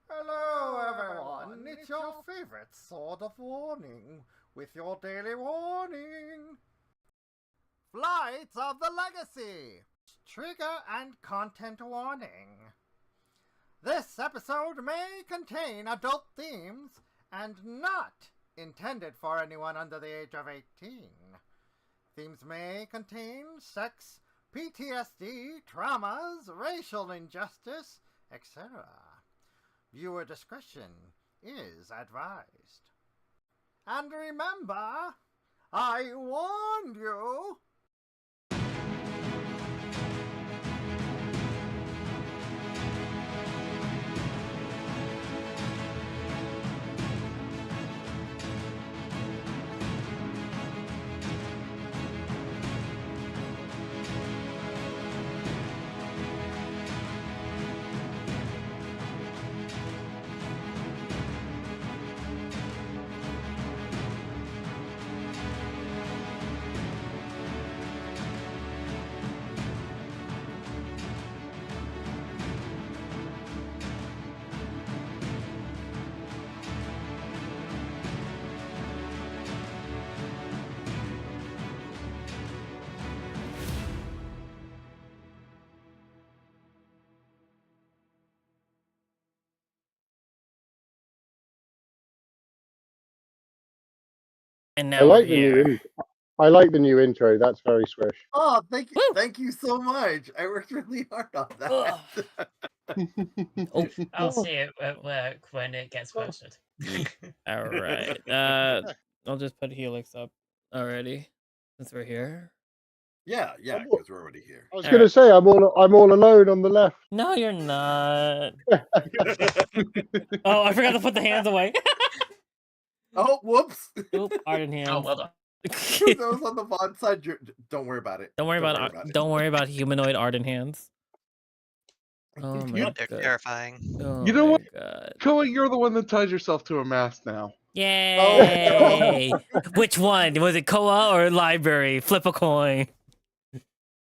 Hello, everyone. It's your favorite Sword of Warning with your daily warning. Flights of the Legacy. Trigger and content warning. This episode may contain adult themes and not intended for anyone under the age of 18. Themes may contain sex, PTSD, traumas, racial injustice, etc. Viewer discretion is advised. And remember, I warned you! And I now like we're the new here. I like the new intro. That's very swish. Oh, thank you. Woo! Thank you so much. I worked really hard on that. Oh, I'll see it at work when it gets posted. all right. I'll just put Helix up already since we're here. yeah, because we're already here. I was All going right. to say I'm all alone on the left. No, you're not. Oh, I forgot to put the hands away. Oh, whoops. Oop, art in hands. Oh, well done. Those on the VOD side, don't worry about it. Don't worry about it. don't worry about humanoid art in hands. Oh think my god. They're terrifying. Oh You know my what? god. Koa, you're the one that ties yourself to a mast now. Yay! Which one? Was it Koa or library? Flip a coin.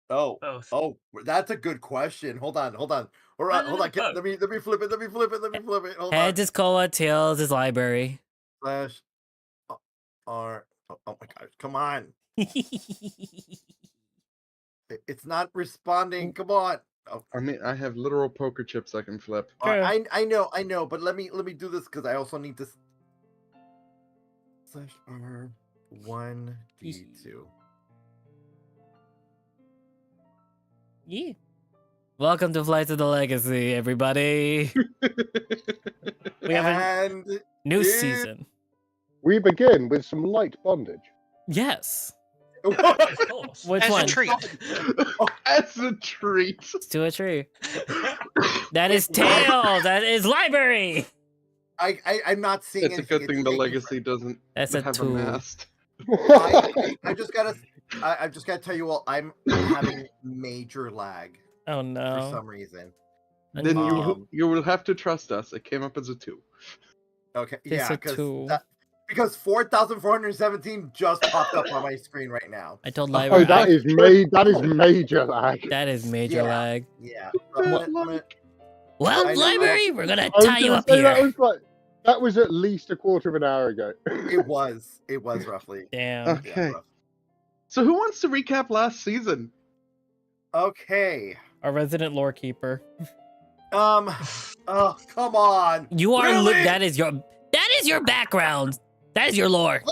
Oh, Both. oh, that's a good question. Hold on. Hold on. Let me flip it. Let me flip it. Hold Heads is Koa, tails is library. on. Slash R. Oh my gosh! Come on. It's not responding. Come on. Oh, I mean, I have literal poker chips I can flip. True. I know, but let me do this because I also need to slash R 1D2. Yeah. Welcome to Flights of the Legacy, everybody. We have a And new it- season. We begin with some light bondage. Yes. Of course. Which As one? a treat. As a treat. To a tree. That is tail. That is library. I'm not seeing. It's a good thing the legacy doesn't That's a have two. a mast. I just gotta tell you all, I'm having major lag Oh for no. some reason. Then Um, you will have to trust us. It came up as a 2. Okay, It's yeah, a two. because 4,417 just popped up on my screen right now. I told Oh, library. that is major lag. That is major Yeah. lag. Yeah. So I'm gonna- Well, I know. library, we're gonna I was tie you gonna up say here. that was at least a quarter of an hour ago. it was roughly. Damn. Okay. rough. So who wants to recap last season? Okay. Our resident lore keeper. Oh, come on. You are Really? that is your background. That is your lore.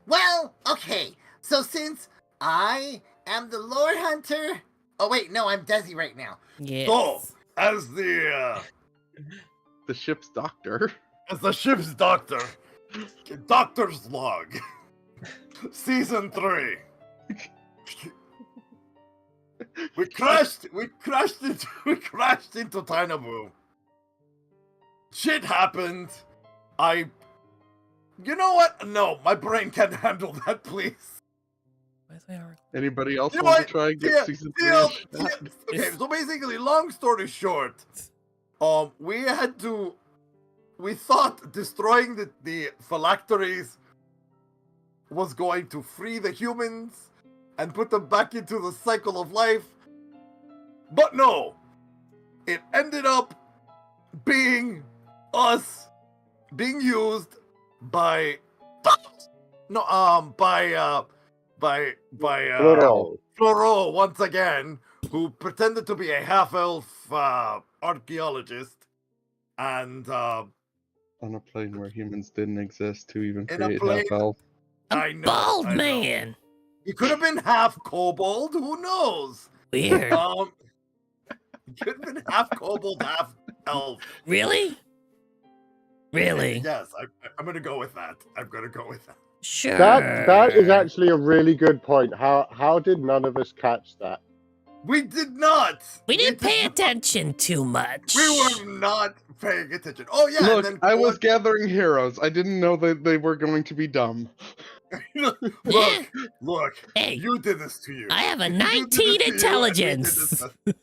Well, okay. So since I am the lore hunter. Oh wait, no, I'm Desi right now. Yes. So, as the ship's doctor. ship's doctor, Doctor's Log, Season 3. We crashed into Tinabu. Shit happened. You know what? No, my brain can't handle that, please. Anybody else You know want what? to try and get Yeah, season yeah, 3? yeah. Okay, so basically, long story short, we thought destroying the phylacteries was going to free the humans and put them back into the cycle of life. But no, it ended up being us being used by Plural. Floro once again, who pretended to be a half-elf archaeologist, and On a plane where humans didn't exist to even In a create plane- half elf. I know, Bald I know. man. He could have been half kobold. Who knows? Weird. He could have been half kobold, half elf. Really? Really? Yes, I'm gonna go with that. I'm gonna go with that. Sure. That is actually a really good point. How did none of us catch that? We did not. We didn't pay did not. attention too much. We were not paying attention. Oh yeah, Look, and then I was gathering heroes. I didn't know that they were going to be dumb. Yeah. look. Hey, You did this to you. I have a You did this 19 to you, and we did intelligence. this to-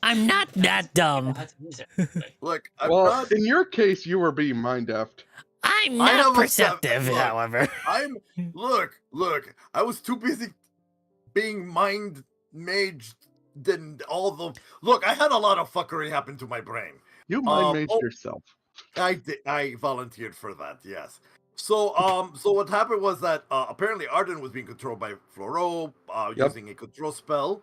I'm not that dumb. How to use it. Look, I'm Well, not. in your case, you were being mind-effed. I'm I not have a perceptive, look. however. Look. I was too busy being mind maged. Than all the look. I had a lot of fuckery happen to my brain. You mind-made yourself. I volunteered for that. Yes. So what happened was that apparently Arden was being controlled by Floro using a control spell,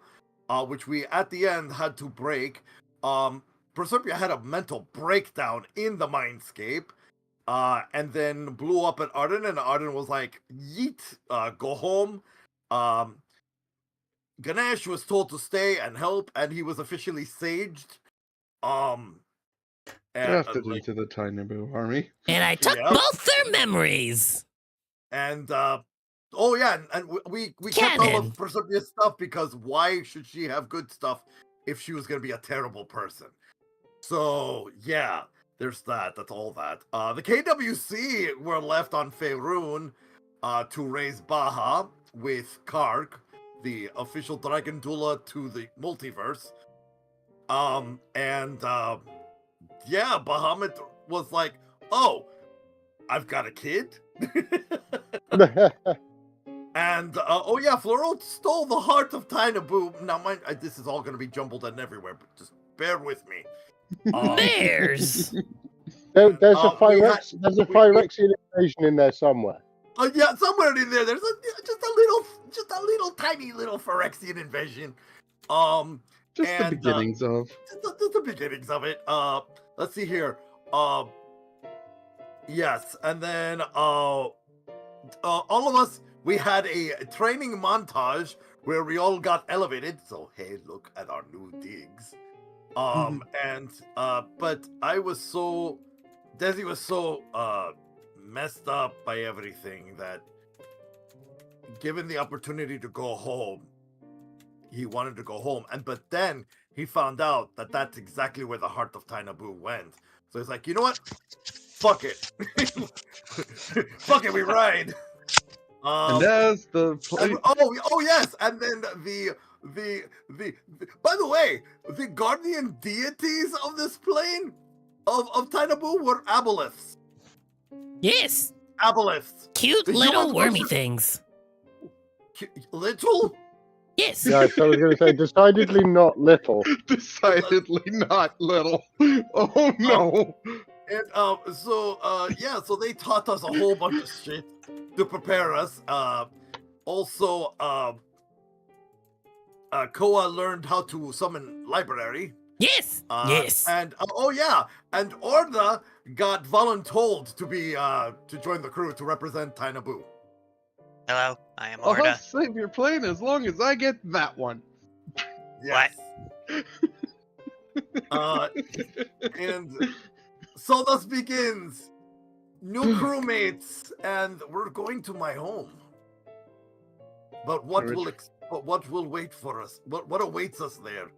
which we at the end had to break. Persephone had a mental breakdown in the mindscape, and then blew up at Arden, and Arden was like, "Yeet, go home." Ganesh was told to stay and help, and he was officially saged. And, Drafted into the Tiny Boo army. And I took Yep. both their memories. And oh yeah, and we kept all Canon. of Persephone's stuff because why should she have good stuff if she was gonna be a terrible person? So yeah, there's that. That's all that. The KWC were left on Faerun to raise Baha with Karg, the official Dragon Doula to the multiverse. Yeah, Bahamut was like, "Oh, I've got a kid." And oh yeah, Floro stole the heart of Tynaboo. Now, this is all going to be jumbled and everywhere, but just bear with me. Bears. There's a we had- Phyrexian invasion in there somewhere. Yeah, somewhere in there, there's just a little tiny little Phyrexian invasion. Just the And, beginnings of. just the beginnings of it. Let's see here. Yes, and then all of us, we had a training montage where we all got elevated. So hey, look at our new digs. But Desi was so messed up by everything that given the opportunity to go home, he wanted to go home. But then he found out that that's exactly where the heart of Tynaboo went. So he's like, you know what? Fuck it. Fuck it, we ride. And as the Oh yes, and then the by the way, the guardian deities of this plane of Tynaboo were aboleths. Yes. Aboleths. Cute The little humans wormy were- things. Little? Yes. Yeah, so I was going to say, decidedly not little. decidedly not little. Oh no. And so they taught us a whole bunch of shit to prepare us. Also, Koa learned how to summon library. Yes. Yes. And and Orda got voluntold to be to join the crew to represent Tynaboo. Hello, I am I'll Orda. save your plane as long as I get that one. Yes. And so thus begins new crewmates, and we're going to my home. But what will wait for us? What awaits us there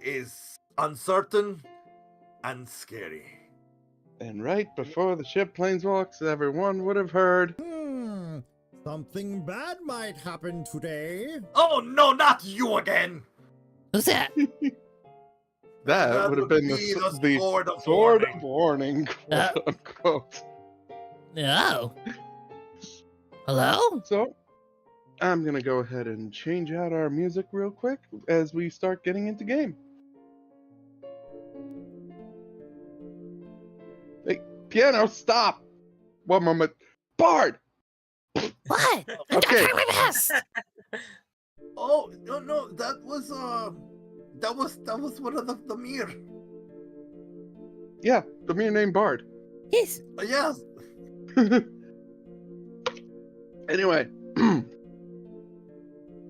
is uncertain and scary. And right before the ship planeswalks, everyone would have heard. Something bad might happen today. Oh no, not you again! Who's that? That would have been be the sword of sword warning. of warning, quote unquote. Oh. Hello? So, I'm gonna go ahead and change out our music real quick as we start getting into game. Piano, stop! One moment. Bard! What? I'm Okay. trying my best. Oh no, that was one of the Mir. Yeah, the mere name Bard. Yes. Yes. Anyway,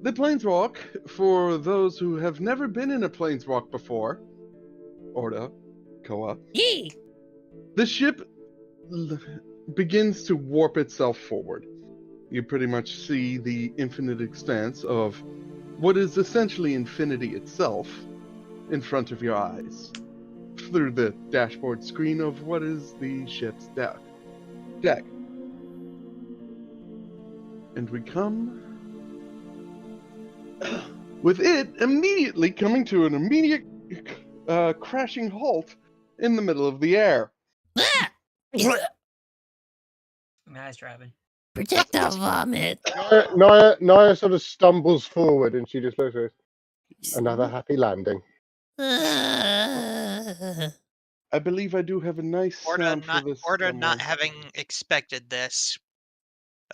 the Planeswalk, for those who have never been in a Planeswalk before, Orda, Koa, Yee. the ship begins to warp itself forward. You pretty much see the infinite expanse of what is essentially infinity itself in front of your eyes through the dashboard screen of what is the ship's deck. And we come with it immediately coming to an immediate crashing halt in the middle of the air. Nice driving. Projectile vomit. Naya sort of stumbles forward and she just looks at us. Another happy landing. I believe I do have a nice sound for this. Order not someone. having expected this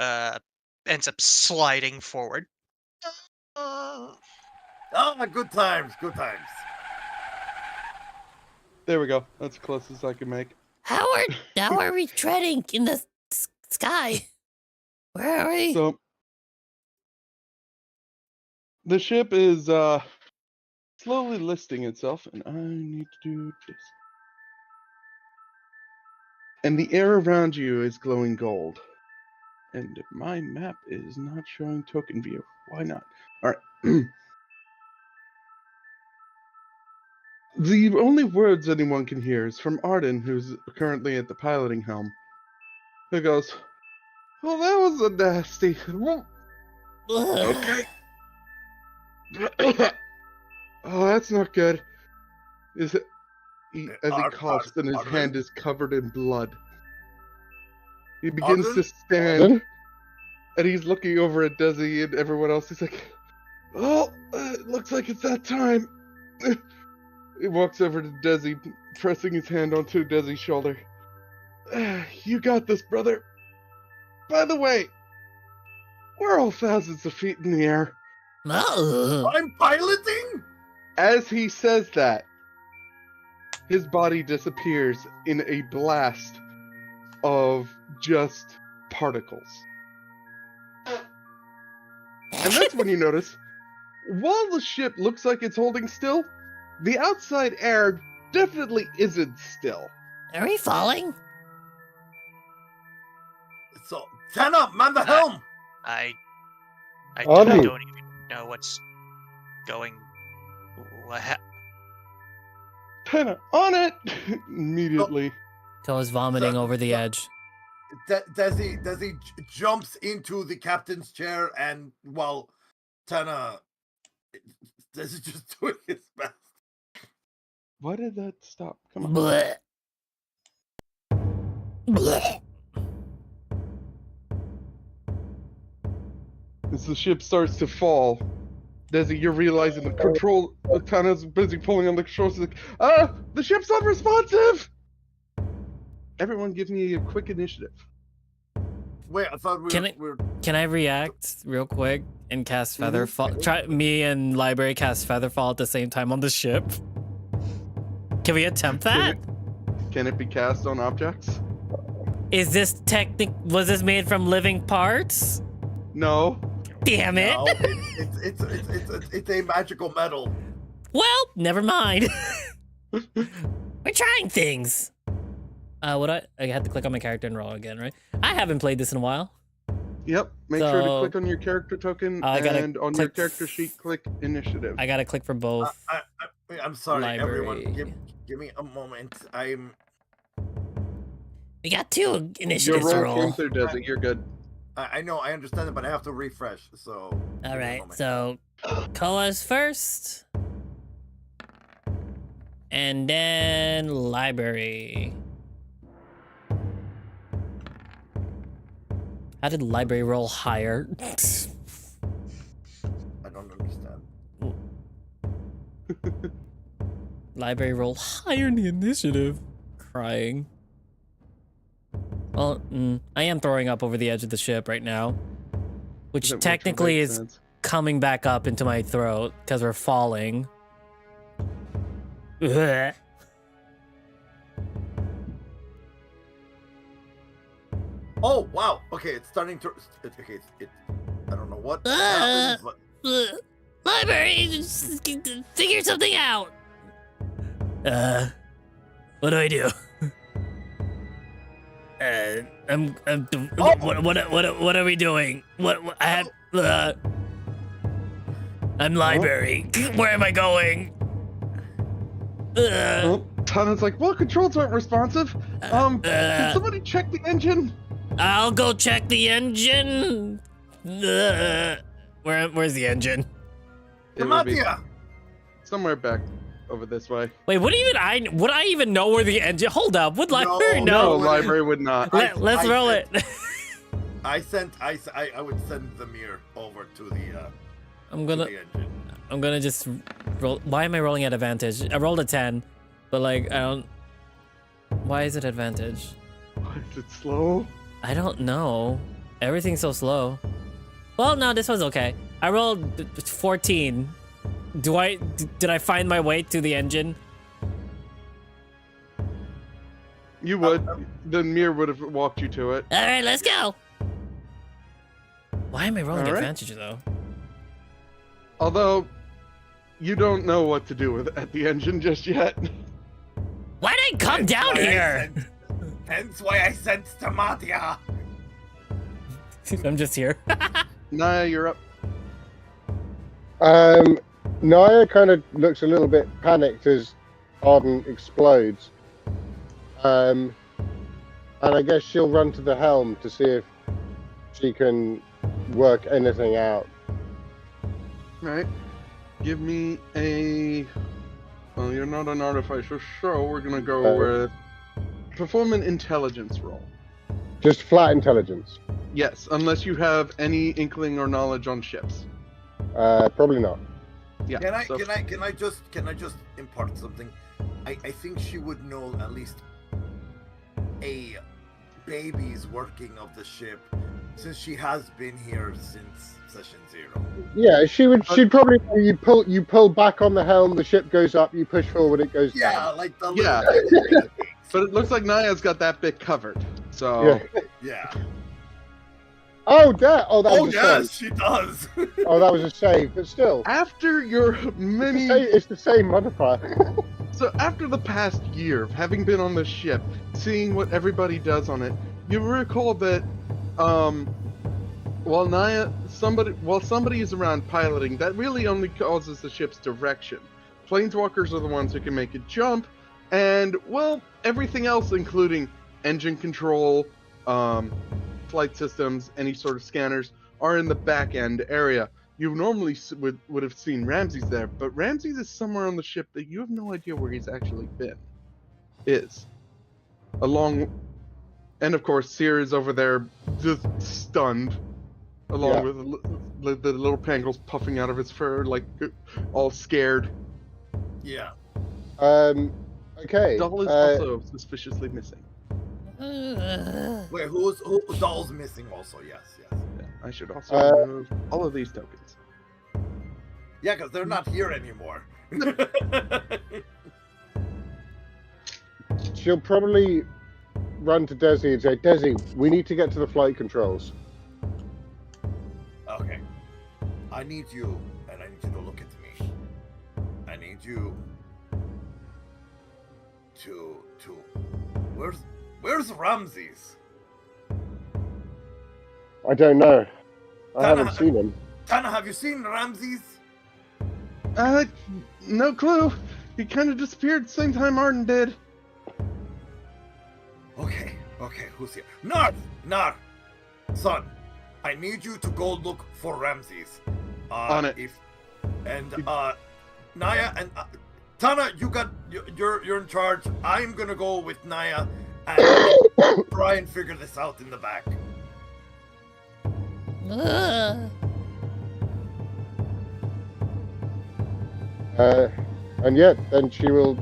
ends up sliding forward. Oh, good times. There we go. That's the closest I can make. How are we treading in the sky? Where are we? So the ship is slowly listing itself, and I need to do this. And the air around you is glowing gold. And my map is not showing token view. Why not? Alright. The only words anyone can hear is from Arden, who's currently at the piloting helm. Who goes, well, that was a nasty. Okay. Oh, that's not good. Is it? As he coughs and his hand is covered in blood. He begins to stand, and he's looking over at Desi and everyone else. He's like, "Oh, it looks like it's that time." He walks over to Desi, pressing his hand onto Desi's shoulder. You got this, brother. By the way, we're all thousands of feet in the air. I'm piloting? As he says that, his body disappears in a blast of just particles. And that's when you notice, while the ship looks like it's holding still, the outside air definitely isn't still. Are we falling? So, Tenna, man the helm! I Arden. don't even know what's going. Kinda on it! Immediately. Koa's vomiting over the edge. Desi jumps into the captain's chair, and while Tenna is just doing his best. Why did that stop? Come on. Blech. Blech. As the ship starts to fall, Desi, you're realizing the control. Tana's busy pulling on the controls. She's like, the ship's unresponsive! Everyone give me a quick initiative. Wait, I thought we were... Can I react real quick and cast Featherfall? Try me and Library cast Featherfall at the same time on the ship. Can we attempt that? Can it be cast on objects? Is this was this made from living parts? No. Damn it! No, it's a magical metal. Well, never mind. We're trying things. I had to click on my character and roll again, right? I haven't played this in a while. Yep. Make sure to So, click on your character token, and on your character sheet, click initiative. I gotta click for both. I'm sorry, Library. everyone. Give me a moment. We got 2 Your initiatives to roll roll. came through, Desi. You're good. I know, I understand it, but I have to refresh. So. All right, so Koa's first, and then Library. How did Library roll higher? I don't understand. Library roll higher in the initiative. Crying. Well, I am throwing up over the edge of the ship right now, which technically is coming back up into my throat because we're falling. Ugh. Oh wow. Okay, it's starting to. Okay, I don't know what happens, but Library, just figure something out. What do I do? What are we doing? I had. I'm library. Where am I going? Tana's like, well, controls aren't responsive. Can somebody check the engine? I'll go check the engine. Where's the engine? It would be Matia! somewhere back over this way. Wait, would I even know where the engine? Hold up, would library No, know? library would not. Let's roll it. I would send the mirror over to the I'm to the engine. gonna just roll. Why am I rolling at advantage? I rolled a 10, but like I don't. Why is it advantage? Why is it slow? I don't know. Everything's so slow. Well, no, this was okay. I rolled 14. Did I find my way to the engine? You would. The mirror would have walked you to it. All right, let's go. Why am I rolling All right. advantage though? Although, you don't know what to do with at the engine just yet. Why did I come Hence down why I here? Hence why I sent to Matia. I'm just here. Naya, you're up. Naya kind of looks a little bit panicked as Arden explodes. And I guess she'll run to the helm to see if she can work anything out. Right. Give me a... Well, you're not an artificer, so we're gonna go with... Perform an intelligence roll. Just flat intelligence. Yes, unless you have any inkling or knowledge on ships. Probably not. Yeah. Can so- I just impart something? I think she would know at least a baby's working of the ship, since she has been here since session 0. Yeah, she'd probably you pull back on the helm, the ship goes up, you push forward, it goes Yeah, down. like the Yeah. little But it looks like Naya's got that bit covered. So... Yeah. yeah. Oh, that was a yes, save. she does. Oh, that was a save, but still. After your many... It's the same modifier. So after the past year of having been on this ship, seeing what everybody does on it, you recall that while somebody is around piloting, that really only causes the ship's direction. Planeswalkers are the ones who can make it jump, and well, everything else, including engine control, flight systems, any sort of scanners, are in the back end area. You normally would have seen Ramses there, but Ramses is somewhere on the ship that you have no idea where he's actually been. And of course, Seer is over there, just stunned, along with the little pangolins puffing out of his fur, like all scared. Yeah. Okay. Doll is also suspiciously missing. Wait, who Doll's missing also? Yes. Yeah, I should also remove all of these tokens. Yeah, because they're not here anymore. She'll probably run to Desi and say, Desi, we need to get to the flight controls. Okay. I need you, and I need you to look at me. I need you to where's Ramses? I don't know. I Tana, haven't seen him. Tana, have you seen Ramses? No clue. He kind of disappeared at the same time Arden did. Okay, who's here? Nar! Son, I need you to go look for Ramses. On it. Naya and Tana, you're in charge. I'm gonna go with Naya and try and figure this out in the back. And yet, then she'll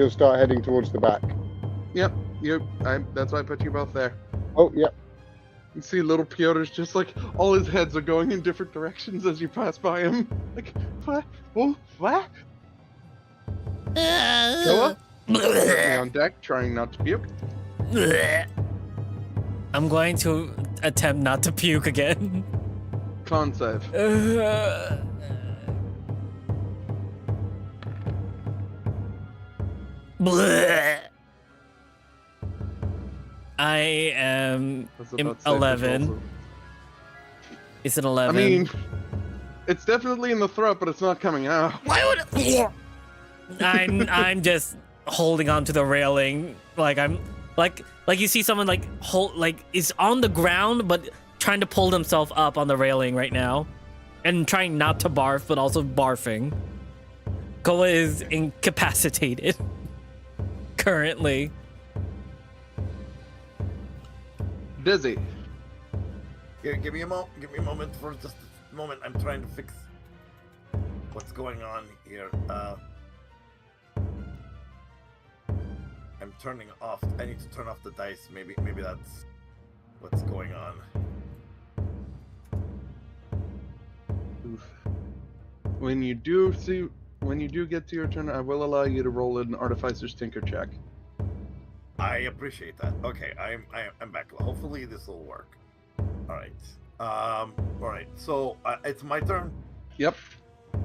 start heading towards the back. Yep. That's why I put you both there. Oh, yeah. You see little Piotr's just like all his heads are going in different directions as you pass by him. Like, what? Oh, what? Koa, currently on deck, trying not to puke. I'm going to attempt not to puke again. Con save. I am I was about to say 11. also. Is it I 11? mean, it's definitely in the throat, but it's not coming out. Why would I'm just holding on to the railing, like I'm like you see someone like is on the ground but trying to pull themselves up on the railing right now, and trying not to barf but also barfing. Koa is incapacitated currently. Dizzy. Here, give me a moment for just a moment. I'm trying to fix what's going on here. I'm turning off. I need to turn off the dice. Maybe that's what's going on. Oof. When you do get to your turn, I will allow you to roll an Artificer's Tinker check. I appreciate that. Okay, I'm back. Hopefully this will work. All right. All right. So it's my turn. Yep.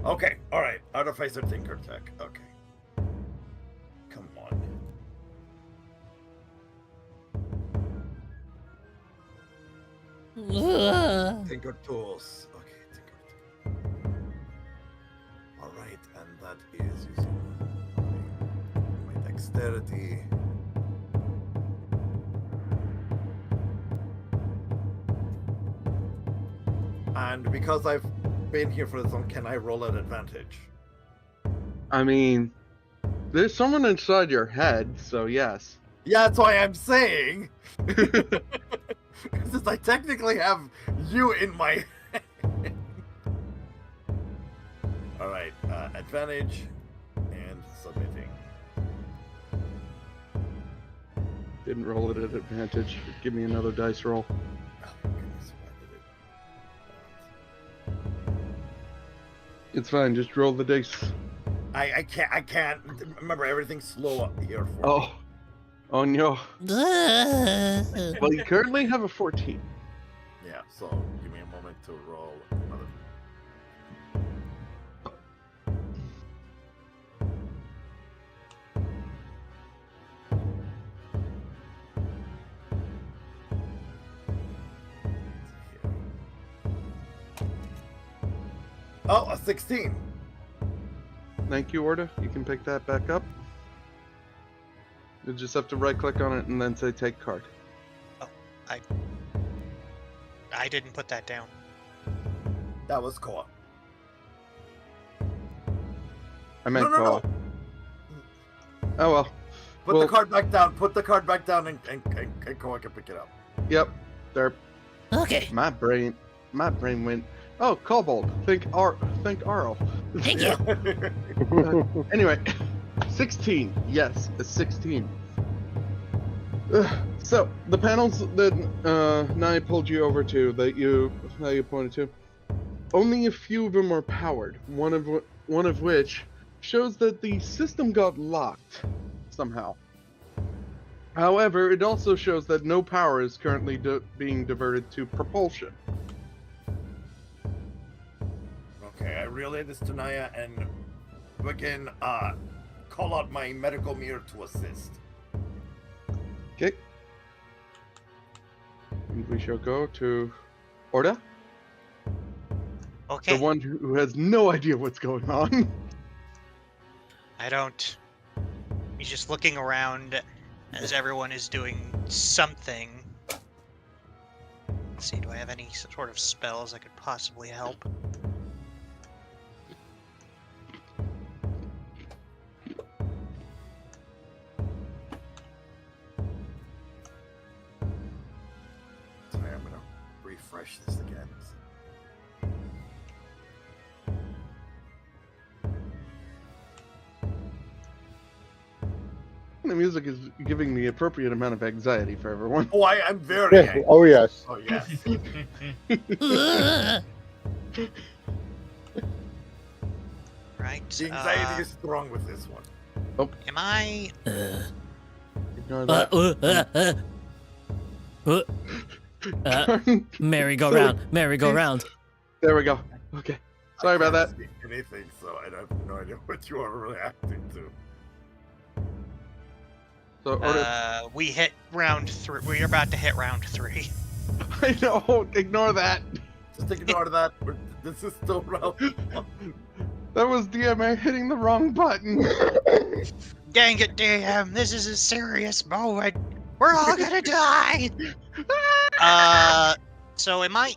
Okay. All right. Artificer Tinker check. Okay. Come on. Tinker tools. Okay. Tinker. All right, and that is using my dexterity. And because I've been here for this long, can I roll at advantage? I mean, there's someone inside your head, so yes. Yeah, that's why I'm saying. Since I technically have you in my head. Alright, advantage and submitting. Didn't roll it at advantage. Give me another dice roll. Oh my goodness, why did it? It's fine, just roll the dice. I can't. Remember, everything's slow up here for me. Oh no. Well, you currently have a 14. Yeah, so give me a moment to roll another. Oh, a 16. Thank you, Orda. You can pick that back up. You just have to right click on it and then say take card. Oh, I didn't put that down. That was Koa. I meant No. call. Oh well. Put the card back down. Put the card back down, and Koa can pick it up. Yep. There. Okay. My brain went. Oh, Kobold. Think Arl. Thank you. Anyway, 16. Yes, a 16. So the panels that Naya pulled you over to, that you pointed to, only a few of them are powered. One of which shows that the system got locked somehow. However, it also shows that no power is currently being diverted to propulsion. Okay, I relay this to Naya and again call out my medical mirror to assist. Okay. And we shall go to Orda, Okay. the one who has no idea what's going on. I don't. He's just looking around as everyone is doing something. Let's see, do I have any sort of spells that could possibly help? Sorry, I'm gonna refresh this again. the music is giving the appropriate amount of anxiety for everyone. Oh, I'm very Yeah. angry. Oh yes. Oh, yes. Right. The anxiety is strong with this one. Am I? Ignore that. Merry-go-round, merry-go-round. There we go. Okay. Sorry about I that. can't speak anything, so I have no idea what you are reacting to. So order. We hit round 3. We're about to hit round 3. I know. Ignore that. Just ignore that. This is still round one. That was DMA hitting the wrong button. Dang it, damn! This is a serious moment. We're all gonna die. So am I?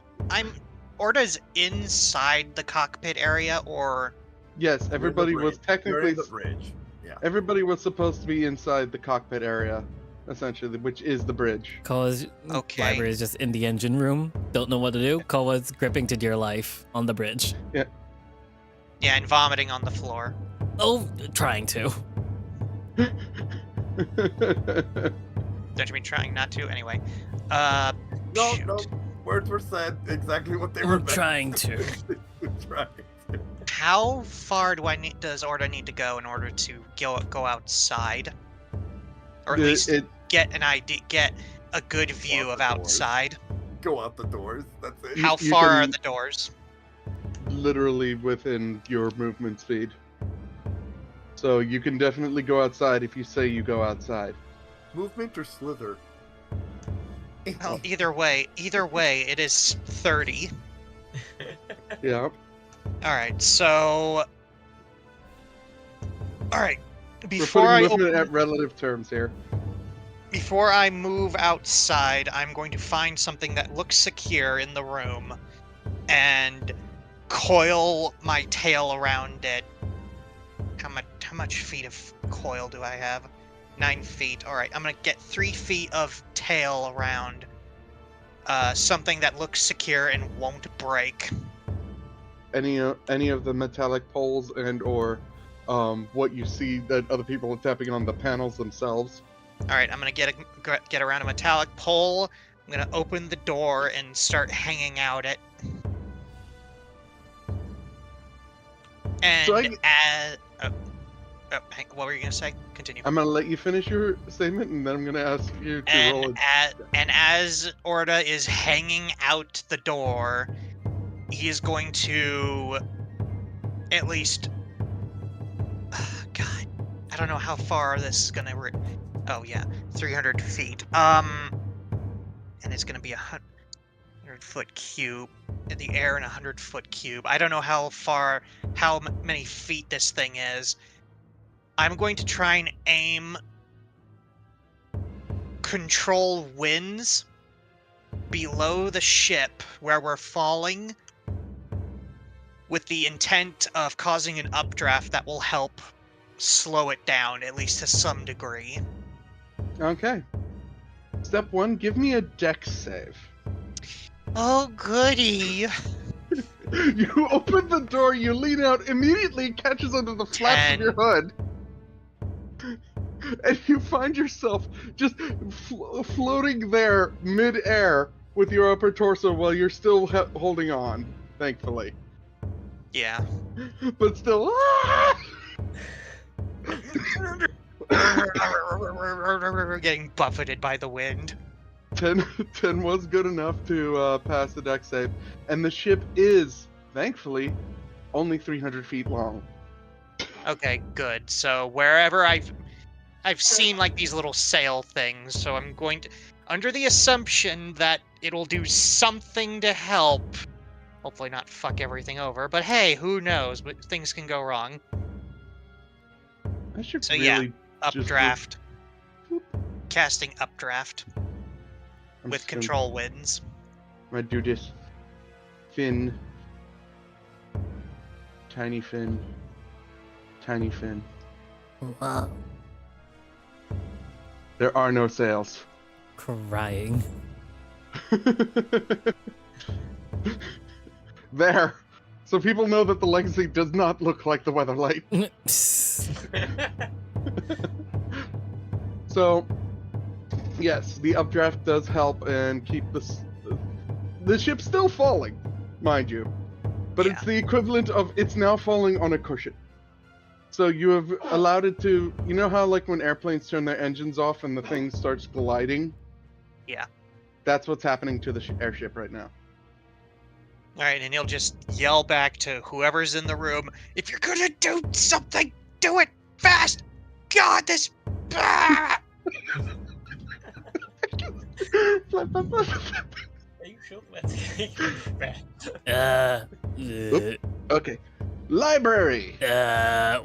Orda's inside the cockpit area, or? Yes, everybody was You're technically. in the bridge. Yeah. Everybody was supposed to be inside the cockpit area, essentially, which is the bridge. Koa's Okay. library is just in the engine room. Don't know what to do. Koa's gripping to dear life on the bridge. Yeah, and vomiting on the floor. Oh, trying to. Don't you mean trying not to? Anyway. No, Shoot. no. Words were said exactly what they were. I'm trying to. Trying to. How far does Orda need to go in order to go outside, or at least get an idea, get a good view of outside? Go out the doors. That's it. How You far are can- the doors? Literally within your movement speed. So you can definitely go outside if you say you go outside. Movement or slither? Well, either way, it is 30. Yeah. All right, so. All right, We're before putting I movement at relative terms here. before I move outside, I'm going to find something that looks secure in the room, and coil my tail around it. How much feet of coil do I have? 9 feet. All right, I'm gonna get 3 feet of tail around something that looks secure and won't break. Any of the metallic poles and or what you see that other people are tapping on the panels themselves. All right, I'm gonna get around a metallic pole. I'm gonna open the door and start hanging out it. And So what were you gonna say? Continue. I'm gonna let you finish your statement, and then I'm gonna ask you to roll it. And as Orda is hanging out the door, he is going to at least. God, I don't know how far this is gonna. Oh yeah, 300 feet. And it's gonna be 100-foot cube in the air and 100-foot cube. I don't know how many feet this thing is. I'm going to try and aim control winds below the ship where we're falling with the intent of causing an updraft that will help slow it down, at least to some degree. Okay. Step 1, give me a dex save. Oh, goody. You open the door, you lean out, immediately catches under the flaps of your hood. And you find yourself just floating there mid-air with your upper torso while you're still holding on, thankfully. Yeah. But still, Getting buffeted by the wind. 10 was good enough to pass the deck save. And the ship is, thankfully, only 300 feet long. Okay, good. So wherever I've seen like these little sail things, so I'm going to, under the assumption that it'll do something to help, hopefully not fuck everything over, but hey, who knows, but things can go wrong. I should So really yeah, just updraft. Casting updraft I'm with just gonna- control winds. I'm gonna do this. Fin. Tiny fin. Tiny fin. Wow. There are no sails. Crying. There. So people know that the Legacy does not look like the Weatherlight. So, yes, the updraft does help and keep the ship still falling, mind you. But it's the equivalent of it's now falling on a cushion. So you have allowed it to, you know how like when airplanes turn their engines off and the thing starts gliding? Yeah. That's what's happening to the airship right now. All right, and he'll just yell back to whoever's in the room, if you're gonna do something, do it fast! God, this... Ah! Are you sure that's Okay. Library!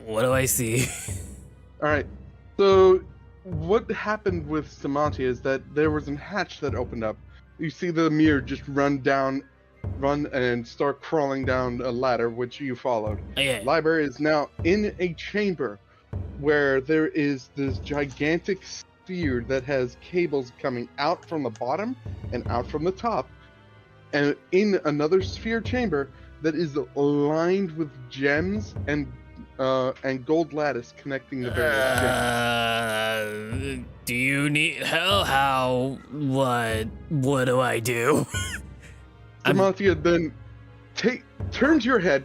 What do I see? Alright, so what happened with Samantia is that there was a hatch that opened up. You see the mirror just run and start crawling down a ladder, which you followed. Okay. Library is now in a chamber where there is this gigantic sphere that has cables coming out from the bottom and out from the top, and in another sphere chamber that is lined with gems and gold lattice connecting the various gems. Do you need help? How? What do I do? Samantia then turns your head,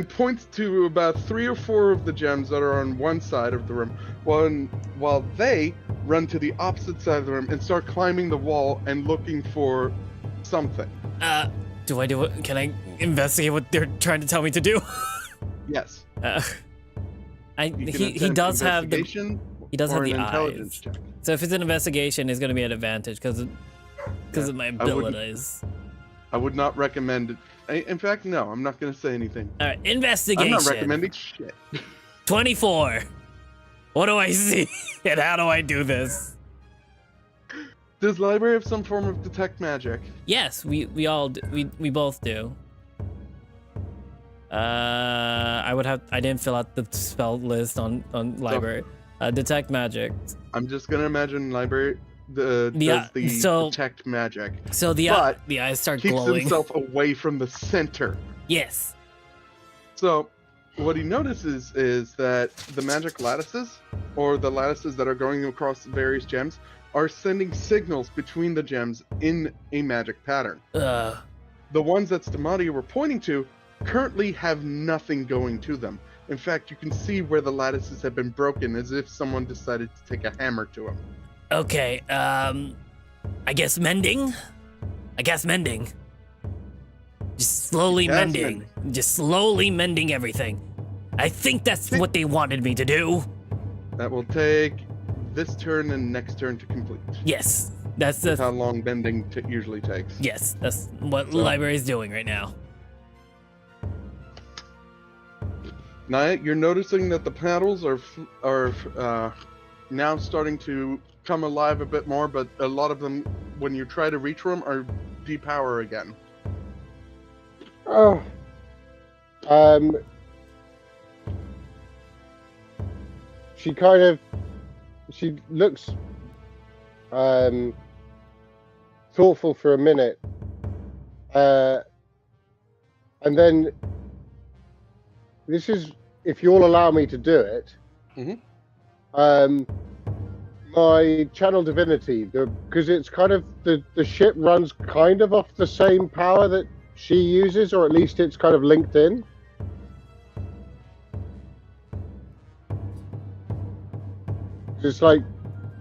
points to about 3 or 4 of the gems that are on one side of the room, while they run to the opposite side of the room and start climbing the wall and looking for something. Do I do it? Can I investigate what they're trying to tell me to do? Yes. He does have the intelligence eyes. check. So if it's an investigation, it's going to be an advantage because of my abilities. I would not recommend it. In fact, no, I'm not going to say anything. All right, investigation. I'm not recommending shit. 24. What do I see? And how do I do this? Does library have some form of detect magic? Yes, we all do. We both do. I didn't fill out the spell list on library. Detect magic. I'm just gonna imagine library does the detect magic. So the eyes start keeps glowing. himself away from the center. Yes. So what he notices is that the magic lattices, or the lattices that are going across various gems, are sending signals between the gems in a magic pattern. The ones that Stamati were pointing to currently have nothing going to them. In fact, you can see where the lattices have been broken, as if someone decided to take a hammer to them. Okay, I guess mending? Just slowly mending. Just slowly mending everything. I think that's what they wanted me to do. That will take this turn and next turn to complete. Yes, that's how long bending usually takes. Yes, that's what the library is doing right now. Naya, you're noticing that the panels are now starting to come alive a bit more, but a lot of them, when you try to reach for them, are depower again. Oh. She looks thoughtful for a minute, and then this is, if you'll allow me to do it. My channel divinity, because it's kind of the ship runs kind of off the same power that she uses, or at least it's kind of linked in. It's like,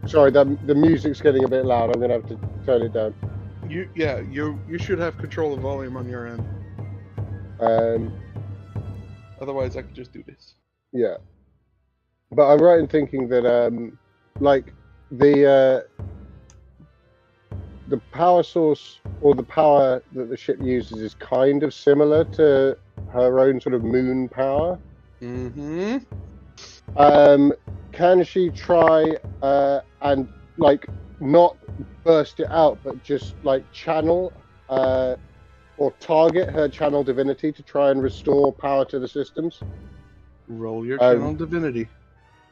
sorry, the music's getting a bit loud. I'm gonna have to turn it down. You should have control of volume on your end. Otherwise, I could just do this. Yeah, but I'm right in thinking that like the power source, or the power that the ship uses, is kind of similar to her own sort of moon power. Can she try and like not burst it out, but just like channel or target her channel divinity to try and restore power to the systems? Roll your channel divinity.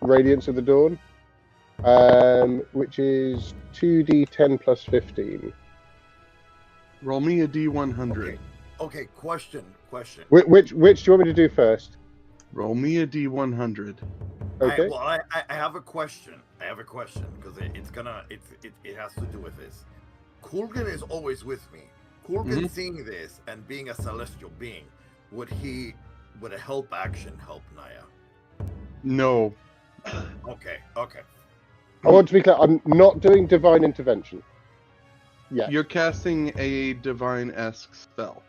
Radiance of the Dawn, which is 2d10 plus 15. Roll me a d100. Okay. Question. Which do you want me to do first? Roll me a d100. Okay. I have a question. I have a question because it has to do with this. Kulgan is always with me. Kulgan seeing this and being a celestial being, would a help action help Naya? No. Okay. I want to be clear. I'm not doing divine intervention. Yes. You're casting a divine-esque spell.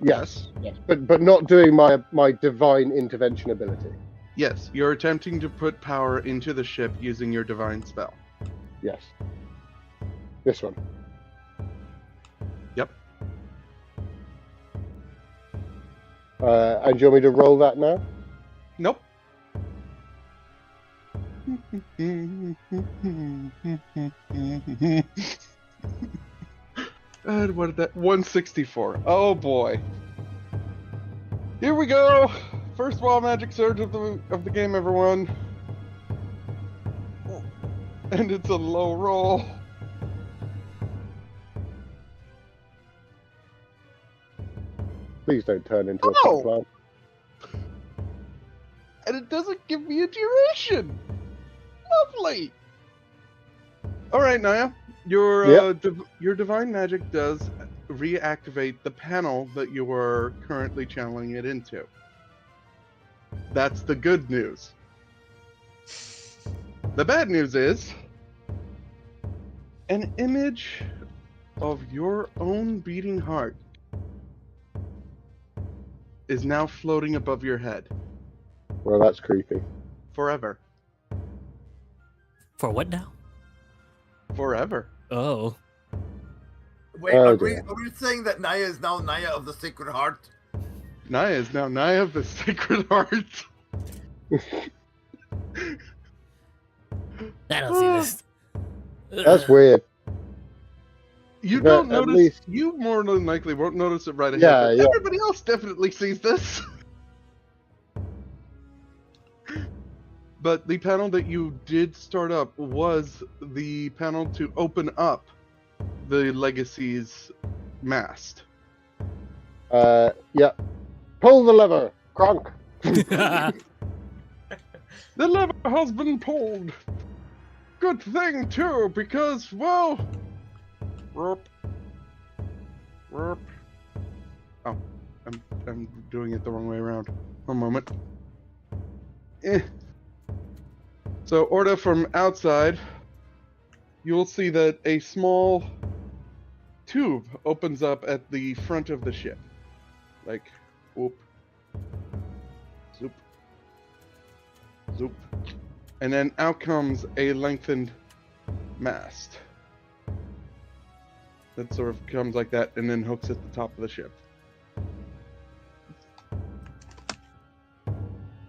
Yes. But not doing my divine intervention ability. Yes, you're attempting to put power into the ship using your divine spell. Yes. This one. Yep. And do you want me to roll that now? Nope. And what did that? 164. Oh boy. Here we go. First wild magic surge of the game, everyone. And it's a low roll. Please don't turn into a Oh! pot plant. And it doesn't give me a duration. Lovely. All right, Naya. Your divine magic does reactivate the panel that you were currently channeling it into. That's the good news. The bad news is an image of your own beating heart is now floating above your head. Well, that's creepy. Forever. For what now? Forever. Oh. Wait, Oh, are we dear. saying that Naya is now Naya of the Sacred Heart? Naya is now Naya of the Sacred Heart. I don't see this. That's weird. You But don't at notice. least- You more than likely won't notice it right ahead. Yeah, but yeah. Everybody else definitely sees this. But the panel that you did start up was the panel to open up the Legacy's mast. Yeah. Pull the lever, Kronk. The lever has been pulled. Good thing too, because well, Rip. Oh, I'm doing it the wrong way around. One moment. So, Orda, from outside, you'll see that a small tube opens up at the front of the ship. Like, whoop, zoop, zoop. And then out comes a lengthened mast. That sort of comes like that and then hooks at the top of the ship.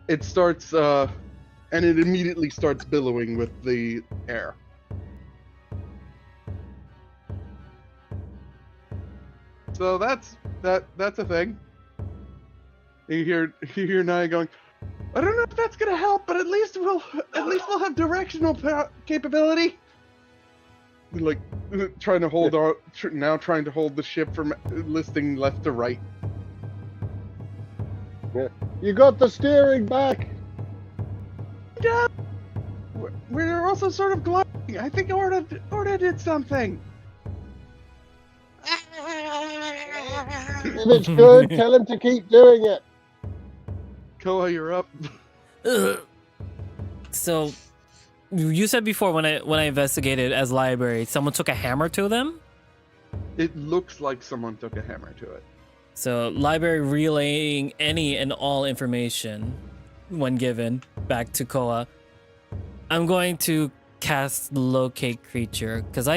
It starts, and it immediately starts billowing with the air. So that's a thing. You hear Naya going, I don't know if that's gonna help, but at least we'll have directional capability. Like trying to hold on, now trying to hold the ship from listing left to right. Yeah. You got the steering back. Yeah. We're also sort of gliding. I think Orda did something. If it's good, tell him to keep doing it. Koa, you're up. So, you said before when I investigated as library, someone took a hammer to them. It looks like someone took a hammer to it. So, library relaying any and all information when given back to Koa. I'm going to cast locate creature because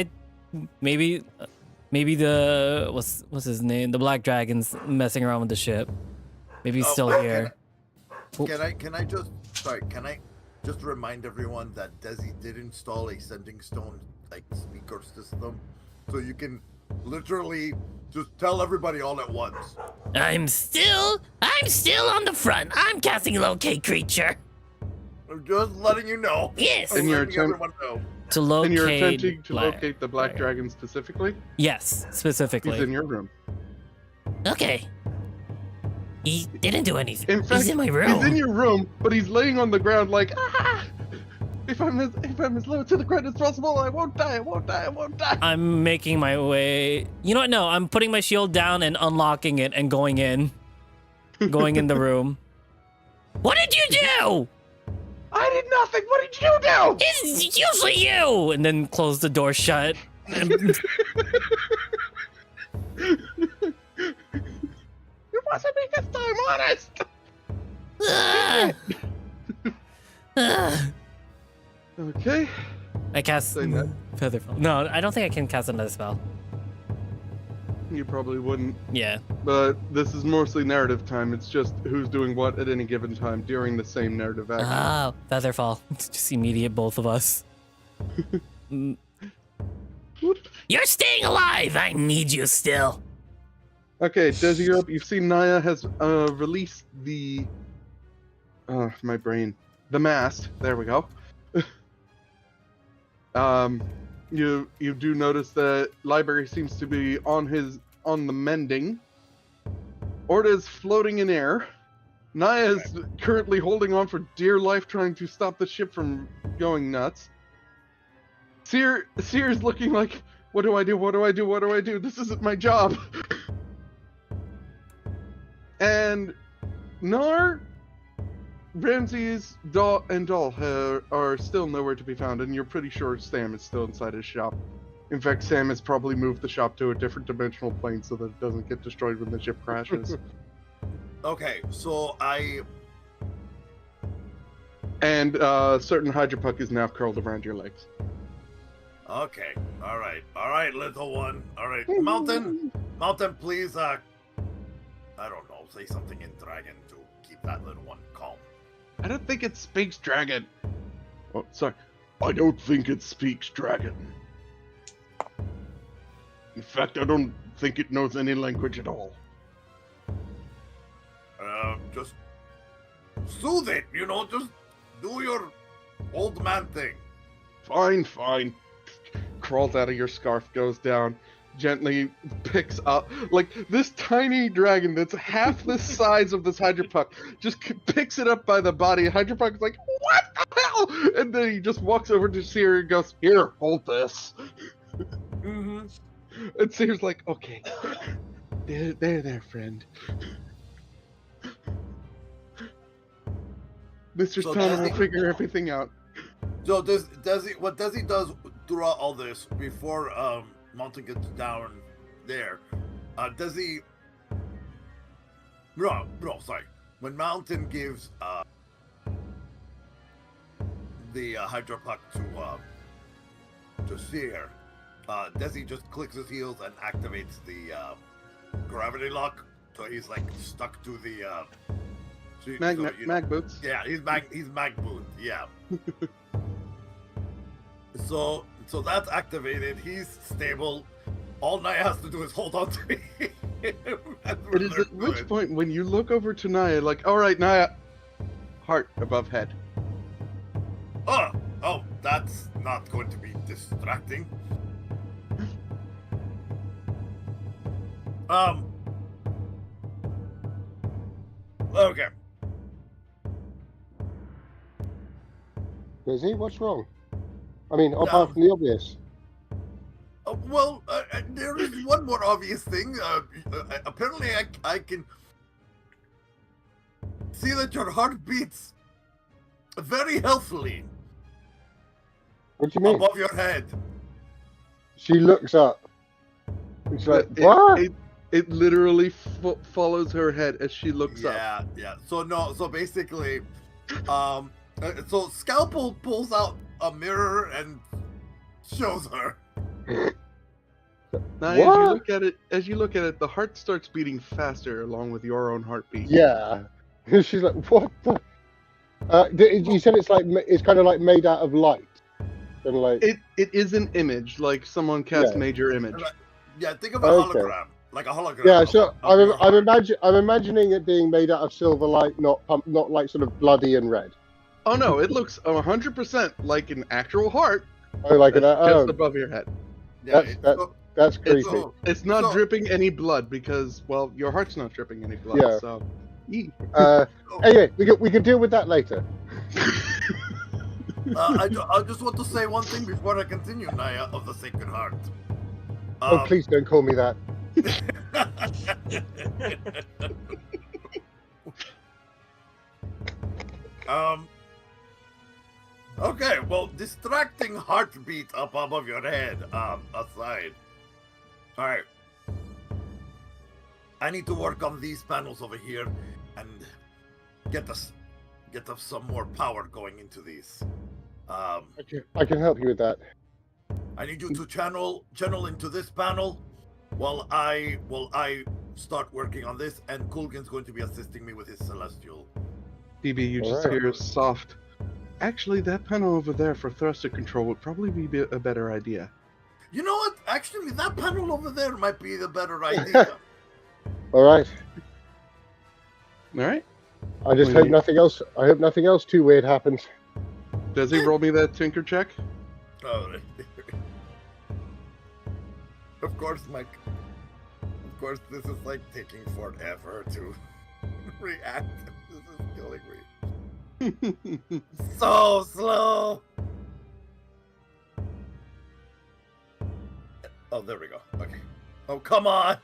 maybe the what's his name, the black dragon's messing around with the ship. Maybe he's still here. Can I just remind everyone that Desi did install a sending stone like speaker system, so you can literally just tell everybody all at once. I'm still on the front. I'm casting locate creature. I'm just letting you know. Yes. I'm And you're letting everyone know. To locate. And you're attempting to black locate the black dragon specifically? Yes, specifically. He's in your room. Okay. He didn't do anything. In fact, he's in my room. He's in your room, but he's laying on the ground like, ah! If I'm as low to the ground as possible, I won't die, I won't die, I won't die. I'm making my way. You know what? No, I'm putting my shield down and unlocking it and going in. Going in the room. What did you do? I did nothing. What did you do? It's usually you. And then close the door shut. It wasn't me this time, honest. Okay. I cast Say that. Featherfall. No, I don't think I can cast another spell. You probably wouldn't. Yeah. But this is mostly narrative time. It's just who's doing what at any given time during the same narrative action. Oh, Featherfall. It's just immediate, both of us. Mm. You're staying alive. I need you still. Okay, Desi, you're up. You've seen Naya has released the... my brain. The mast. There we go. You do notice that Library seems to be on the mending. Orta's floating in air. Naya is currently holding on for dear life, trying to stop the ship from going nuts. Seer's looking like, what do I do? What do I do? What do I do? This isn't my job. And Nar, Ramses, and Doll are still nowhere to be found, and you're pretty sure Sam is still inside his shop. In fact, Sam has probably moved the shop to a different dimensional plane so that it doesn't get destroyed when the ship crashes. Okay, so And certain Hydropuck is now curled around your legs. Okay, all right, little one. All right, Mountain, please, I don't know, say something in Dragon to keep that little one calm. I don't think it speaks dragon. Oh, sorry. I don't think it speaks dragon. In fact, I don't think it knows any language at all. Just soothe it, just do your old man thing. Fine. Crawls out of your scarf, goes down, gently picks up, like, this tiny dragon that's half the size of this Hydropuck, just picks it up by the body. Hydropuck's like, what the hell? And then he just walks over to Seer and goes, here, hold this. Mm-hmm. And Seer's like, okay, there, friend. Mr. So Stoner will Desi- figure everything out. So what Desi does throughout all this, before Mountain gets down there, Desi... No, sorry. When Mountain gives the Hydropuck to Seer, Desi just clicks his heels and activates the gravity lock, so he's like stuck to the Mag boots. Yeah, he's mag boot. Yeah. So that's activated. He's stable. All Naya has to do is hold on to me. It is at which point when you look over to Naya, like, all right, Naya, heart above head. Oh, that's not going to be distracting. Okay. Is he? What's wrong? I mean, apart from the obvious. There is one more obvious thing. Apparently, I can see that your heart beats very healthily. What do you mean? Above your head. She looks up. It's like, what? It literally follows her head as she looks up. Yeah. So basically, so Scalpel pulls out a mirror and shows her. Now, as you look at it, the heart starts beating faster along with your own heartbeat. Yeah. She's like, what the? You said it's kind of like made out of light. And like it is an image, like someone cast major image. Yeah, think of a hologram. Like a hologram. Yeah, so I'm imagining it being made out of silver light, not like sort of bloody and red. Oh no, it looks 100% like an actual heart. Oh, like just above your head. Yeah, that's creepy. It's not dripping any blood because, well, your heart's not dripping any blood. Yeah. So Anyway, we can deal with that later. I just want to say one thing before I continue, Naya of the Sacred Heart. Oh, please don't call me that. Okay, well, distracting heartbeat up above your head, aside. Alright. I need to work on these panels over here and get us some more power going into these. I can help you with that. I need you to channel into this panel while I start working on this, and Kulgan's going to be assisting me with his celestial. DB, you just hear a soft. Actually, that panel over there for thruster control would probably be a better idea. You know what? Actually, that panel over there might be the better idea. All right. All right. I just hope nothing else. I hope nothing else too weird happens. Does he roll me that tinker check? Oh, of course, Mike. Of course, this is like taking forever to react. This is killing me. So slow. Oh, there we go. Okay. Oh, come on.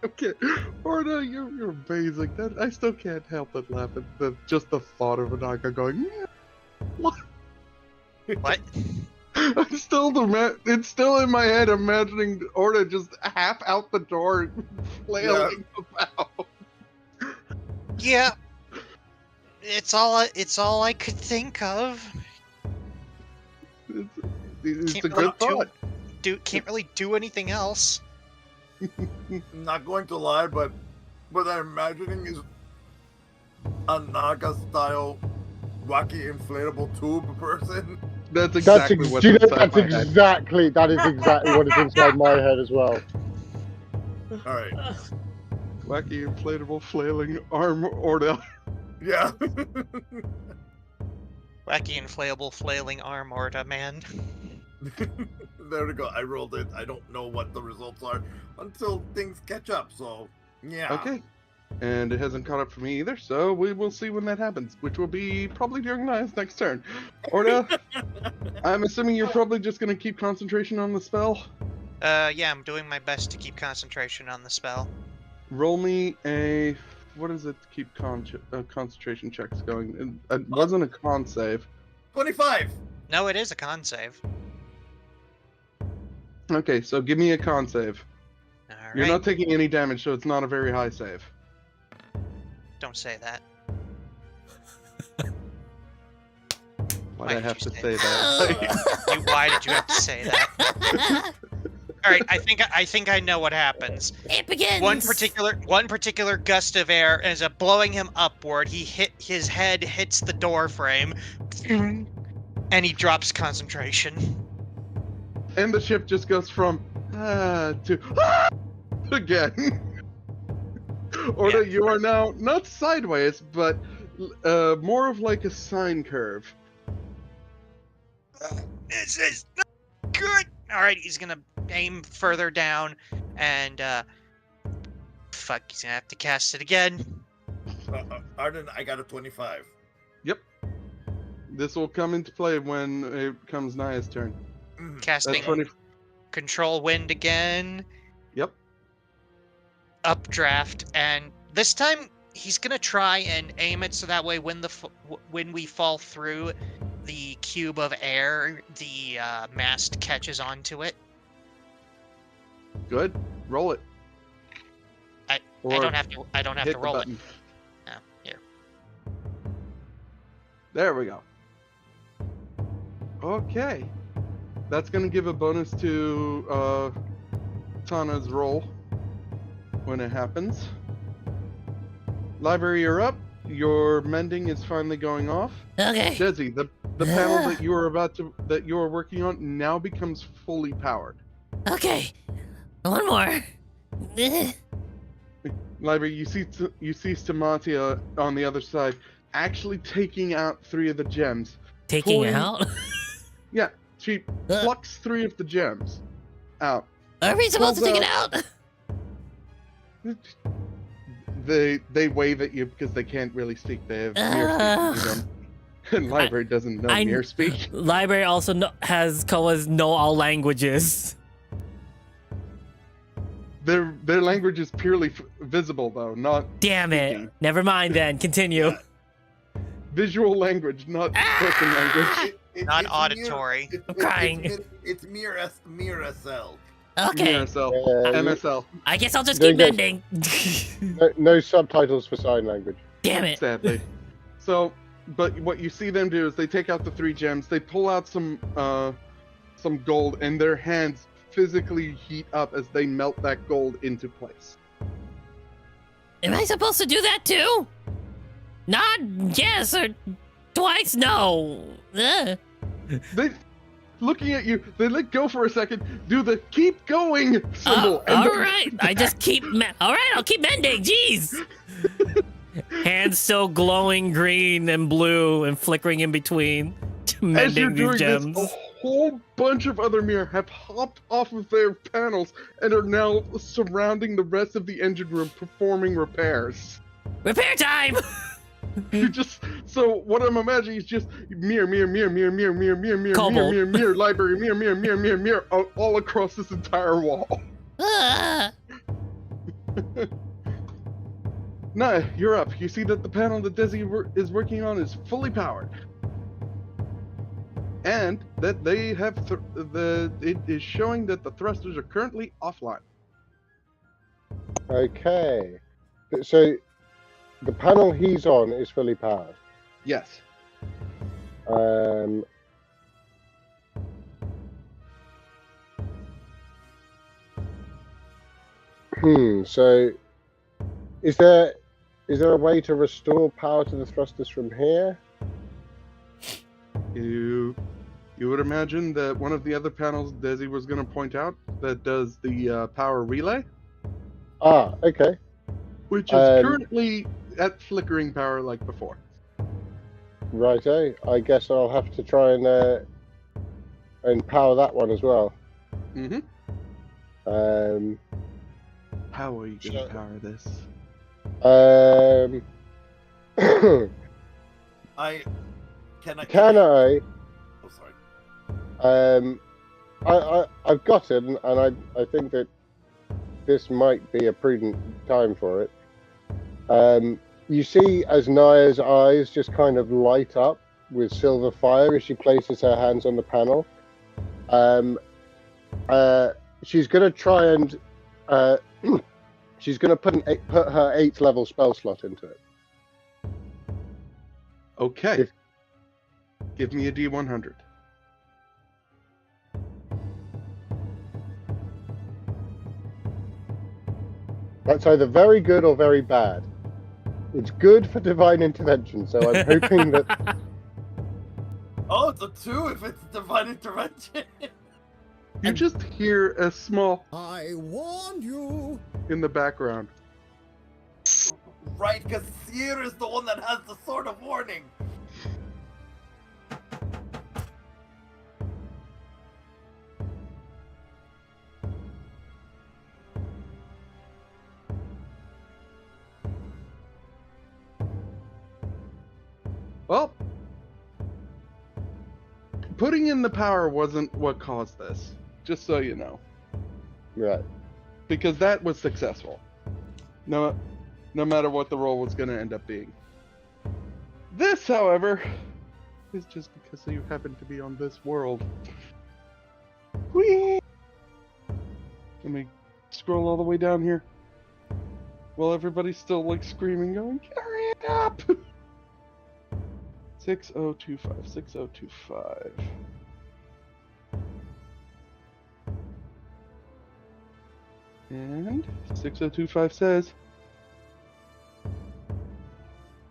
Okay, Orna, you're amazing. That I still can't help but laugh at just the thought of Anaka going. Yeah. What? What? It's still in my head imagining Orna just half out the door, flailing about. Yeah. It's all I could think of. It's a good thought. Can't really do anything else. Not going to lie, but what I'm imagining is a Naga-style wacky inflatable tube person. That's exactly what's inside my head. That is exactly what is inside my head as well. All right. Wacky inflatable flailing arm Orna. Yeah. Wacky inflatable flailing arm Orta, man. There we go. I rolled it. I don't know what the results are until things catch up. So, yeah. Okay. And it hasn't caught up for me either, so we will see when that happens, which will be probably during Naya's next turn. Orna, I'm assuming you're probably just going to keep concentration on the spell? Yeah, I'm doing my best to keep concentration on the spell. Roll me a... What is it to keep concentration checks going? It wasn't a con save. 25! No, it is a con save. Okay, so give me a con save. Alright. You're not taking any damage, so it's not a very high save. Don't say that. Why'd I have to say that? Why did you have to say that? Alright, I think I know what happens. It begins. One particular gust of air is blowing him upward. His head hits the door frame, and he drops concentration. And the ship just goes from to again. Orna, you are now not sideways, but more of like a sine curve. This is not good. All right, he's gonna aim further down, and fuck, he's gonna have to cast it again. Arden, I got a 25. Yep. This will come into play when it comes Naya's turn. Casting control wind again. Yep. Updraft, and this time he's gonna try and aim it so that way when we fall through the cube of air, the mast catches onto it. Good. Roll it. I don't have to roll it. Oh, here. There we go. Okay. That's going to give a bonus to Tana's roll when it happens. Library, you're up. Your mending is finally going off. Okay. Desi, the panel that you are working on now becomes fully powered. Okay. One more. Library, you see Stamatia on the other side actually taking out 3 of the gems. Taking out? Yeah, she plucks 3 of the gems. out. Are we supposed to Pulls take it out? They wave at you because they can't really speak. They have mirror speak. You don't. And library doesn't know mirror speak. Library also has Koa's know all languages. Their language is purely visible though, not Damn it. speaking. Never mind then. Continue. Visual language, not spoken language. Not it's auditory. I'm crying. It's mere SL. Okay. MSL. Yeah, MSL. I guess I'll just Don't keep get- mending. No subtitles for sign language. Damn it. Sadly. So, but what you see them do is they take out the 3 gems, they pull out some gold, and their hands physically heat up as they melt that gold into place. Am I supposed to do that too? Not yes or twice no. Ugh. They, looking at you, they let go for a second, do the keep going symbol. and All then- right. I just keep. All right. I'll keep mending. Jeez. Hands still glowing green and blue and flickering in between, As you're mending doing these gems. this, a whole bunch of other mirror have hopped off of their panels and are now surrounding the rest of the engine room performing repairs. Repair time. You just so what I'm imagining is just mirror, library, mirror, all across this entire wall. Ah. Nah, you're up. You see that the panel that Desi is working on is fully powered, and that they have it is showing that the thrusters are currently offline. Okay. So the panel he's on is fully powered. Yes. So is there a way to restore power to the thrusters from here? You would imagine that one of the other panels Desi was going to point out that does the power relay, Ah, okay. which is Um, currently at flickering power like before. Righto. I guess I'll have to try and power that one as well. Mm-hmm. Um, How are you going Sure. to power this? Can I? can I? Oh, sorry. I've got it, and I think that this might be a prudent time for it. You see, as Naya's eyes just kind of light up with silver fire as she places her hands on the panel. She's going to try and she's going to put her 8th level spell slot into it. Okay. If- Give me a D100. That's either very good or very bad. It's good for divine intervention, so I'm hoping that. Oh, it's a 2 if it's divine intervention. You just hear a small I warned you. in the background. Right, because Sierra is the one that has the sword of warning. Well, putting in the power wasn't what caused this, just so you know, Right. because that was successful. No matter what the roll was going to end up being. This, however, is just because you happen to be on this world. Whee! Let me scroll all the way down here. While everybody's still like screaming, going, "Hurry it up!" 6025, 6025. And 6025 says,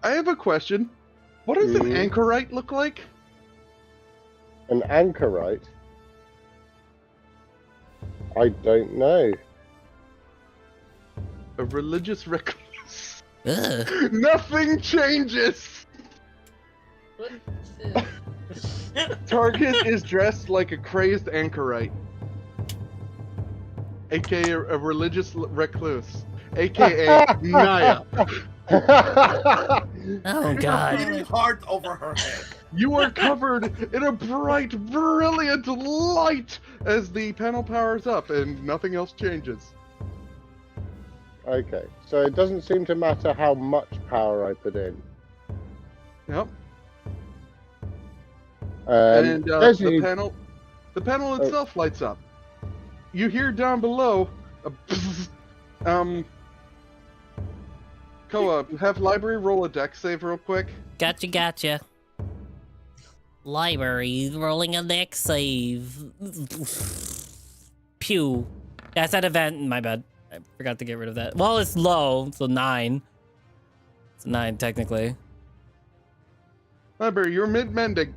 I have a question. What does an anchorite look like? An anchorite? I don't know. A religious recluse. Ugh. Nothing changes! What? Target is dressed like a crazed anchorite. aka a religious recluse, aka Naya. Oh God. Beating heart over her head. You are covered in a bright, brilliant light as the panel powers up and nothing else changes. Okay, so it doesn't seem to matter how much power I put in. Yep. And the panel itself lights up. You hear down below a Koa, have library roll a dex save real quick. Gotcha. Library rolling a dex save. Pew. That's that event. My bad. I forgot to get rid of that. Well, it's low, so 9. It's 9 technically. Library, you're mid-mending.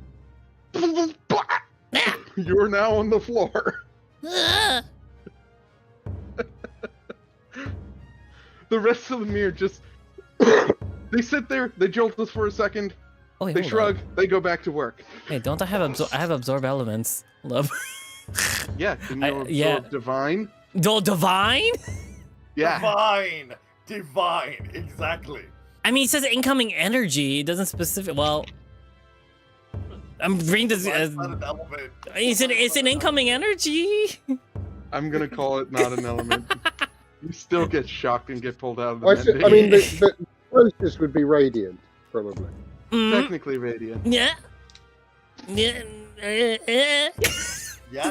You're now on the floor. The rest of them are just... they sit there, they jolt us for a second, Oh, wait, they hold shrug, on. they go back to work. Hey, don't I have I have absorb elements? Love. Yeah, can you absorb yeah. divine? Divine? Yeah. Divine, exactly. I mean, it says incoming energy. It doesn't specific. Well, I'm bringing this. That's not an element. It's an incoming energy. I'm gonna call it not an element. You still get shocked and get pulled out of the I mean, the closest would be radiant, probably. Technically radiant. Yeah. Yeah,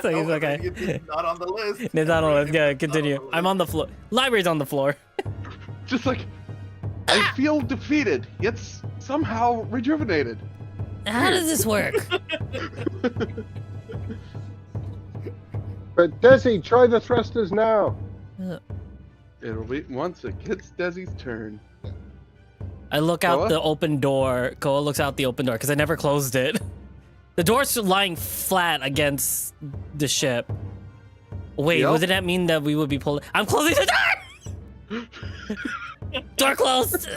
So he's no, okay. it's not on the list. It's not on the list. Yeah, It's not continue. on the I'm on the floor. Library's on the floor. Just like, I feel defeated, yet somehow rejuvenated. How does this work? But Desi, try the thrusters now. It'll be once it gets Desi's turn. I look out Koa? the open door. Koa looks out the open door because I never closed it. The door's lying flat against the ship. Wait, Yep. would that mean that we would be pulling? I'm closing the door! Door closed!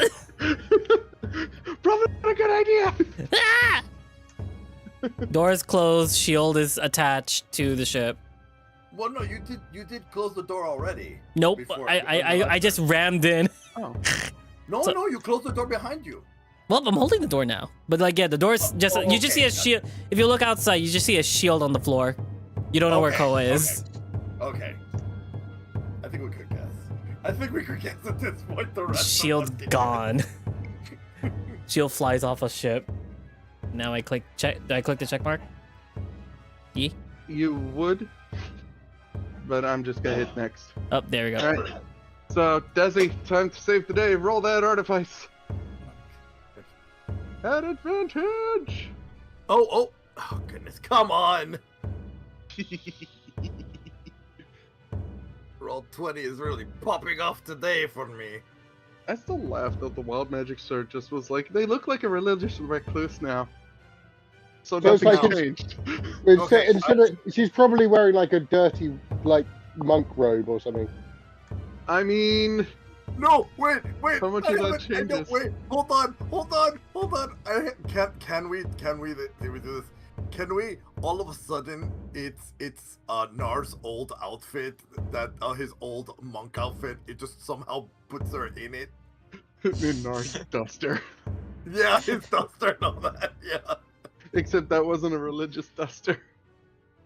Probably not a good idea. Ah! Door is closed. Shield is attached to the ship. Well, no, you did close the door already. Nope. Before- I just rammed in. Oh. No, So- no, you closed the door behind you. Well, I'm holding the door now. But like, yeah, the door's just. You just see a shield. If you look outside, you just see a shield on the floor. You don't know where Okay, Koa is. Okay. I think we could guess. At this point the rest Shield's of us can gone. Shield flies off a ship. Now I click check. Do I click the check mark? Yeah. You would, but I'm just gonna hit next. Oh, there we go. Alright. So, Desi, time to save the day. Roll that artifice. At advantage! Oh goodness, come on! Roll 20 is really popping off today for me. I still laughed that the wild magic sword just was like, they look like a religious recluse now. So So it's nothing like changed. Instead of, she's probably wearing like a dirty, like, monk robe or something. I mean, No, wait. How much of that changes? Wait, hold on. Can we do this? Can we all of a sudden it's Nar's old outfit, that his old monk outfit, it just somehow puts her in it? Nar's duster. Yeah, his duster and all that, yeah. Except that wasn't a religious duster.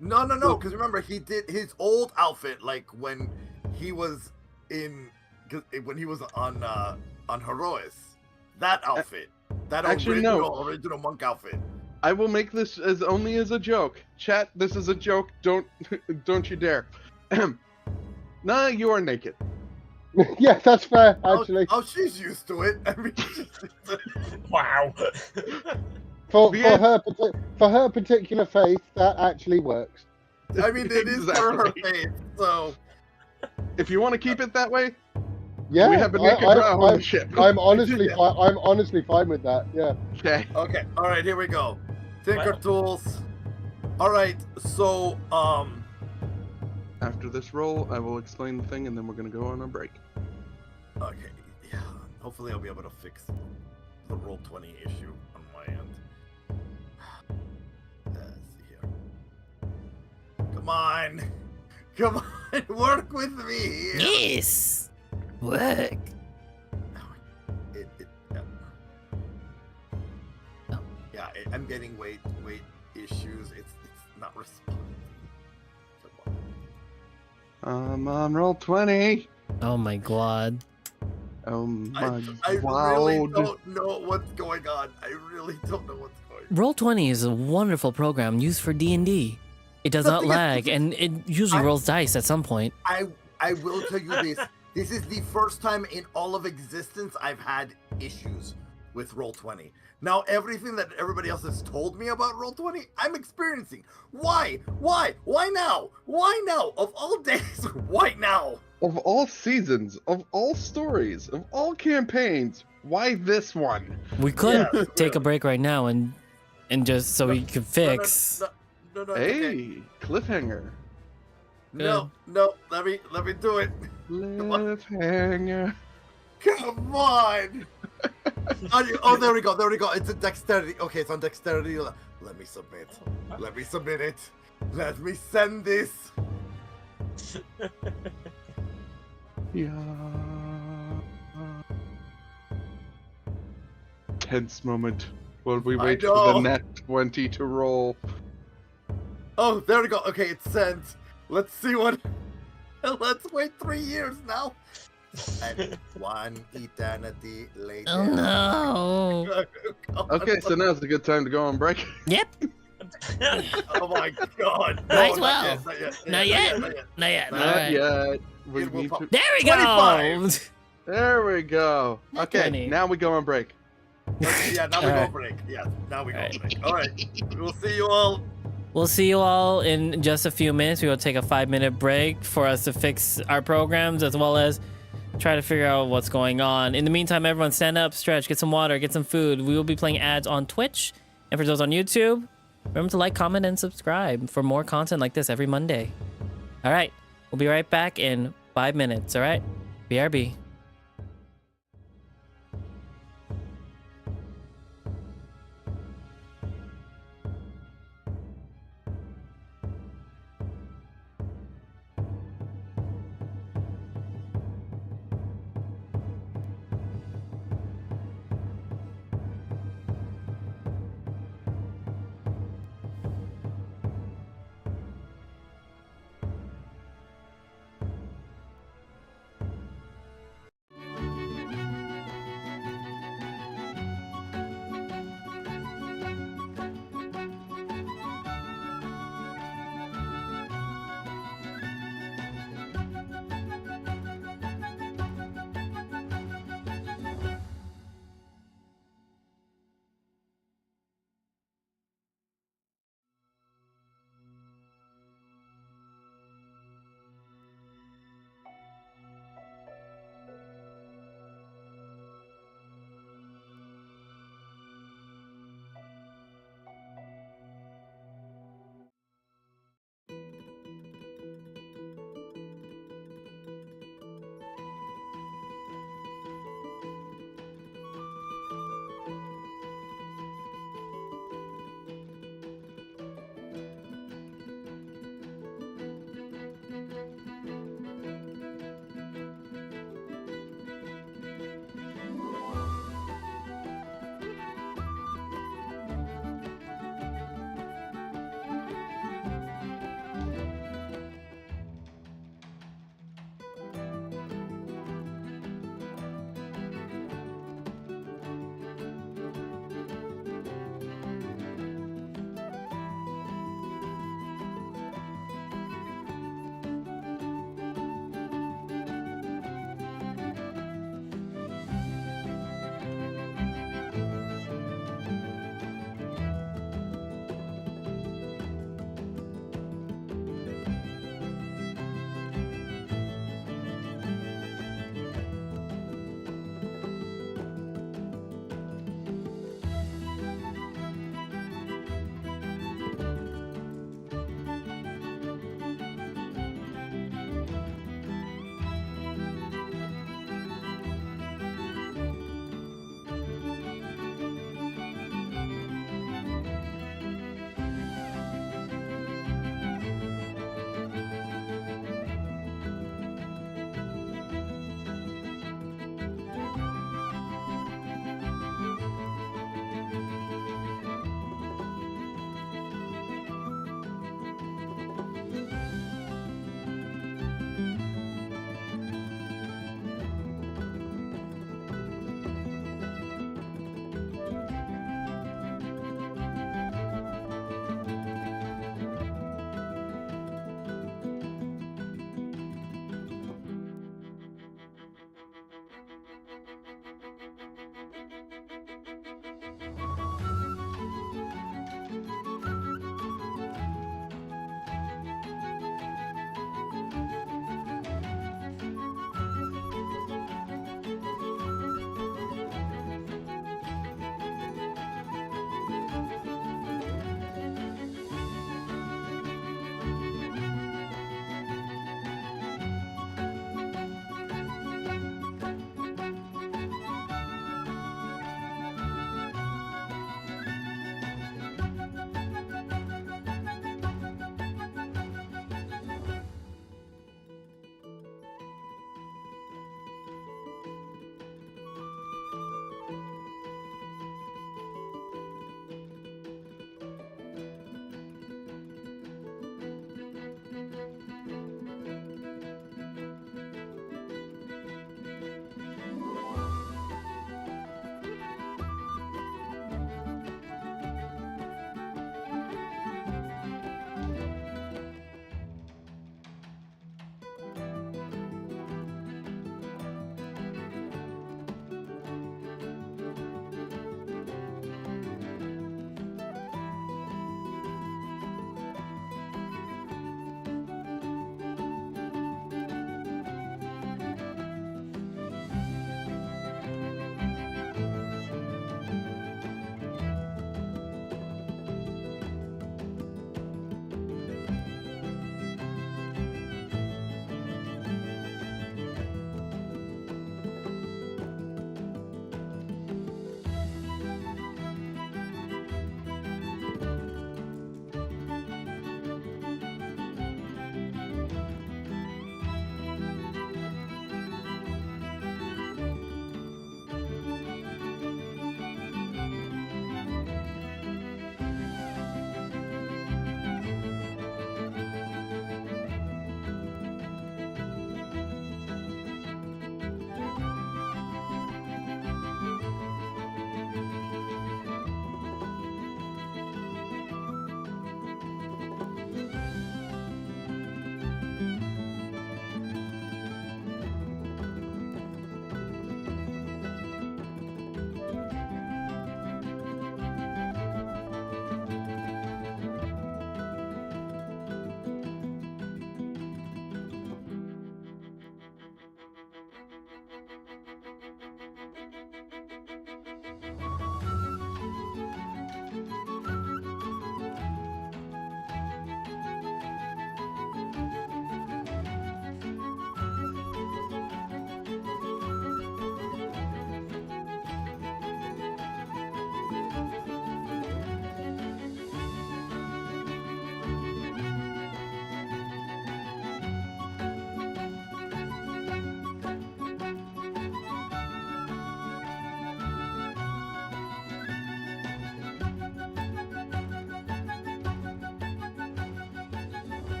No, because remember, he did his old outfit, like when he was on Herois. That outfit. That Actually, original monk outfit. I will make this as only as a joke. Chat, this is a joke. Don't you dare. Nah, you are naked. Yeah, that's fair, actually. Oh, she's used to it. I mean, wow. For her particular faith, that actually works. I mean, it is for her faith, so. If you want to keep it that way, Yeah, we have a naked brow on the ship. I'm honestly fine with that. Yeah. Okay. Okay. All right. Here we go. Tinker Tools. All right. So, After this roll, I will explain the thing, and then we're gonna go on a break. Okay. Yeah. Hopefully, I'll be able to fix the roll 20 issue on my end. Let's see here. Come on. Come on, work with me here. Yes. Work. Oh. Yeah, I'm getting weight issues. It's not responding. Come on. I'm on roll 20. Oh my god. Oh my I god. really don't know what's going on. I really don't know what's going on. Roll20 is a wonderful program used for D&D. It does The not thing is, lag, and it usually rolls dice at some point. I will tell you this. This is the first time in all of existence I've had issues with Roll20. Now everything that everybody else has told me about Roll20, I'm experiencing. Why? Why? Why now? Why now? Of all days, why now? Of all seasons, of all stories, of all campaigns, why this one? We could Yes, take a really. break right now and just so we can fix. No, it's Hey, okay. cliffhanger. No, let me do it. Cliffhanger. Come on. Oh, there we go. It's a dexterity. Okay, it's on dexterity. Let me submit. Let me submit it. Let me send this. Yeah. Tense moment while we I wait for the know. net 20 to roll. Oh, there we go. Okay, it's sent. Let's see what. Let's wait 3 years now. And 1 eternity later. Oh no. Okay, so now's a good time to go on break. Yep. Oh my god. Might No, as well. Not yet. Not yet. Not yet. Not yet. Not All Not right. yet. We It will need pop. to... There we go. 25. There we go. Not Okay, 20. now we go on break. Okay, yeah, now we All go right. break. Yeah, now we go All right. break. All right. We'll see you all. We'll see you all in just a few minutes. We will take a 5-minute break for us to fix our programs as well as try to figure out what's going on. In the meantime, everyone stand up, stretch, get some water, get some food. We will be playing ads on Twitch. And for those on YouTube, remember to like, comment, and subscribe for more content like this every Monday. All right. We'll be right back in 5 minutes. All right. BRB.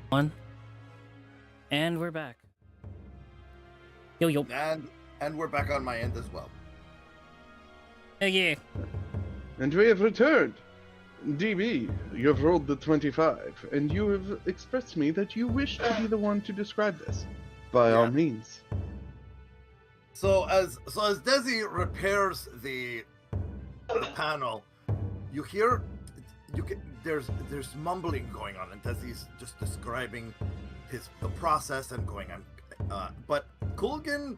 One. And we're back. Yo yo. And we're back on my end as well. Yeah. And we have returned. DB, you have rolled the 25, and you have expressed to me that you wish to be the one to describe this. By all means. So as Desi repairs the panel, you hear there's mumbling going on, and Desi's just describing the process and going on. But Kulgan,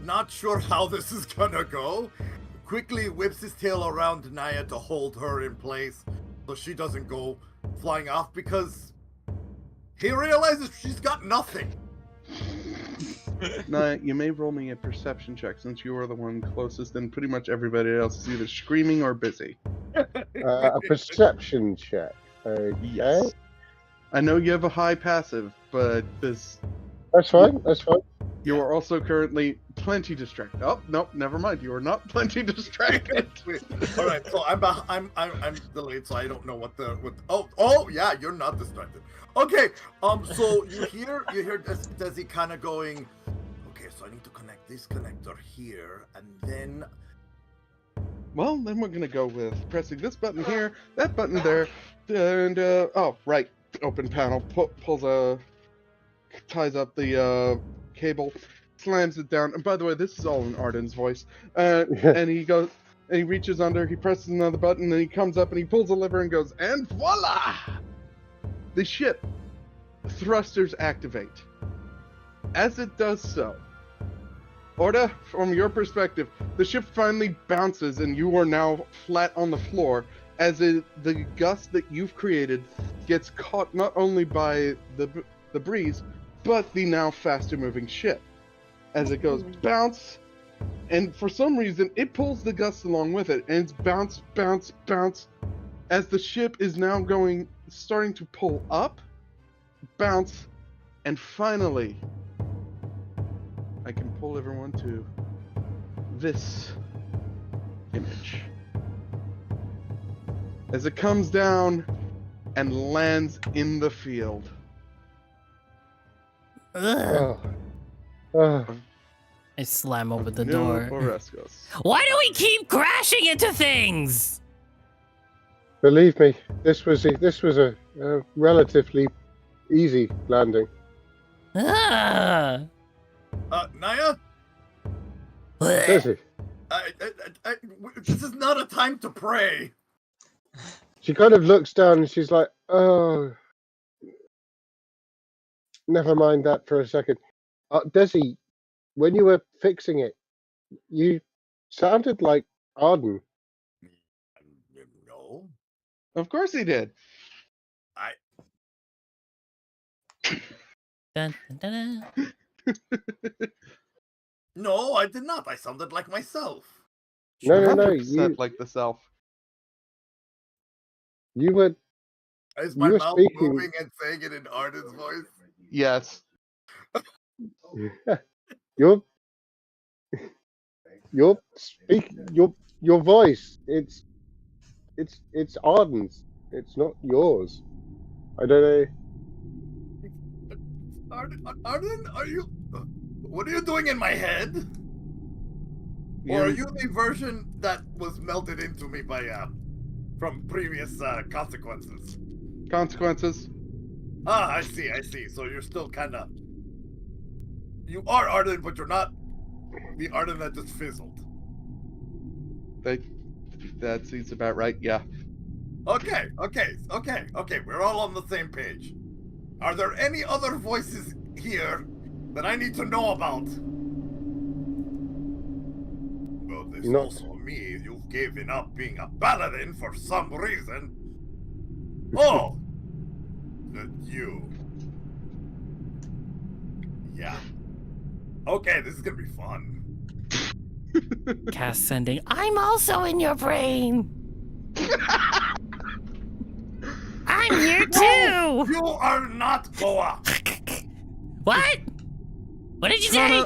not sure how this is gonna go, quickly whips his tail around Naya to hold her in place so she doesn't go flying off, because he realizes she's got nothing. Naya, you may roll me a perception check, since you are the one closest and pretty much everybody else is either screaming or busy. A perception check. Okay. Yes. I know you have a high passive, but That's fine. That's fine. you are also currently plenty distracted. Oh, no, never mind. You are not plenty distracted. All right, so I'm delayed, so I don't know what. Oh yeah, you're not distracted. Okay, so you hear Desi kind of going, okay, so I need to connect this connector here, and then. Well, then we're gonna go with pressing this button here, that button there, and oh right, open panel, ties up the cable, slams it down. And by the way, this is all in Arden's voice. And he goes, and he reaches under, he presses another button, and he comes up and he pulls a lever and goes, and voila! The ship thrusters activate. As it does so, Orda, from your perspective, the ship finally bounces and you are now flat on the floor as the gust that you've created gets caught not only by the breeze, but the now faster moving ship. As it goes bounce, and for some reason it pulls the gust along with it, and it's bounce, bounce, bounce, as the ship is now starting to pull up, bounce, and finally, I can pull everyone to this image. As it comes down and lands in the field. Ugh. I slam open the door. Oreskos. Why do we keep crashing into things? Believe me, this was a relatively easy landing. Ugh. Naya, Is it? this is not a time to pray. She kind of looks down and she's like, "Oh, never mind that for a second." Desi, when you were fixing it, you sounded like Arden. No, Of course he did. Dun, dun, dun, dun. no, I did not. I sounded like myself. No, no, no. 100% like the self. You were Is my You were mouth speaking- moving and saying it in Arden's voice? Yes. your voice. It's Arden's. It's not yours. I don't know. Arden, are you? What are you doing in my head? Or are you the version that was melted into me by from previous consequences? Consequences? Ah, I see. So you're still kind of. You are Arden, but you're not the Arden that just fizzled. That seems about right, yeah. Okay. We're all on the same page. Are there any other voices here that I need to know about? Well, there's Not- also me. You've given up being a paladin for some reason. Oh! You. Yeah. Okay, this is gonna be fun. Cass sending. I'm also in your brain. I'm here too. You are not Goa. What? What did you say?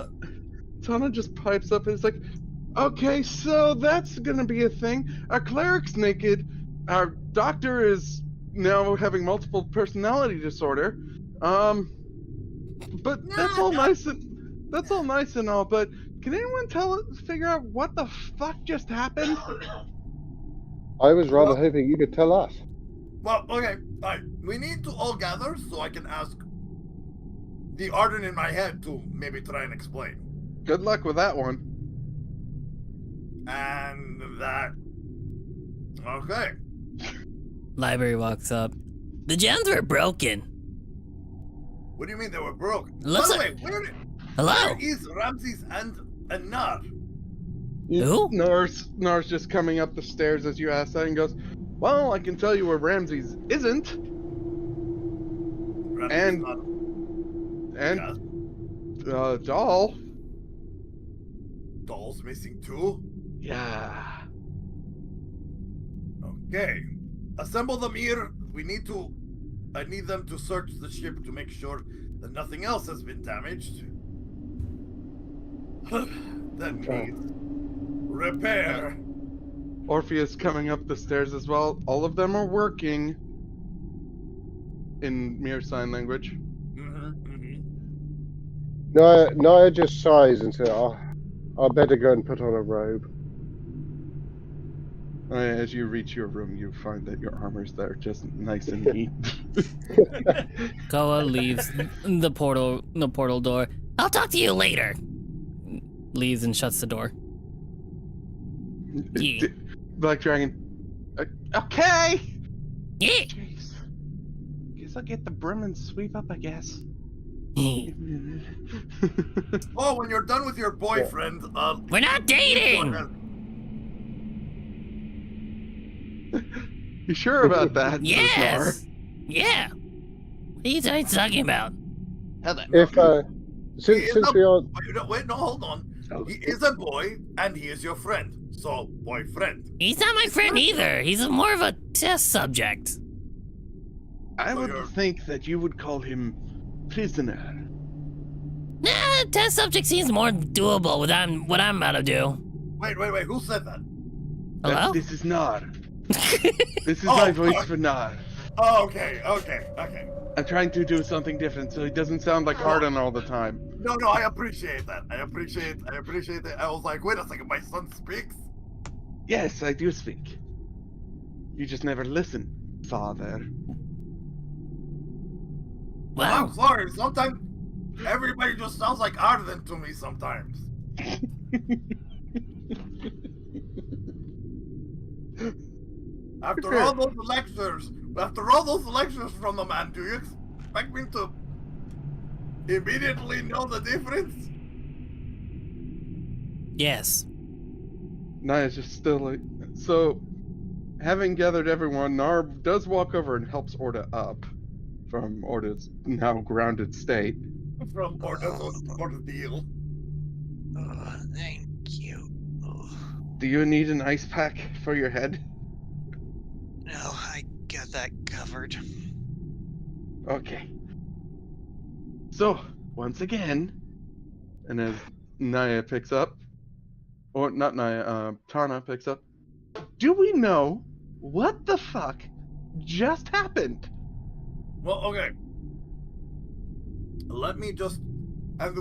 Tana just pipes up and is like, okay, so that's gonna be a thing. Our cleric's naked. Our doctor is now having multiple personality disorder. But that's all nice and all, but can anyone figure out what the fuck just happened? I was rather hoping you could tell us. Well, okay, alright. We need to all gather so I can ask the Arden in my head to maybe try and explain. Good luck with that one. And that. Okay. Library walks up. The gems were broken. What do you mean they were broken? Looks By the like- way, where Hello? is Ramses and Nar? Who? Nar's just coming up the stairs as you ask that and goes, well, I can tell you where Ramses isn't. Ramses And- not. And Yes. Doll. Doll's missing too? Yeah. Okay. Assemble them here. I need them to search the ship to make sure that nothing else has been damaged. That means repair. Orpheus coming up the stairs as well. All of them are working in mere sign language. Naya just sighs and says, "Oh, I better go and put on a robe." As you reach your room, you find that your armor's there, just nice and neat. Koa leaves the portal door. I'll talk to you later. Leaves and shuts the door. Yeah. Black Dragon. Okay. Yeah. Jeez. Guess I'll get the broom and sweep up, I guess. Oh, when you're done with your boyfriend, We're not dating. You sure about that? Yes. Yeah. What are you talking about? Heather. If since we are Wait, no, hold on. He is a boy, and he is your friend. So, boyfriend. He's not my friend either. He's more of a test subject. I would think that you would call him prisoner. Nah, test subject seems more doable with what I'm about to do. Wait. Who said that? Hello? This is Nar. This is my voice for Nar. Oh, okay. I'm trying to do something different so he doesn't sound like Arden all the time. No, I appreciate that. I appreciate it. I was like, wait a second, my son speaks? Yes, I do speak. You just never listen, father. Wow. I'm sorry, sometimes everybody just sounds like Arden to me sometimes. After all those lectures from the man, do you expect me to immediately know the difference? Yes. Naya's just still like... So, having gathered everyone, Nar does walk over and helps Orda up from Orda's now grounded state. From ordeal. Thank you. Do you need an ice pack for your head? No, I got that covered. Okay. So, once again, and as Naya picks up, or not Naya, Tana picks up, do we know what the fuck just happened? Well, okay. Let me just... And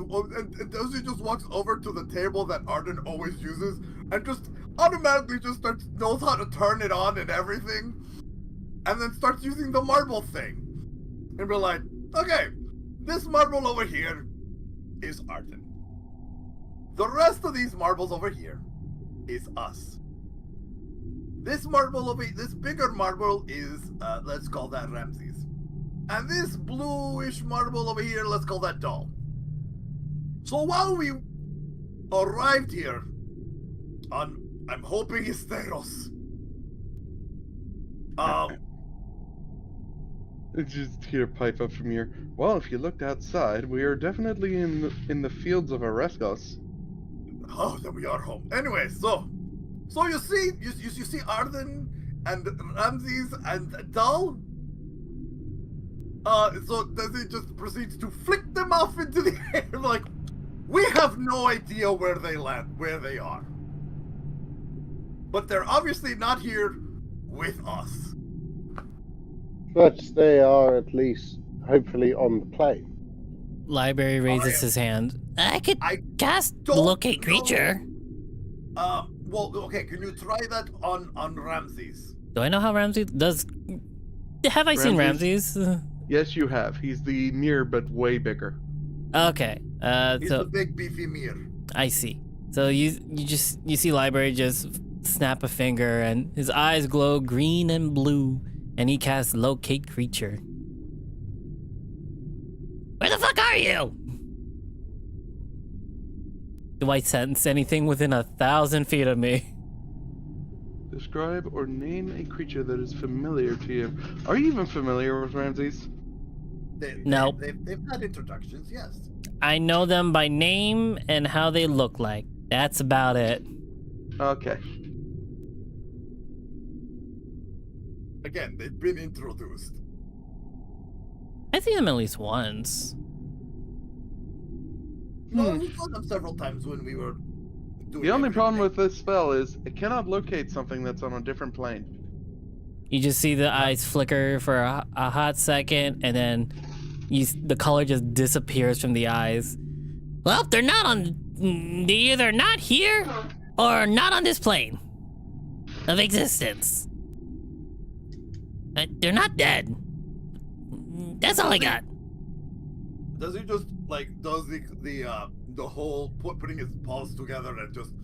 Dozy just walks over to the table that Arden always uses and just automatically just knows how to turn it on and everything. And then starts using the marble thing. And we're like, okay, this marble over here is Arden. The rest of these marbles over here is us. This bigger marble is, let's call that Ramses. And this bluish marble over here, let's call that Doll. So while we arrived here on, I'm hoping Esteros, I just hear a pipe up from here. Well, if you looked outside, we are definitely in the fields of Areskos. oh, then we are home. Anyway, so you see Arden and Ramses and Doll. So does he just proceeds to flick them off into the air like, we have no idea where they are. But they're obviously not here with us. but they are at least hopefully on the plane. Library raises his hand. I could cast locate creature. Well, okay, can you try that on Ramses? Do I know how Ramses does? Have I seen Ramses? Yes, you have. He's the mirror, but way bigger. Okay. He's So the big beefy mirror. I see. So you see Library just snap a finger and his eyes glow green and blue, and he casts locate creature. Where the fuck are you? Do I sense anything within 1,000 feet of me? Describe or name a creature that is familiar to you. Are you even familiar with Ramses? No. They've had introductions, yes. I know them by name and how they look like. That's about it. Okay. Again, they've been introduced. I've seen them at least once. No, we saw them several times when we were doing The only problem everything. with this spell is it cannot locate something that's on a different plane. You just see the eyes flicker for a hot second, and then the color just disappears from the eyes. Well, they're either not here or not on this plane of existence. They're not dead. That's all I got. Does he just does the whole putting his paws together and just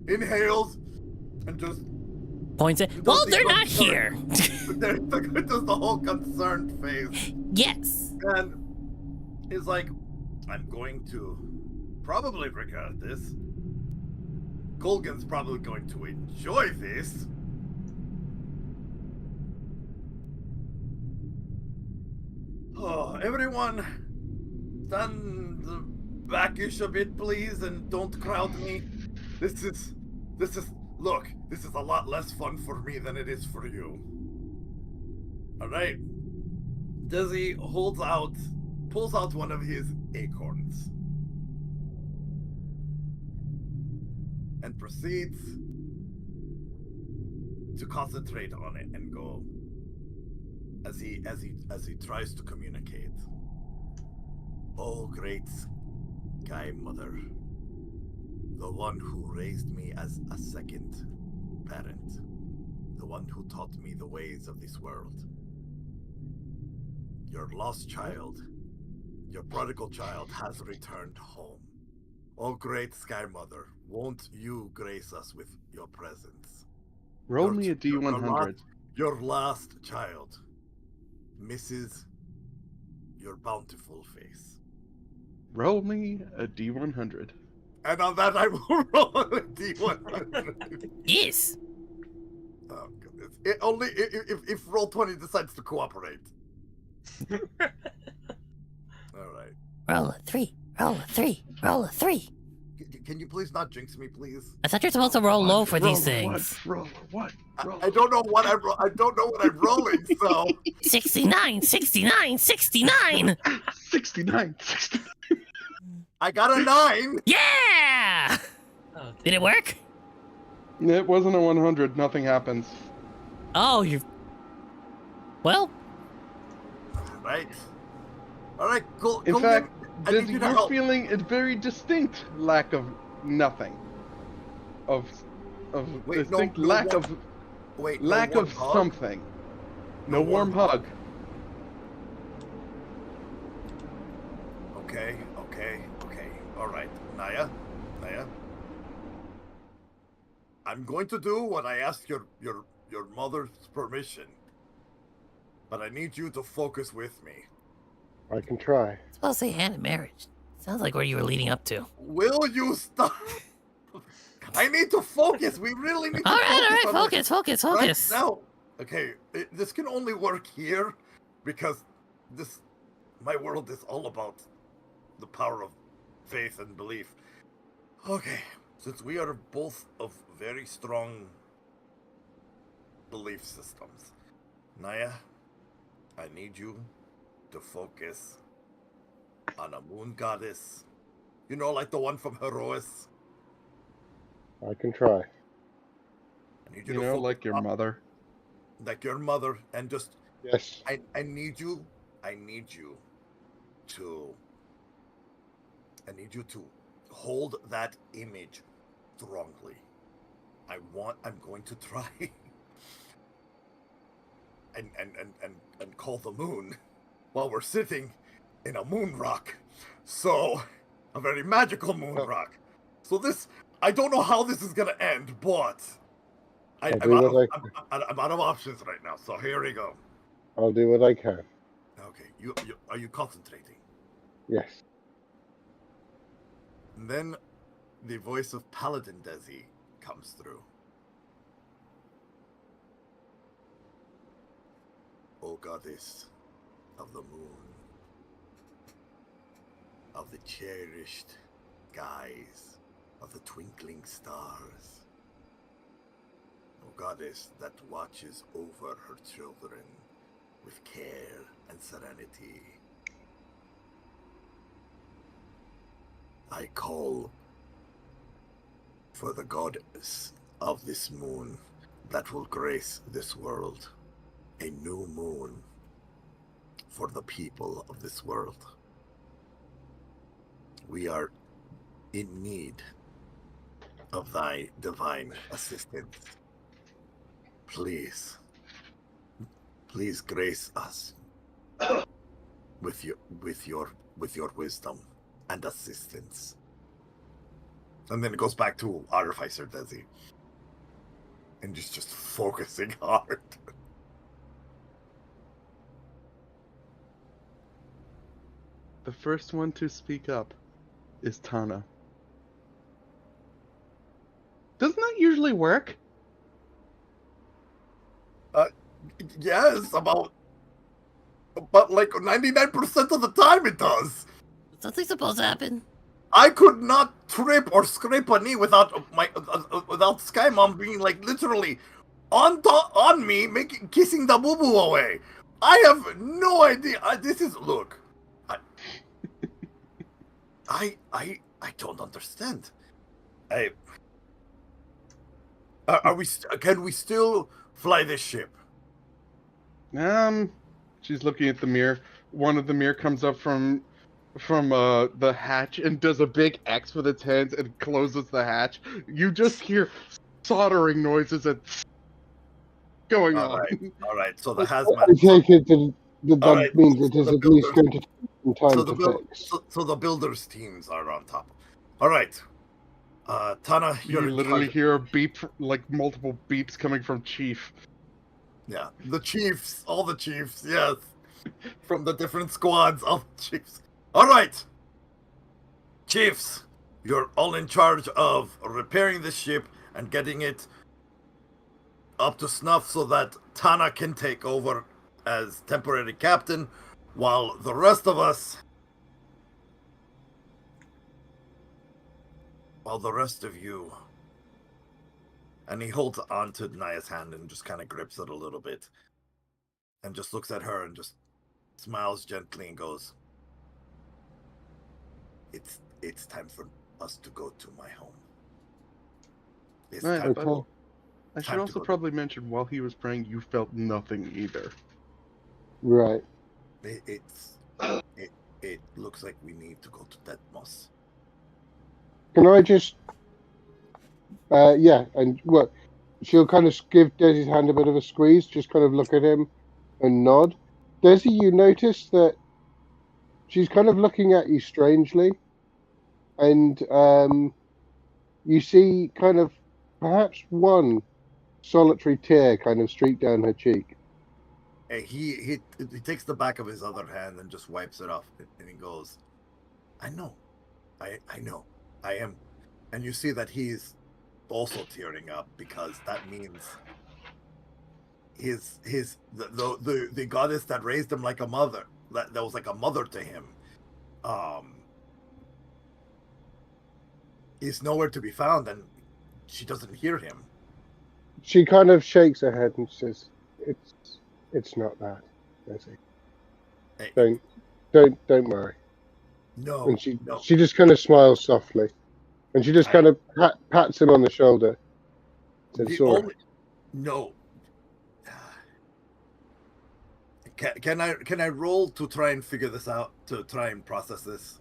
inhales and just Points it. Well, they're not here. does the whole concerned face. Yes. And he's like, I'm going to probably regret this. Colgan's probably going to enjoy this. Oh, everyone, stand backish a bit, please, and don't crowd me. This is, look, this is a lot less fun for me than it is for you. All right. Desi pulls out one of his acorns, and proceeds to concentrate on it and go as he tries to communicate. Oh, great Sky Mother, the one who raised me as a second parent, the one who taught me the ways of this world. Your lost child, your prodigal child, has returned home. Oh, great Sky Mother, won't you grace us with your presence? Roll me a D100. Your last child misses your bountiful face. Roll me a D100. And on that, I will roll a D100. Yes. Oh, goodness. It only if Roll20 decides to cooperate. All right. Roll a 3. Roll a 3. Roll a 3. Can you please not jinx me, please? I thought you're supposed to roll low for these Roll things. what? I don't know what I don't know what I'm rolling, so 69, 69, 69. 69. I got a 9. Yeah! Oh, Did it work? It wasn't a 100. Nothing happens. Oh, you. Well, Right. All right. Cool. In fact, I need you to you're help. feeling a very distinct lack of nothing. Wait, distinct no lack warm- of Wait. lack no of warm hug? something. No No warm warm hug. Okay. All right, Naya. I'm going to do what I asked your mother's permission, but I need you to focus with me. I can try. it's supposed to say hand in marriage. Sounds like where you were leading up to. Will you stop? I need to focus. We really need to All right, focus. on this. focus. Right now, okay, this can only work here because my world is all about the power of faith and belief. Okay, since we are both of very strong belief systems, Naya, I need you to focus on a moon goddess. You know, like the one from Herois. I can try. I need You to know, focus like your on- mother. like your mother, and just Yes. I need you to hold that image strongly. I'm going to try and call the moon while we're sitting in a moon rock. So a very magical moon rock. So I don't know how this is gonna end, but I'm out of options right now. So here we go. I'll do what I can. Okay, are you concentrating? Yes. And then the voice of Paladin Desi comes through. O goddess of the moon, of the cherished skies, of the twinkling stars, O goddess that watches over her children with care and serenity, I call for the goddess of this moon that will grace this world, a new moon for the people of this world. We are in need of thy divine assistance. Please grace us with your wisdom and assistance. And then it goes back to Artificer Desi. And just focusing hard. The first one to speak up is Tana. Doesn't that usually work? Yes, but like 99% of the time it does. Something supposed to happen. I could not trip or scrape a knee without without Sky Mom being like literally on me, kissing the boo boo away. I have no idea. This is look. I don't understand. Are we? Can we still fly this ship? She's looking at the mirror. One of the mirror comes up from the hatch and does a big X with its hands and closes the hatch. You just hear soldering noises and going on. All right. So the I hazmat. take it that Alright, means it so is the at least builders- going to take some time So to the fix. so the builders teams are on top. All right. Tana, You you're in literally charge. hear a beep, like multiple beeps coming from Chief. Yeah, the chiefs, all the chiefs, yes, from the different squads, all the chiefs. All right, chiefs, you're all in charge of repairing the ship and getting it up to snuff so that Tana can take over as temporary captain, while the rest of us, while the rest of you. And he holds on to Naya's hand and just kind of grips it a little bit. And just looks at her and just smiles gently and goes, It's time for us to go to my home. It's Right, time, but I should time to also go. probably mention while he was praying, you felt nothing either. Right. It looks like we need to go to Detmos. Can I just? Yeah, and what? She'll kind of give Desi's hand a bit of a squeeze, just kind of look at him and nod. Desi, you notice that she's kind of looking at you strangely, and you see kind of perhaps one solitary tear kind of streak down her cheek. And he takes the back of his other hand and just wipes it off, and he goes, I know, I know, I am. And you see that he's also tearing up because that means the goddess that raised him like a mother, that was like a mother to him, is nowhere to be found, and she doesn't hear him. She kind of shakes her head and says, "It's not that, Desi. Hey, Don't worry." no, And she no. just kind of smiles softly, and she just kind of pats him on the shoulder. Said, The "Sorry." only, no. Can I roll to try and figure this out, to try and process this?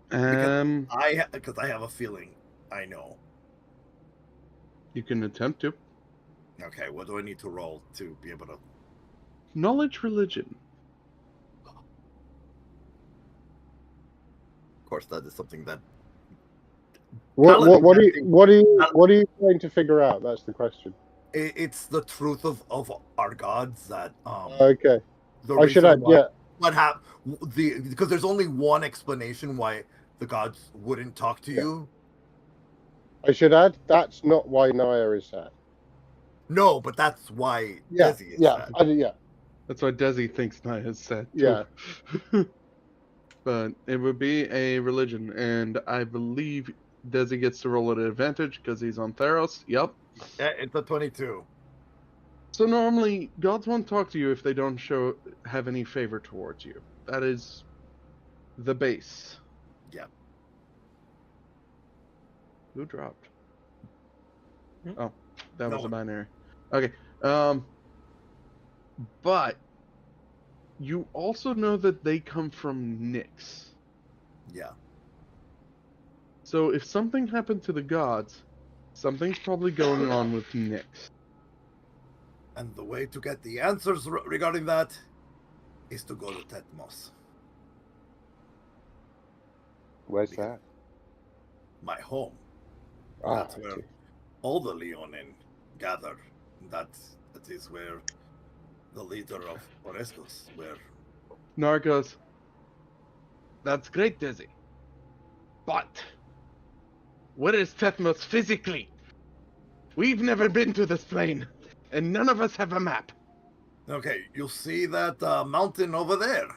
Because I have a feeling I know. You can attempt to. Okay, what do I need to roll to be able to? Knowledge religion. Of course, that is something that. What are you trying to figure out? That's the question. It's the truth of our gods that Okay. the I should reason add, yeah. what happened because there's only one explanation why the gods wouldn't talk to you. I should add, that's not why Naya is sad. No, but that's why Yeah, Desi is yeah, sad. yeah. That's what Desi thinks Naya has said. Yeah. But it would be a religion, and I believe Desi gets to roll at an advantage because he's on Theros. Yep. Yeah, it's a 22. So normally, gods won't talk to you if they don't have any favor towards you. That is the base. Yeah. Who dropped? Hmm? Oh, that No was a one. binary. Okay. But you also know that they come from Nyx. Yeah. So if something happened to the gods, something's probably going on with Nyx. And the way to get the answers regarding that is to go to Tetmos, Where's that? my home. Ah, That's I where see. all the Leonin gather. That is where the leader of Orescos, where Narcos, That's great, Dizzy. But where is Tethmos physically? We've never been to this plane, and none of us have a map. Okay, you see that mountain over there?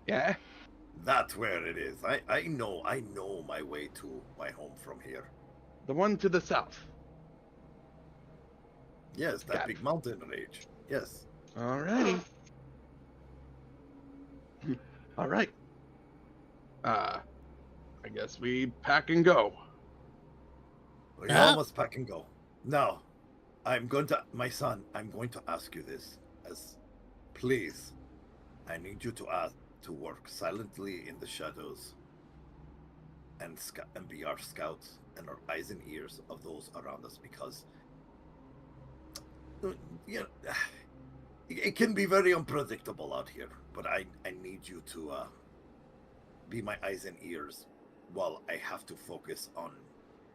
Yeah? That's where it is. I know my way to my home from here. The one to the south. Yes, that Got big it. mountain range. Yes. Alrighty. Alright. I guess we pack and go. We Huh? all must pack and go. Now, my son, I'm going to ask you this. Please, I need you to work silently in the shadows and be our scouts and our eyes and ears of those around us, because you know, it can be very unpredictable out here, but I need you to be my eyes and ears while I have to focus on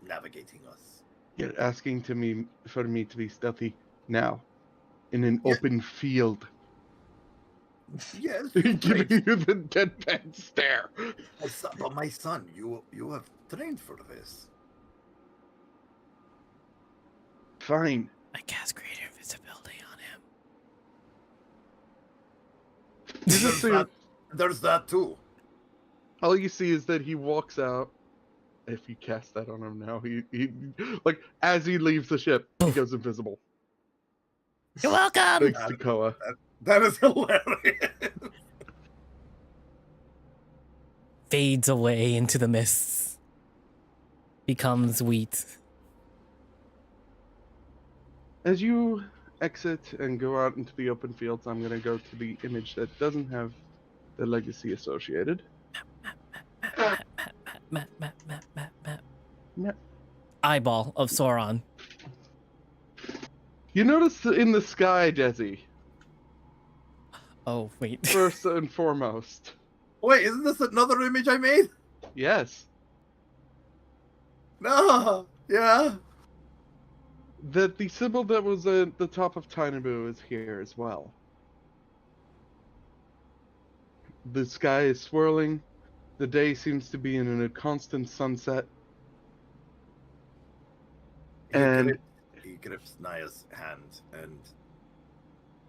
navigating us. You're asking for me to be stealthy now, in an Yeah. open field. Yes, Giving you the deadpan stare. but my son, you have trained for this. Fine. I cast greater invisibility on him. You just There's see, that, there's that too. all you see is that he walks out. If you cast that on him now, he like as he leaves the ship, he goes invisible. You're welcome. Thanks to Koa. That is hilarious. Fades away into the mists. Becomes wheat. As you exit and go out into the open fields, I'm gonna go to the image that doesn't have the legacy associated. Map. Map. Eyeball of Sauron. You notice in the sky, Desi, Oh, wait. first and foremost. Wait, isn't this another image I made? Yes. No. Yeah. That the symbol that was at the top of Tinabu is here as well. The sky is swirling. The day seems to be in a constant sunset. And He grips Naya's hand and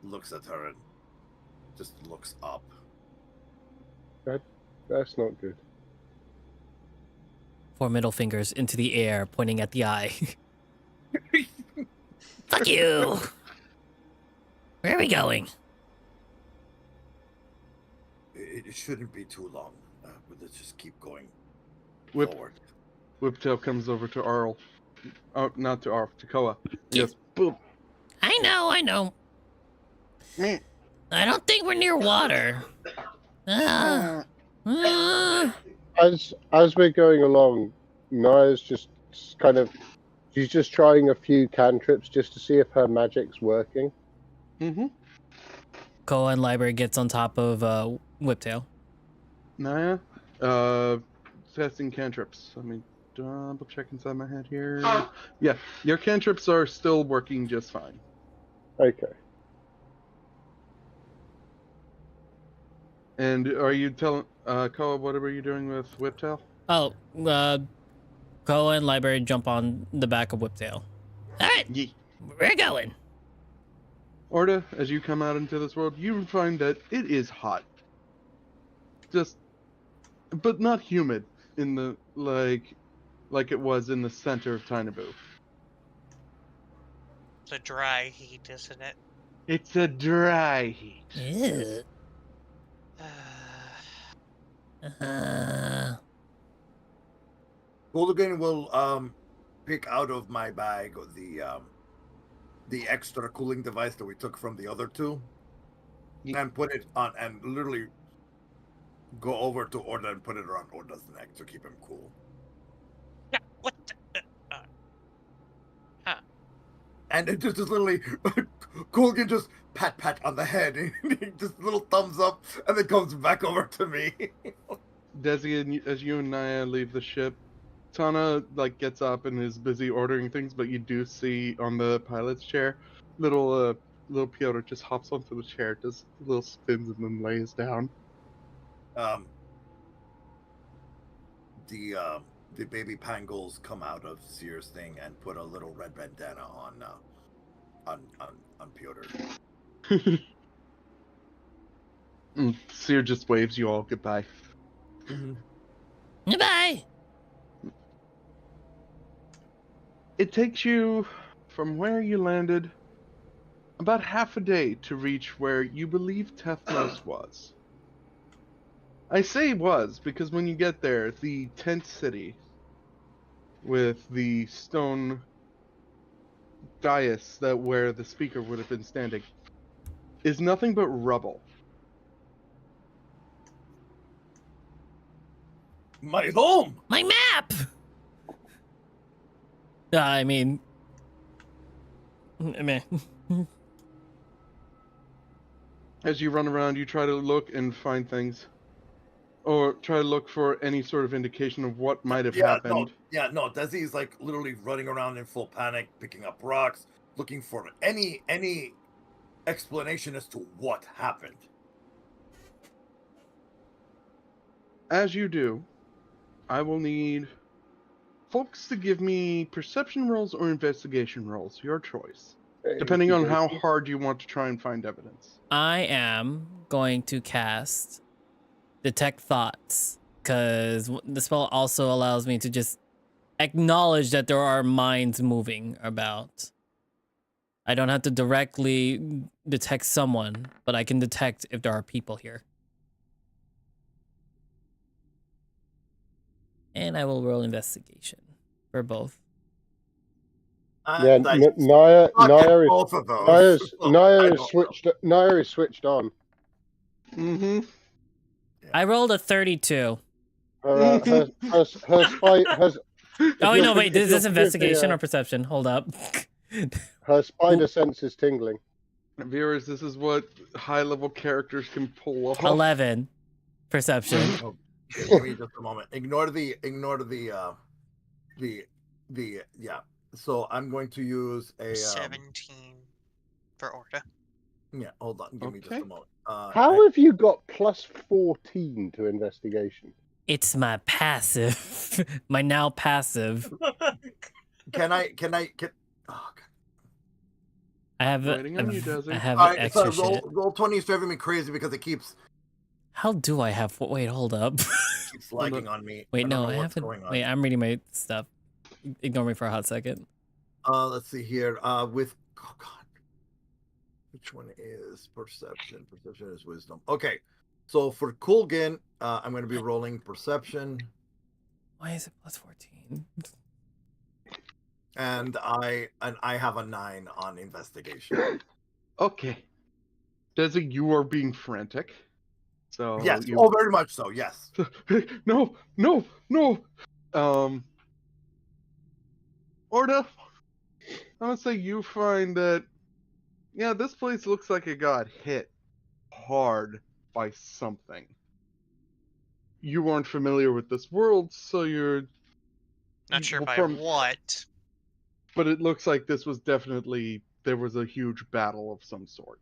looks at her and just looks up. That's not good. 4 middle fingers into the air, pointing at the eye. Fuck you! Where are we going? It shouldn't be too long. Let's just keep going forward. Whiptail comes over to Arl. Oh, not to Arl, to Koa. Yes. Boom. I know. Meh. I don't think we're near water. Ah. As we're going along, Naya's just kind of, she's just trying a few cantrips just to see if her magic's working. Mm-hmm. Koa and Library gets on top of Whiptail. Naya, testing cantrips. Let me double check inside my head here. Yeah, your cantrips are still working just fine. Okay. And are you telling Koa, what are you doing with Whiptail? Oh, Koa and Library jump on the back of Whiptail. Alright, Yee. we're going. Orda, as you come out into this world, you find that it is hot. Just, but not humid in the like it was in the center of Tinabu. It's a dry heat, isn't it? It's a dry heat. Ew. Golden will pick out of my bag the extra cooling device that we took from the other two, and put it on, and literally go over to Orda and put it around Orda's neck to keep him cool. Yeah, what the, And it just literally, Colgan just pat on the head, and just a little thumbs up, and then comes back over to me. Desi, as you and Naya leave the ship, Tana gets up and is busy ordering things, but you do see on the pilot's chair, little Piotr just hops onto the chair, does little spins, and then lays down. the baby pangolins come out of Seer's thing and put a little red bandana on Piotr. Seer just waves you all goodbye. Goodbye. It takes you from where you landed about half a day to reach where you believe Tethnos was. I say was because when you get there, the tent city with the stone dais that where the speaker would have been standing is nothing but rubble. My home! My map! I mean... As you run around, you try to look and find things. Or try to look for any sort of indication of what might have happened. No, Desi's like literally running around in full panic, picking up rocks, looking for any explanation as to what happened. As you do, I will need folks to give me perception rolls or investigation rolls, your choice. Depending on how hard you want to try and find evidence. I am going to cast Detect Thoughts, because the spell also allows me to just acknowledge that there are minds moving about. I don't have to directly detect someone, but I can detect if there are people here. And I will roll investigation for both. Yeah, Naya is switched on. Mm-hmm. I rolled a 32. Her spy has. Oh, no, wait. Is this investigation or perception? Hold up. Her spider sense is tingling. Viewers, this is what high-level characters can pull off. 11 perception. Okay, give me just a moment. Ignore the yeah. So I'm going to use a 17 for Orta. Yeah, hold on. Give me just a moment. How have you got plus 14 to investigation? It's my passive. My now passive. Can I? Oh, God. I have Waiting on you, I have All right, extra so shit. roll 20 is driving me crazy because it keeps How do I have? Wait, hold up. lagging on me. Wait, no, don't know I what's haven't. going on. Wait, I'm reading my stuff. Ignore me for a hot second. Let's see here. With oh God, which one is perception? Perception is wisdom. Okay, so for Kulgin, I'm going to be rolling perception, Why is it plus 14? and I have a 9 on investigation. Okay. Desi, you are being frantic. So Yes. you... Oh, very much so. Yes. No. Orta, I'm gonna say you find that, yeah, this place looks like it got hit hard by something. You aren't familiar with this world, so you're Not sure by what. But it looks like this was definitely, there was a huge battle of some sort.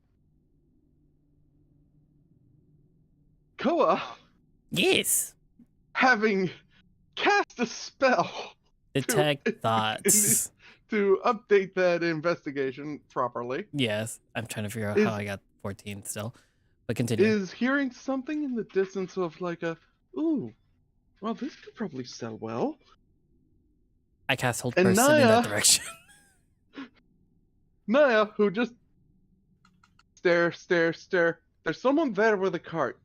Koa, Yes. having cast a spell Detect thoughts. to update that investigation properly, Yes. I'm trying to figure out Is- how I got 14 still. But continue. is hearing something in the distance of like a, ooh, well, this could probably sell well. I cast hold And person in that Naya- direction. Naya, who just stare. There's someone there with a cart.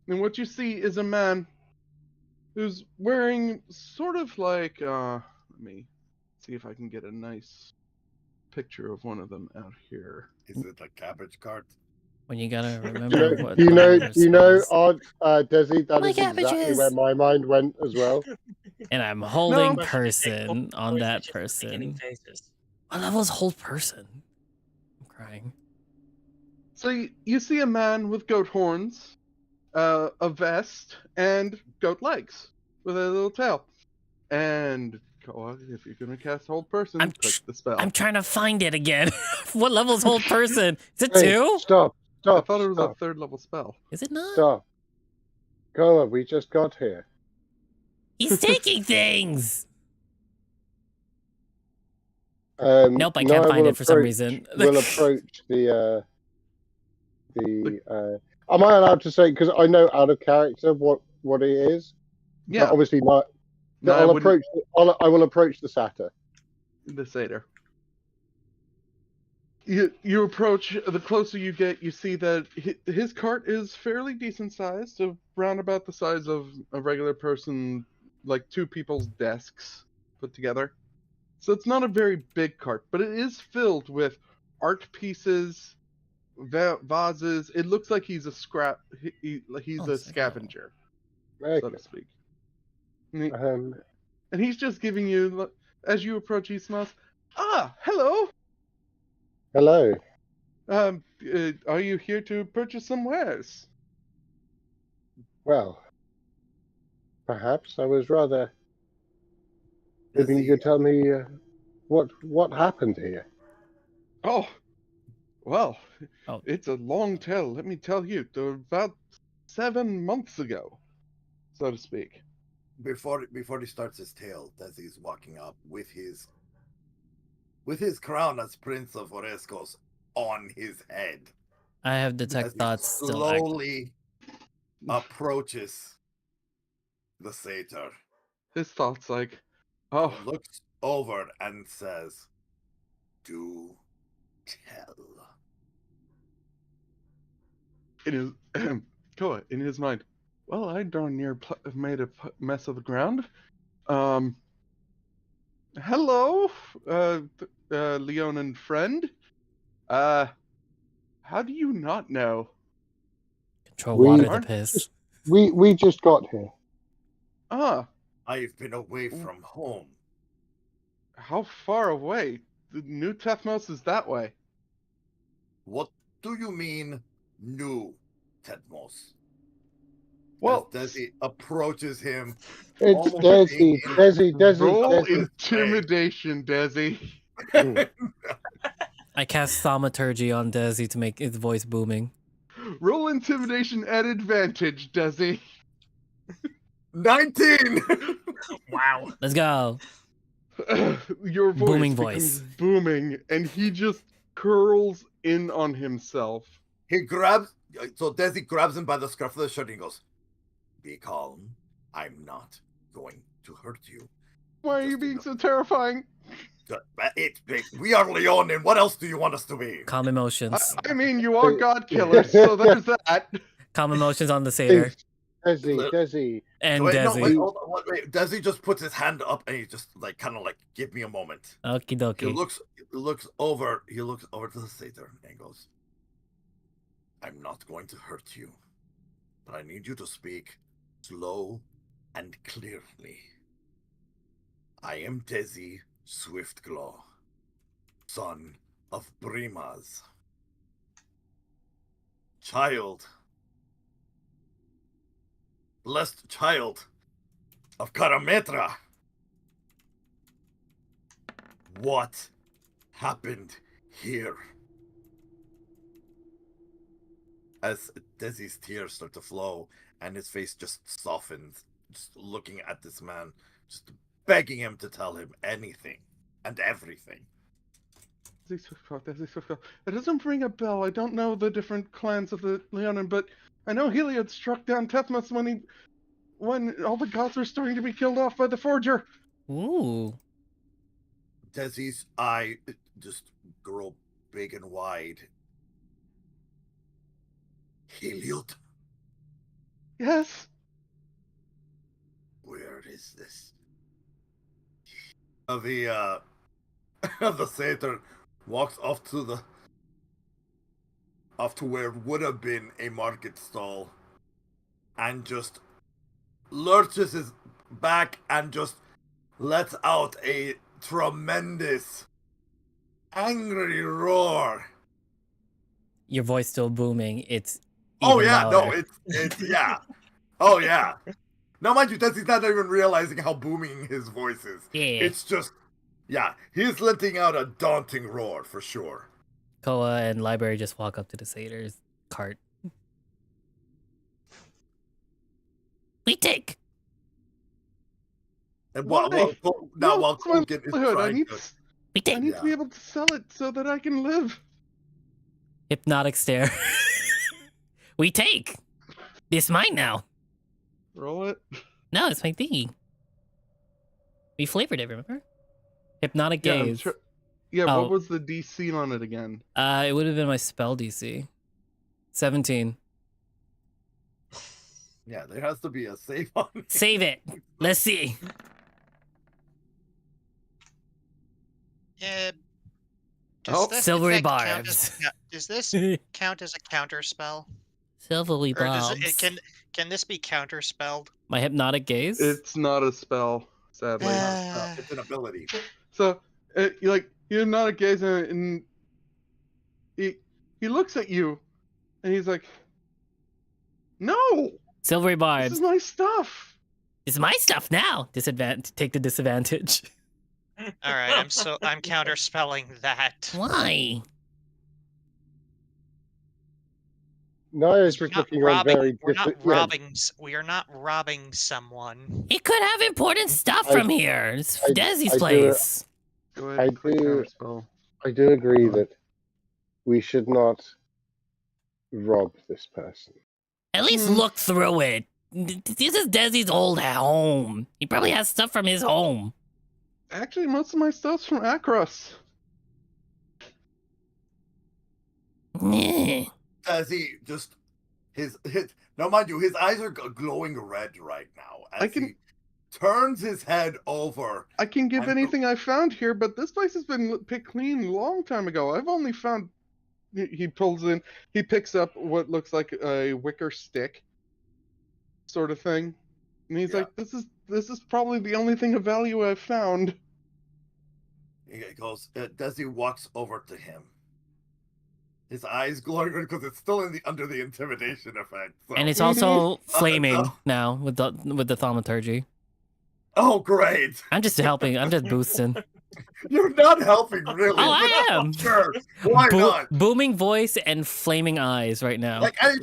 And what you see is a man who's wearing sort of like, let me see if I can get a nice picture of one of them out here. Is it a cabbage cart? When you gotta remember what. Do you know, spells. Desi, that My is exactly cabbages! where my mind went as well. And I'm holding No. person on that person. What level is hold person? I'm crying. So you see a man with goat horns, a vest, and goat legs with a little tail. And if you're gonna cast hold person, click the spell. I'm trying to find it again. What level is hold person? Is it Hey, 2? Stop. I thought it was a 3rd level spell. Is it not? Stop. Koa, we just got here. He's taking things. Nope, I now can't find will it for some approach- reason. We'll approach the. Am I allowed to say? Because I know out of character what it is. But Yeah, obviously not. No, I I'll wouldn't- approach. I will approach the satyr. the satyr. You approach. The closer you get, you see that his cart is fairly decent sized, around about the size of a regular person, like two people's desks put together. So it's not a very big cart, but it is filled with art pieces, vases. It looks like he's a scrap. He's a scavenger, so to Okay. speak. And Um, he's just giving you, as you approach, he smiles. Ah, hello. hello. Are you here to purchase some wares? Well, perhaps I was rather hoping you Desi, could tell me what happened here. Oh, well, Oh. it's a long tale. Let me tell you. About 7 months ago, so to speak. before he starts his tale, Desi's walking up with his crown as Prince of Orescos on his head. I have detect As he thoughts still active. slowly approaches the satyr. His thoughts like, oh, Looks over and says, "Do tell." in his Koa, in his mind. Well, I darn near made a mess of the ground. Hello, Leonin friend. How do you not know? Control We- water to Aren't piss. We just got here. Ah, I've been away from home. how far away? The New Tethmos is that way. What do you mean, new Tedmos? Well, As Desi approaches him, It's almost Desi. being in- roll Desi. intimidation, Desi. I cast thaumaturgy on Desi to make his voice booming. Roll intimidation at advantage, Desi. 19. Wow. Let's go. Your voice Booming becomes voice. booming, and he just curls in on himself. He grabs. So Desi grabs him by the scruff of the shirt and he goes, "Be calm. I'm not going to hurt you. Why are you being so terrifying? We are Leonin. What else do you want us to be?" Calm emotions. I mean, you are god killers, so there's that. Calm emotions on the satyr. Desi. And Wait, no, Desi. wait, hold on, wait. Desi just puts his hand up and he just like kind of like, "Give me a moment." Okie He dokie. looks over to the satyr and goes, "I'm not going to hurt you, but I need you to speak slow and clearly. I am Desi Swiftglaw, son of Brimaz, blessed child of Karametra. What happened here?" As Desi's tears start to flow and his face just softens, just looking at this man, just begging him to tell him anything and everything. Desi Swiftglaw. It doesn't ring a bell. I don't know the different clans of the Leonin, but I know Heliod struck down Tethmos when all the gods were starting to be killed off by the Forger. Ooh. Desi's eye just grow big and wide. Heliod? Yes. Where is this? The satyr walks off to where would have been a market stall and just lurches his back and just lets out a tremendous angry roar. Your voice still booming. It's Oh even yeah, no, louder. it's yeah. Oh yeah. Now mind you, Desi's not even realizing how booming his voice is. Yeah. It's just, yeah, he's letting out a daunting roar for sure. Koa and Library just walk up to the satyr's cart. take. And Why? while No, it's my Colgan is livelihood. trying to... We I take. need to be able to sell it so that I can live. Hypnotic stare. We take. It's mine now. Roll it. No, it's my thingy. We flavored it, remember? Hypnotic Yeah, gaze. What Oh. was the DC on it again? It would have been my spell DC. 17. Yeah, there has to be a save on it. Save it. Let's see. Does this Silvery effect count barbs. does this count as a counter spell? Silvery Or does barbs. can this be counter spelled? My hypnotic gaze? It's not a spell, sadly. It's an ability. So, you're not a gazer, and he looks at you, and he's like, "No, Silvery this barbs. is my stuff." It's my stuff now. Take the disadvantage. All right, I'm counter spelling that. Why? Naya's just We're not looking around very We're not different. Yeah, robbing. We are not robbing someone. It could have important stuff from here. It's Desi's I do- place. Go I ahead, quick do- counterspell. I do agree that we should not rob this person. At least look through it. This is Desi's old home. He probably has stuff from his home. Actually, most of my stuff's from Akros. Eh. As he just his now mind you, his eyes are glowing red right now. As he turns his head over. I can give And- anything I found here, but this place has been picked clean a long time ago. I've only found. He pulls in. He picks up what looks like a wicker stick, sort of thing, and he's Yeah. like, "This is probably the only thing of value I've found." He goes. Desi walks over to him. His eyes glowing red because it's still under the intimidation effect. So. And it's also flaming now with the thaumaturgy. Oh, great! I'm just helping. I'm just boosting. You're not helping, really. Oh, I but am. Sure. Why not? Booming voice and flaming eyes right now. Like I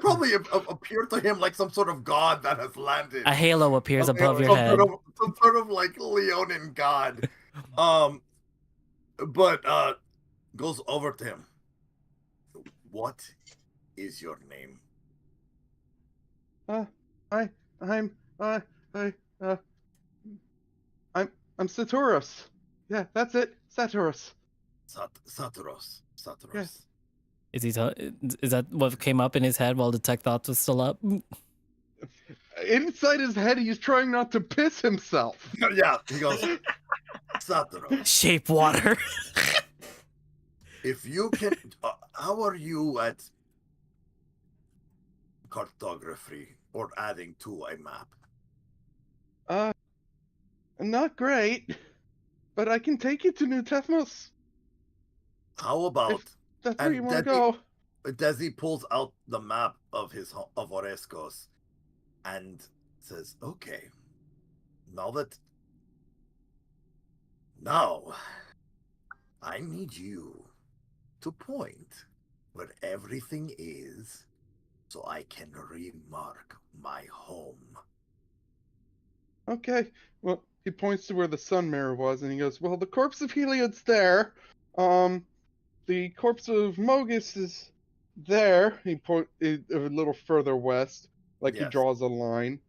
probably appear to him like some sort of god that has landed. A halo appears Some above your some head. Some sort of like Leonin god. But goes over to him. What is your name? I'm Saturos. Yeah, that's it, Saturos. Saturos. Yes. Is that what came up in his head while the tech thoughts was still up? Inside his head, he's trying not to piss himself. Yeah, he goes, Saturos. Shape water. If you can, how are you at cartography or adding to a map? Not great, but I can take you to New Tethmos. How about That's where And you want to Desi- go. Desi pulls out the map of of Orescos and says, "Okay, now I need you to point where everything is, so I can remark my home." Okay. Well, he points to where the sun mirror was, and he goes, "Well, the corpse of Heliod's there. The corpse of Mogus is there." He a little further west, like he Yes. draws a line,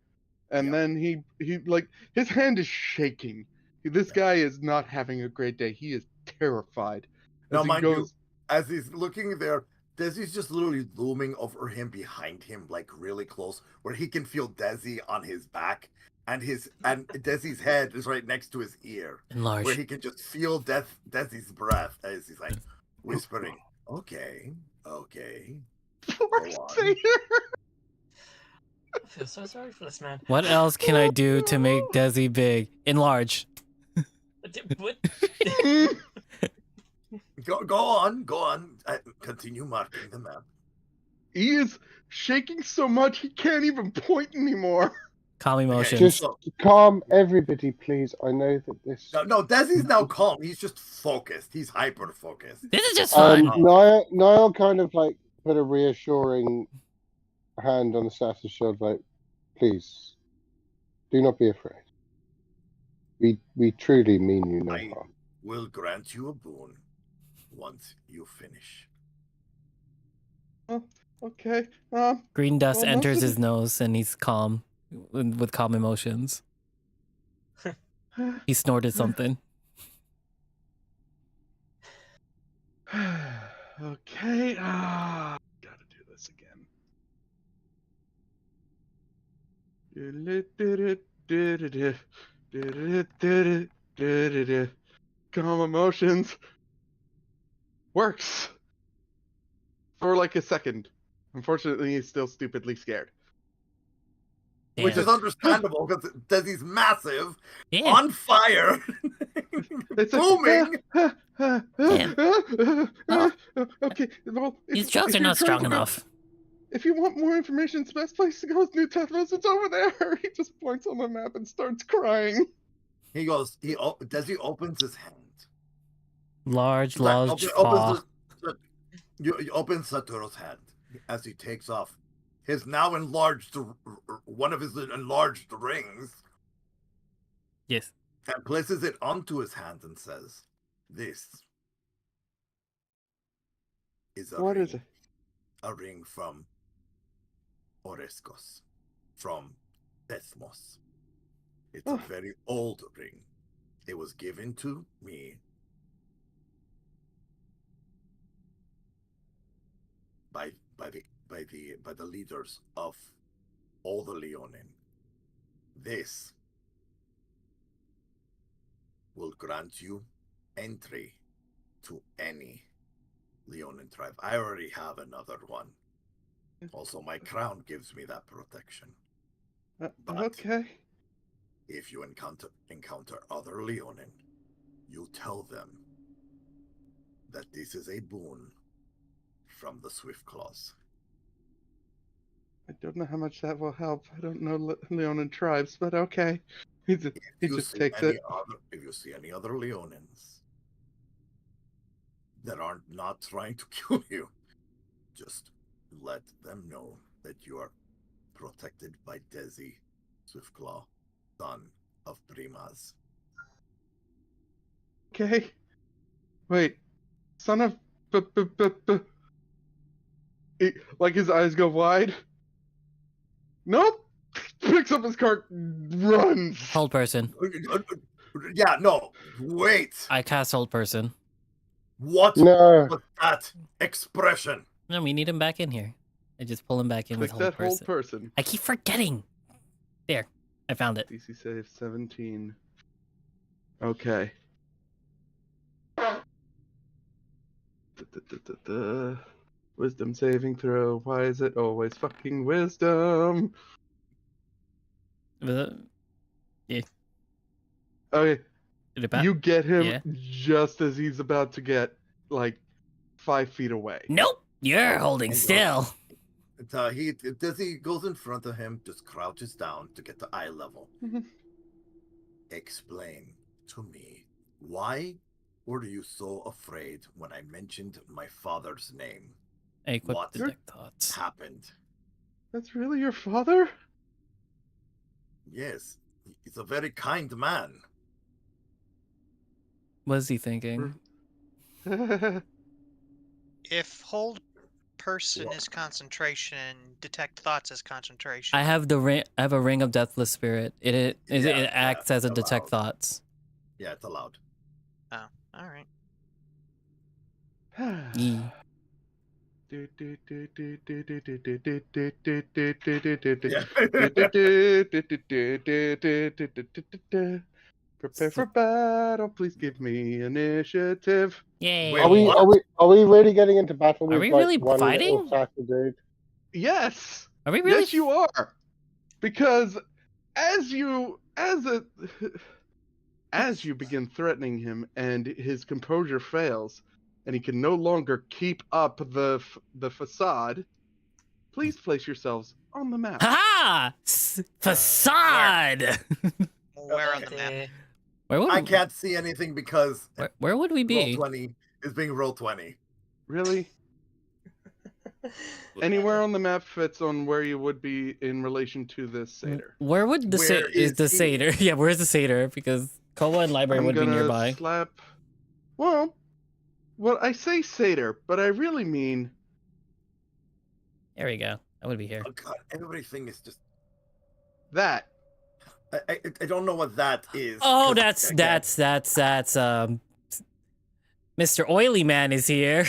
and Yeah. then he like his hand is shaking. This Yeah. guy is not having a great day. He is terrified. Now, As he mind you, goes, as he's looking there, Desi's just literally looming over him, behind him, like really close, where he can feel Desi on his back, and Desi's head is right next to his ear, where Enlarge. he can just feel Desi's breath as he's like whispering, "Okay, okay." "Force on. Vader!" I feel so sorry for this man. What else can I do to make Desi big? Enlarge. What? Go on. Continue marking the map. He is shaking so much he can't even point anymore. Calm emotions. Just calm everybody, please. I know that this. No, Desi's now calm. He's just focused. He's hyper focused. This is just fun. Niall kind of like put a reassuring hand on the Saturn's shoulder, like, please Do not be afraid. We truly mean you no I harm. will grant you a boon once you finish. Oh, okay. Green dust well, most enters of his nose, and he's calm, with calm emotions. He snorted something. Okay. Gotta do this again. Calm emotions. Works. For like a second. Unfortunately, he's still stupidly scared. Which is Damn. understandable because Desi's massive, Yeah. on fire, It's booming. Damn. Oh. Okay, well, These jokes if are you're not trying strong to go- enough. If you want more information, the best place to go is New Tethos. It's over there. He just points on the map and starts crying. He goes. Desi opens his hand. Large Opens paw. you open Satoru's hand as he takes off his now enlarged one of his enlarged rings Yes. and places it onto his hand and says, "This is a What ring, is it? a ring from Oreskos, from Desmos. It's a Oh. very old ring. It was given to me by the leaders of all the Leonin. This will grant you entry to any Leonin tribe. I already have another one. Also, my crown gives me that protection. But Okay. if you encounter other Leonin, you tell them that this is a boon from the Swift Claws. I don't know how much that will help. I don't know Leonin tribes, but okay. He just takes it. If you see any other Leonins that aren't not trying to kill you, just let them know that you are protected by Desi Swiftclaw, son of Primas. Okay. Wait. Son of like his eyes go wide. Nope. Picks up his cart, runs. Hold person. Yeah, no, wait. I cast hold person. What No. was that expression? No, we need him back in here. I just pull him back in with Click hold that hold person. person. I keep forgetting. There, I found it. DC save 17. Okay. Wisdom saving throw. Why is it always fucking wisdom? Was it? Okay. Did it You get him Yeah. just as he's about to get like 5 feet away. Nope. You're holding still. Desi goes in front of him, just crouches down to get to eye level. Mhm. Explain to me, why were you so afraid when I mentioned my father's name? I equipped What detect thoughts. happened? That's really your father? Yes, he's a very kind man. What is he thinking? If hold person is concentration, detect thoughts is concentration. I have the ring. I have a ring of deathless spirit. It acts as a detect allowed. thoughts. Yeah, it's allowed. Oh, all right. Yee. Prepare for battle. Please give me initiative. Yay. Wait, Are we really getting into battle with we like really one fighting? little tackle dude? Yes. Are we really? Yes, you are. Because as you begin threatening him and his composure fails and he can no longer keep up the facade, please place yourselves on the map. Ha! Facade. Where on the map? Where would I can't see anything because where would we roll be? 20 is being roll 20. Really? Anywhere on the map fits on where you would be in relation to this satyr. Where would the Where is he? satyr? Yeah, where's the satyr? Because Koa and library I'm would be gonna nearby. slap. Well, I say satyr, but I really mean There we go. I would be here. Oh God, everything is just. that. I don't know what that is. Oh, 'cause, that's again, Mr. Oily Man is here.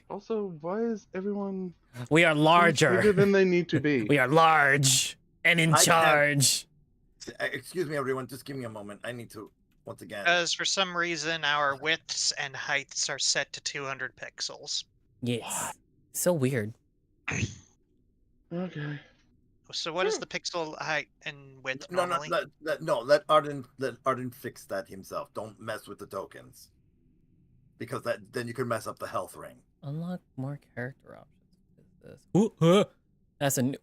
Also, why is everyone We are so much larger. bigger than they need to be? We are large and in I have- charge. Excuse me, everyone. Just give me a moment. I need to once again. Because for some reason our widths and heights are set to 200 pixels. Yes. So weird. Okay. So what is the pixel height and width No, normally? let Arden fix that himself. Don't mess with the tokens, because then you can mess up the health ring. Unlock more character options. What is this? Ooh, that's a new.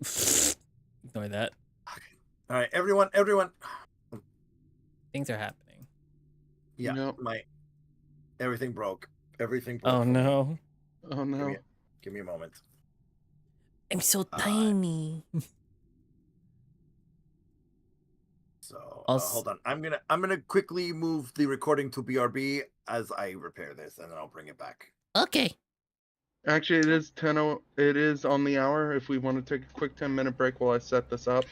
Ignore that. All right, everyone. Things are happening. Yeah, Nope. everything broke. Everything broke. Oh for me. no. Oh no. Give me a moment. I'm so tiny. So I'll hold on. I'm gonna quickly move the recording to BRB as I repair this, and then I'll bring it back. Okay. Actually, it is 10. It is on the hour. If we want to take a quick 10-minute break while I set this up.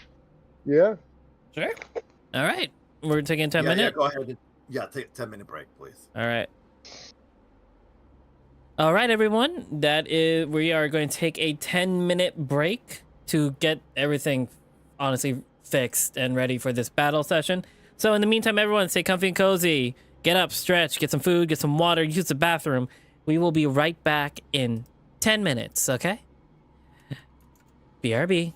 Yeah. Sure. All right. We're taking a 10 Yeah, minute. go ahead. Yeah, take a 10-minute break, please. All right. All right, everyone. We are going to take a 10-minute break to get everything honestly fixed and ready for this battle session. So in the meantime, everyone stay comfy and cozy. Get up, stretch, get some food, get some water, use the bathroom. We will be right back in 10 minutes, okay? BRB.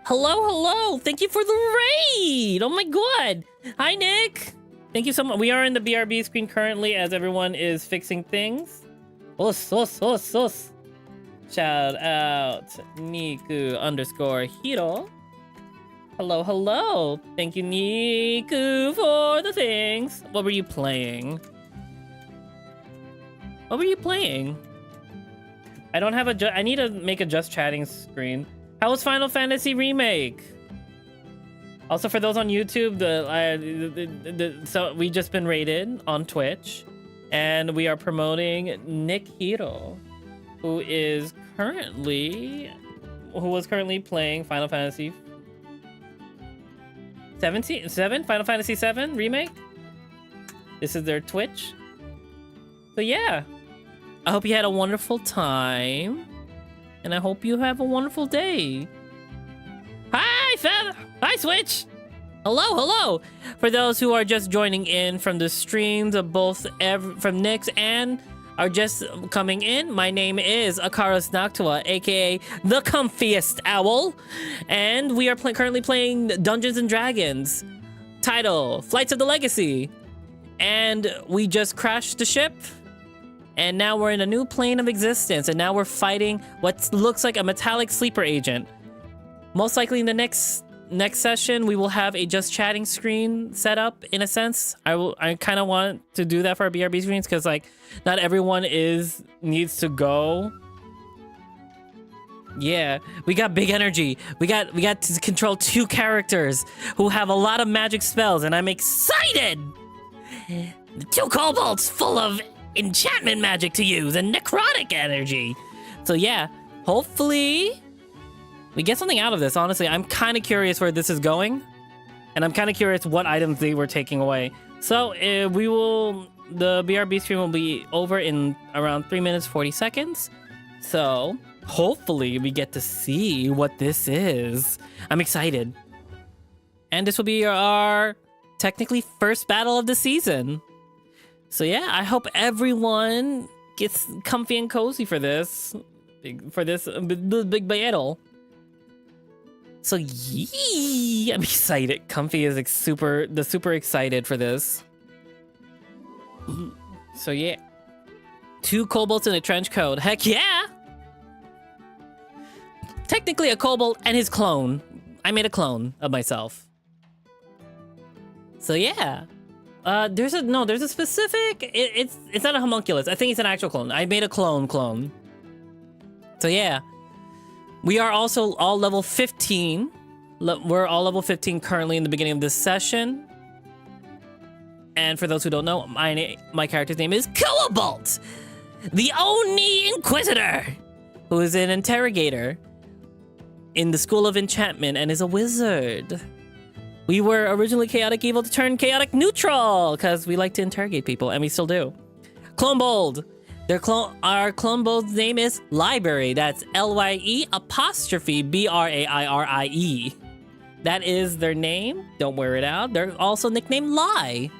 Hello. Thank you for the raid. Oh my god. Hi, Nick. Thank you so much. We are in the BRB screen currently as everyone is fixing things. Us. Shout out Niku_Hiro. Hello. Thank you, Niku, for the things. What were you playing? I don't have I need to make a just chatting screen. How was Final Fantasy Remake? Also, for those on YouTube, so we just been rated on Twitch, and we are promoting Nick Hiro, who was currently playing Final Fantasy 7 Final Fantasy 7 Remake. This is their Twitch. So yeah, I hope you had a wonderful time, and I hope you have a wonderful day. Hi, Feather. Hi, Switch. Hello. For those who are just joining in from the streams of both from Nick's and are just coming in, my name is Akaros Noctua, aka the Comfiest Owl, and we are currently playing Dungeons and Dragons. Title: Flights of the Legacy, and we just crashed the ship. And now we're in a new plane of existence, and now we're fighting what looks like a metallic sleeper agent. Most likely in the next session, we will have a just chatting screen set up in a sense. I kind of want to do that for our BRB screens because like not everyone needs to go. Yeah, we got big energy. We got to control 2 characters who have a lot of magic spells, and I'm excited. 2 kobolds full of enchantment magic to use and necrotic energy. So yeah, hopefully we get something out of this. Honestly, I'm kind of curious where this is going, and I'm kind of curious what items they were taking away. So the BRB stream will be over in around 3 minutes 40 seconds. So hopefully we get to see what this is. I'm excited. And this will be our technically first battle of the season. So yeah, I hope everyone gets comfy and cozy for this big battle. So yee, I'm excited. Comfy is super excited for this. So yeah, 2 kobolds in a trench coat. Heck yeah! Technically a kobold and his clone. I made a clone of myself. So yeah. There's a specific. It's not a homunculus. I think it's an actual clone. I made a clone. So yeah, we are also all level 15. We're all level 15 currently in the beginning of this session. And for those who don't know, my character's name is Cobalt, the Oni Inquisitor, who is an interrogator in the School of Enchantment and is a wizard. We were originally chaotic evil to turn chaotic neutral because we like to interrogate people, and we still do. Clonebold. Our Clonebold's name is Library. That's LYE''BRAIRIE. That is their name. Don't wear it out. They're also nicknamed Lie.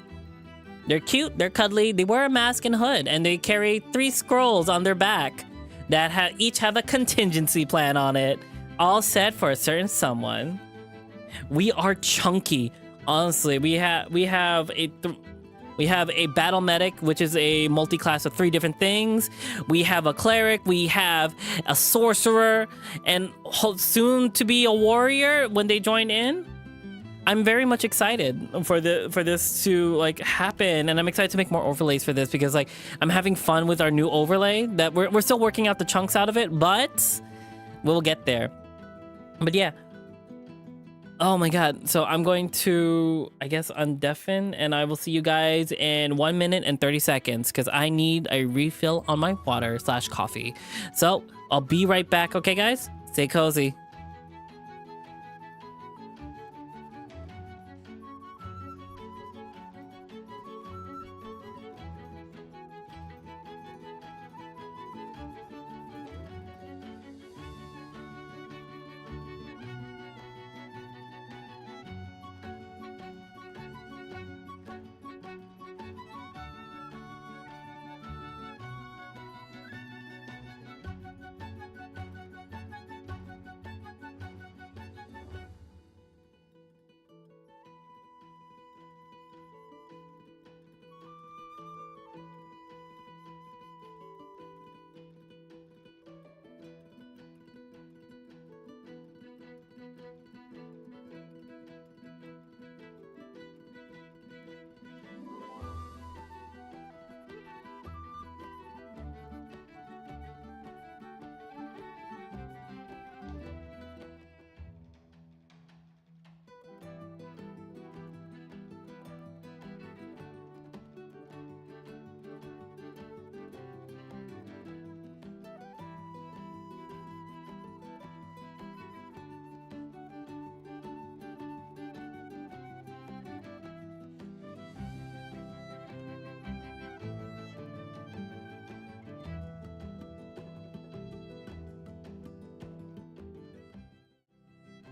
They're cute. They're cuddly. They wear a mask and hood, and they carry 3 scrolls on their back that each have a contingency plan on it, all set for a certain someone. We are chunky. Honestly, we have a battle medic, which is a multi-class of 3 different things. We have a cleric. We have a sorcerer, and soon to be a warrior when they join in. I'm very much excited for this to like happen, and I'm excited to make more overlays for this because like I'm having fun with our new overlay that we're still working out the chunks out of it, but we'll get there. But yeah. Oh my god. So I'm going to, I guess, undeafen, and I will see you guys in 1 minute and 30 seconds because I need a refill on my water/coffee. So I'll be right back. Okay, guys? Stay cozy.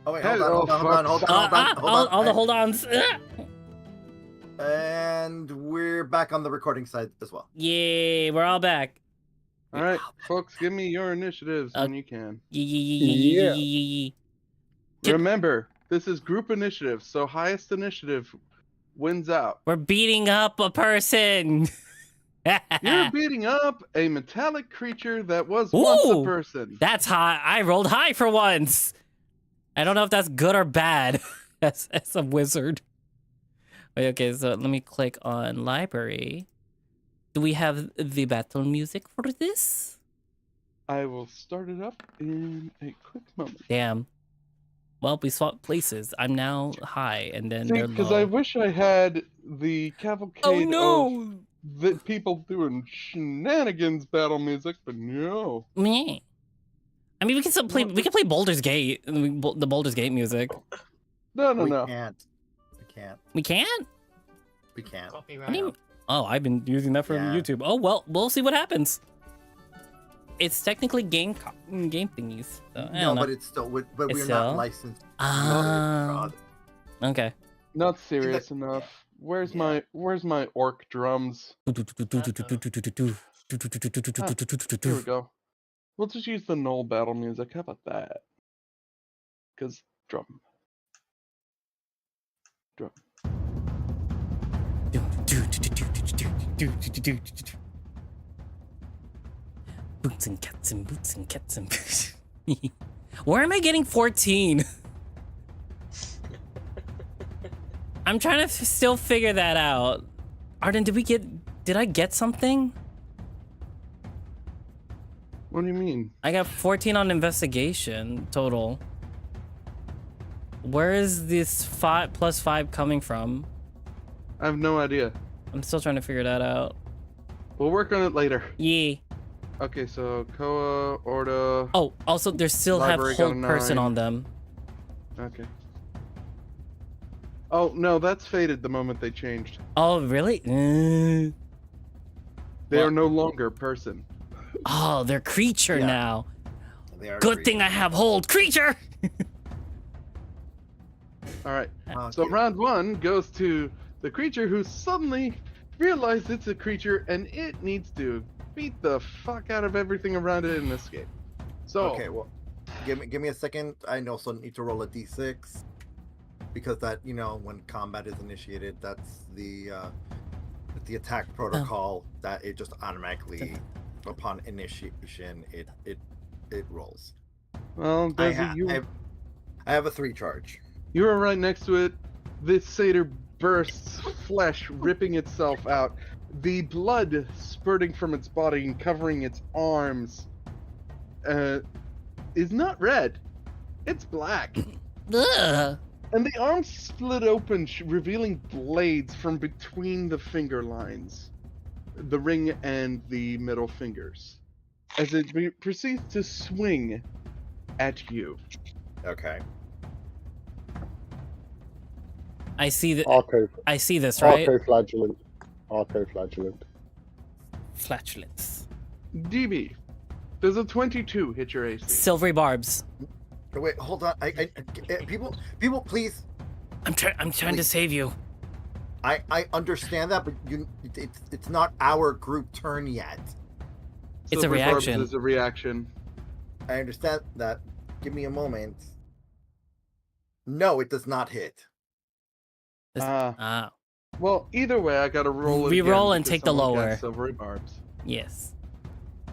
Oh wait, Hey, hold on. All the hold-ons. And we're back on the recording side as well. Yeah, we're all back. All right, folks, give me your initiatives when you can. Yeah. Remember, this is group initiative, so highest initiative wins out. We're beating up a person. You're beating up a metallic creature that was once a person. That's high. I rolled high for once. I don't know if that's good or bad as a wizard. Wait, okay, so let me click on library. Do we have the battle music for this? I will start it up in a quick moment. Damn. Well, we swapped places. I'm now high, and then See, they're because low. I wish I had the cavalcade of the people doing shenanigans battle music, but no. Meh. I mean, we can still play. We can play Baldur's Gate, the Baldur's Gate music. No. We can't. We can't. We can't. Copyright. Oh, I've been using that from YouTube. Oh well, we'll see what happens. It's technically game thingies. So, I don't know. But it's still. But It's we're still? not licensed. Okay. Not serious enough. Where's my orc drums? Here we go. We'll just use the null battle music. How about that? Because drum. Boots and cats and boots and cats and Where am I getting 14? I'm trying to still figure that out. Arden, did I get something? What do you mean? I got 14 on investigation total. Where is this 5 plus 5 coming from? I have no idea. I'm still trying to figure that out. We'll work on it later. Yeah. Okay, so Koa, Orda. Oh, also, they still have Library got hold a person 9. on them. Okay. Oh, no, that's faded the moment they changed. Oh, really? They Well- are no longer person. Oh, they're creature Yeah. now. They are Good thing I have hold creature. All right. Oh, So cute. round 1 goes to the creature who suddenly realized it's a creature and it needs to beat the fuck out of everything around it and escape. So Okay, well, give me a second. I also need to roll a d6 because that when combat is initiated, that's the attack protocol that it just automatically upon initiation it rolls. well, I Desi, have a 3 charge. you are right next to it. This satyr bursts, flesh ripping itself out, the blood spurting from its body and covering its arms. Is not red, it's black. Ugh. And the arms split open, revealing blades from between the finger lines, the ring and the middle fingers, as it proceeds to swing at you. Okay. I see that. Arco, I see this, right? Arco-flagellant. Arco-flagellant. Flatulence. DB, does a 22 hit your AC? Silvery barbs. Wait, hold on. People, please. I'm trying to save you. I understand that, but it's not our group turn yet. It's a Silver Barbs reaction. is a reaction. I understand that. Give me a moment. No, it does not hit. Well, either way, I gotta roll it. Re-roll again and because take the someone got lower. Silvery Barbs. Yes.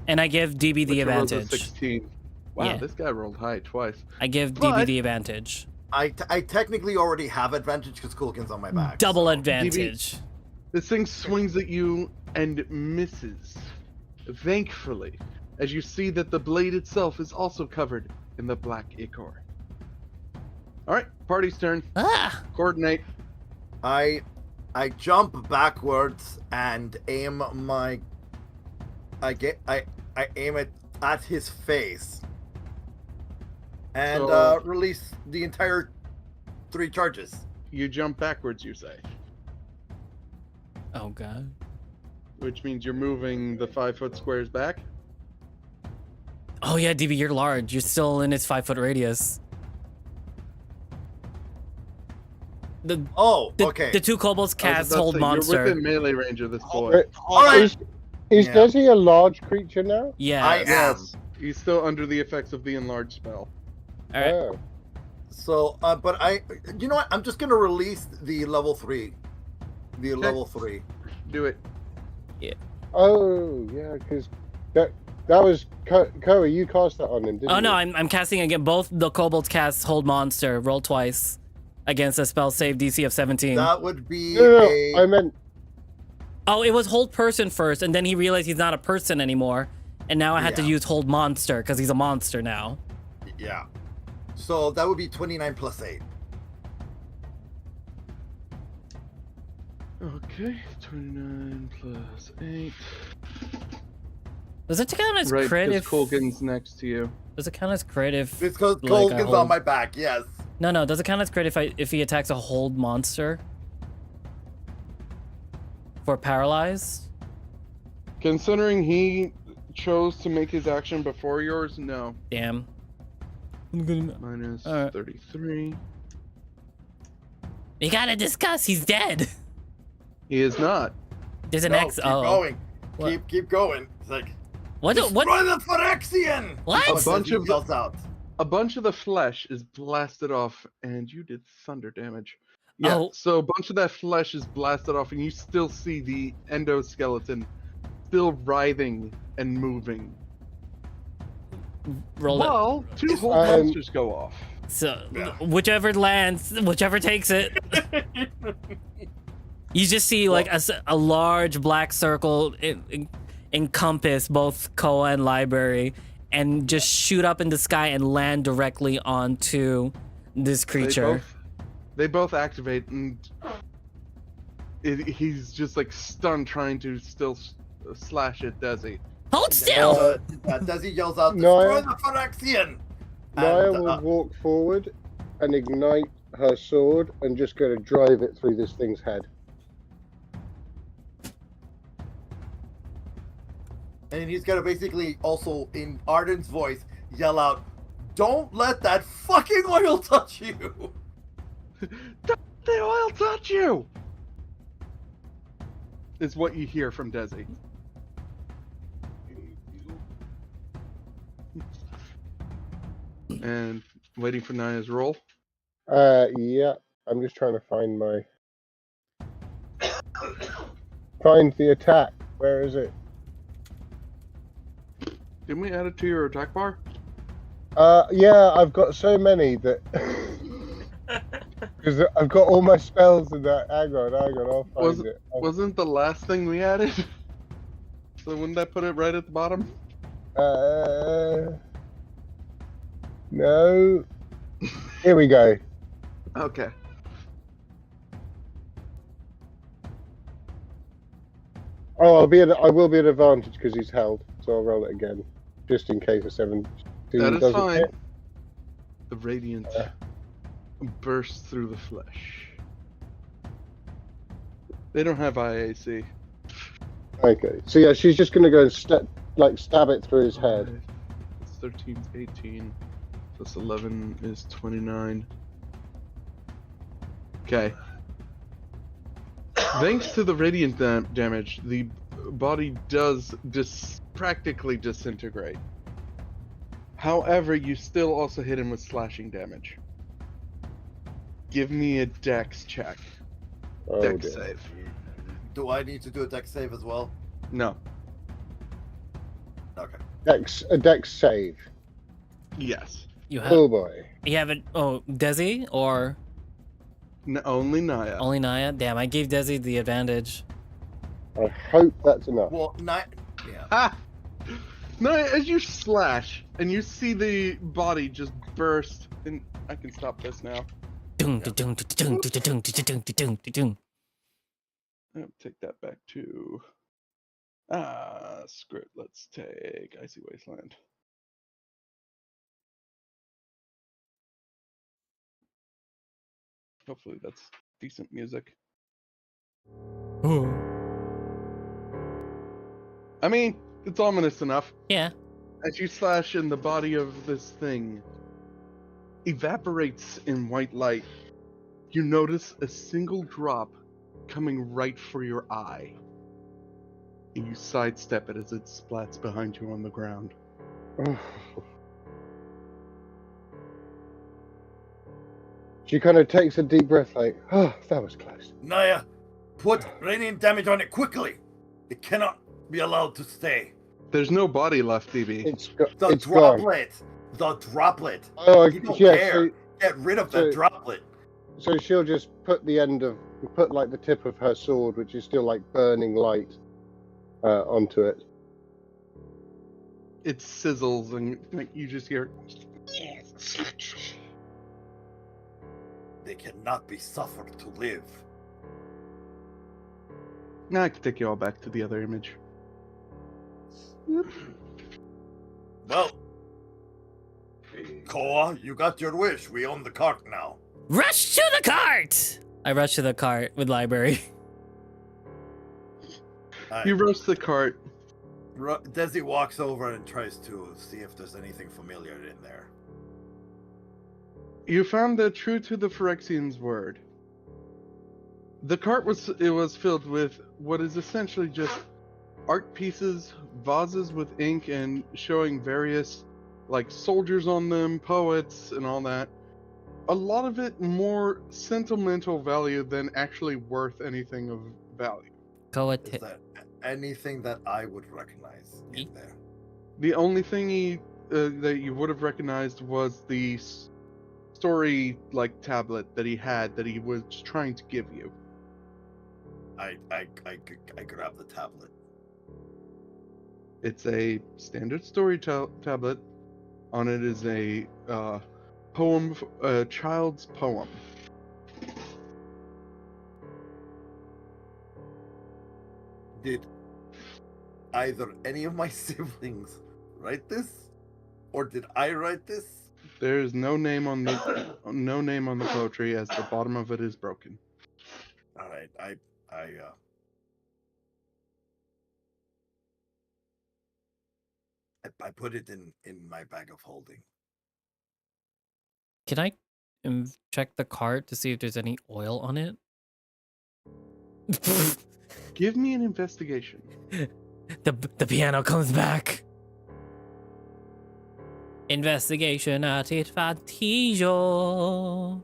And I give DB the Which rolls a advantage. 16. Wow, Yeah. this guy rolled high twice. I give But- DB the advantage. I technically already have advantage because Kulkin's on my back. Double so- advantage. This thing swings at you and misses. Thankfully, as you see that the blade itself is also covered in the black ichor. Alright, party's turn. Ah! Coordinate. I jump backwards and aim my. I aim it at his face. And So- release the entire 3 charges. You jump backwards, you say. Oh god. Which means you're moving the 5-foot squares back. Oh yeah, DB, you're large. You're still in its 5-foot radius. Oh, the, okay. the two kobolds I was cast about to hold say, monster. You're within melee range of this boy. Wait, All right. is Yeah. Desi a large creature now? Yes. I am. Yes, he's still under the effects of the enlarged spell. All right. Oh. So, but you know what? I'm just gonna release the level 3. The level 3. Do it. Oh, yeah, because that was Koa. You cast that on him, didn't you? Oh no, I'm casting again. Both the kobolds cast hold monster. Roll twice against a spell save DC of 17. That would be No, a. I meant. Oh, it was hold person first, and then he realized he's not a person anymore, and now I had to Yeah. use hold monster because he's a monster now. Yeah. So that would be 29 plus 8. Okay, 29 plus 8. Does it count as Right, crit because if Colgan's next to you. Does it count as crit if It's because like, I Colgan's on hold- my back. Yes. No, does it count as crit if he attacks a hold monster? For paralyzed? Considering he chose to make his action before yours, no. Damn. Minus Alright. 33. You gotta discuss, he's dead. He is not. There's an No, X. keep Oh. going. What? Keep going. It's like What? destroy What? the Phyrexian. What? That's A bunch he of- yells out. A bunch of the flesh is blasted off, and you did thunder damage. Yeah, Oh. so a bunch of that flesh is blasted off, and you still see the endoskeleton still writhing and moving. Roll it. Well, two whole Um, monsters go off. So Yeah. whichever lands, whichever takes it. You just see like a large black circle encompass both Koa and Library, and just shoot up in the sky and land directly onto this creature. They both activate, and he's just like stunned, trying to still slash at Desi. Hold still. Desi yells out, Naya- destroy the Phyrexian. Naya And, will walk forward and ignite her sword and just go to drive it through this thing's head. And he's gonna basically also, in Arden's voice, yell out, "Don't let that fucking oil touch you!" Don't the oil touch you! Is what you hear from Desi. And waiting for Naya's roll. Yeah, I'm just trying to find find the attack. Where is it? Didn't we add it to your attack bar? Yeah, I've got so many that because I've got all my spells in that. Hang on, I'll find it. Wasn't the last thing we added? So wouldn't that put it right at the bottom? No. Here we go. Okay. Oh, I will be at advantage because he's held, so I'll roll it again, just in case a 17 That is doesn't fine. hit. The radiant bursts through the flesh. They don't have IAC. Okay, so yeah, she's just gonna go and stab it through his head. It's 13, 18, plus 11 is 29. Okay. Thanks to the radiant damage, the body does practically disintegrate. However, you still also hit him with slashing damage. Give me a dex check. Oh, Dex dear. save. Do I need to do a dex save as well? No. Okay. A dex save. Yes. You have Oh boy. you have it. Oh, Desi or Only Naya. only Naya? Damn, I gave Desi the advantage. I hope that's enough. Well, yeah. Ha! Naya, as you slash and you see the body just burst, and I can stop this now. Dun, dun, dun, dun, dun, dun, dun, dun, dun, dun, dun, dun. I'll take that back to script. Let's take Icy Wasteland. Hopefully that's decent music. I mean, it's ominous enough. Yeah. As you slash in, the body of this thing evaporates in white light, you notice a single drop coming right for your eye. And you sidestep it as it splats behind you on the ground. She kind of takes a deep breath, like, oh, that was close. Naya, put radiant damage on it quickly. It cannot be allowed to stay. There's no body left, DB. It's The it's gone. droplet. The droplet. Oh, You don't yeah. care. Get rid of the droplet. So she'll just put like the tip of her sword, which is still like burning light, onto it. It sizzles and like, you just hear. They cannot be suffered to live. Now I can take you all back to the other image. Well, Koa, you got your wish. We own the cart now. Rush to the cart! I rush to the cart with library. You rush the cart. Desi walks over and tries to see if there's anything familiar in there. You found that true to the Phyrexian's word. The cart was filled with what is essentially just art pieces, vases with ink and showing various like soldiers on them, poets and all that. A lot of it more sentimental value than actually worth anything of value. Is there anything that I would recognize in there? The only thing that you would have recognized was the story like tablet that he had that he was trying to give you. I grab the tablet. It's a standard story tablet. On it is a poem, a child's poem. Did either any of my siblings write this, or did I write this? There is no name on the poetry, as the bottom of it is broken. All right, I put it in my bag of holding. Can I check the cart to see if there's any oil on it? Give me an investigation. The piano comes back. Investigation at it fatijo.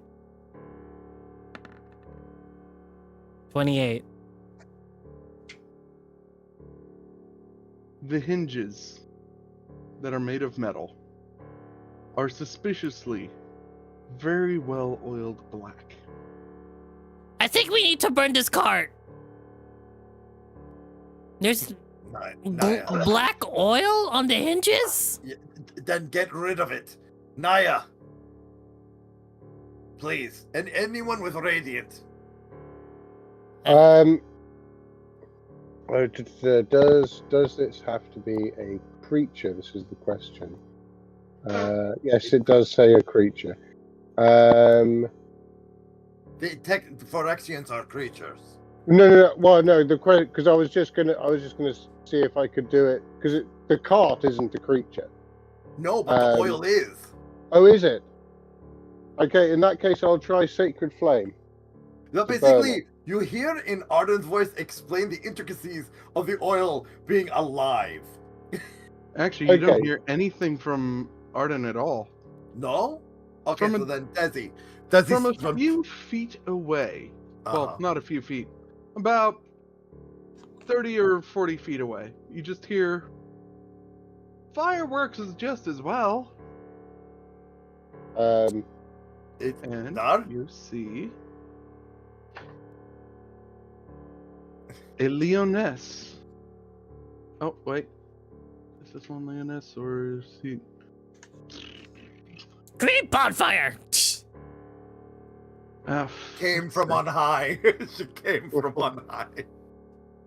28. The hinges that are made of metal are suspiciously very well oiled black. I think we need to burn this cart. There's black oil on the hinges? Then get rid of it. Naya. Please. And anyone with radiant. Does this have to be a creature? This is the question. Yes, it does say a creature. The Phyrexians are creatures. No. Well, no. The question, because I was just gonna see if I could do it, because the cart isn't a creature. No, but the oil is. Oh, is it? Okay, in that case, I'll try Sacred Flame. Now, basically, you hear in Arden's voice explain the intricacies of the oil being alive. Actually, you don't hear anything from Arden at all. No? Okay, so then Desi. From a few feet away. Well, not a few feet. About 30 or 40 feet away. You just hear fireworks is just as well. It's and not? You see a Leoness. Oh, wait. Is this one Leoness or is he? Green bonfire! Came from on high. She came from on high.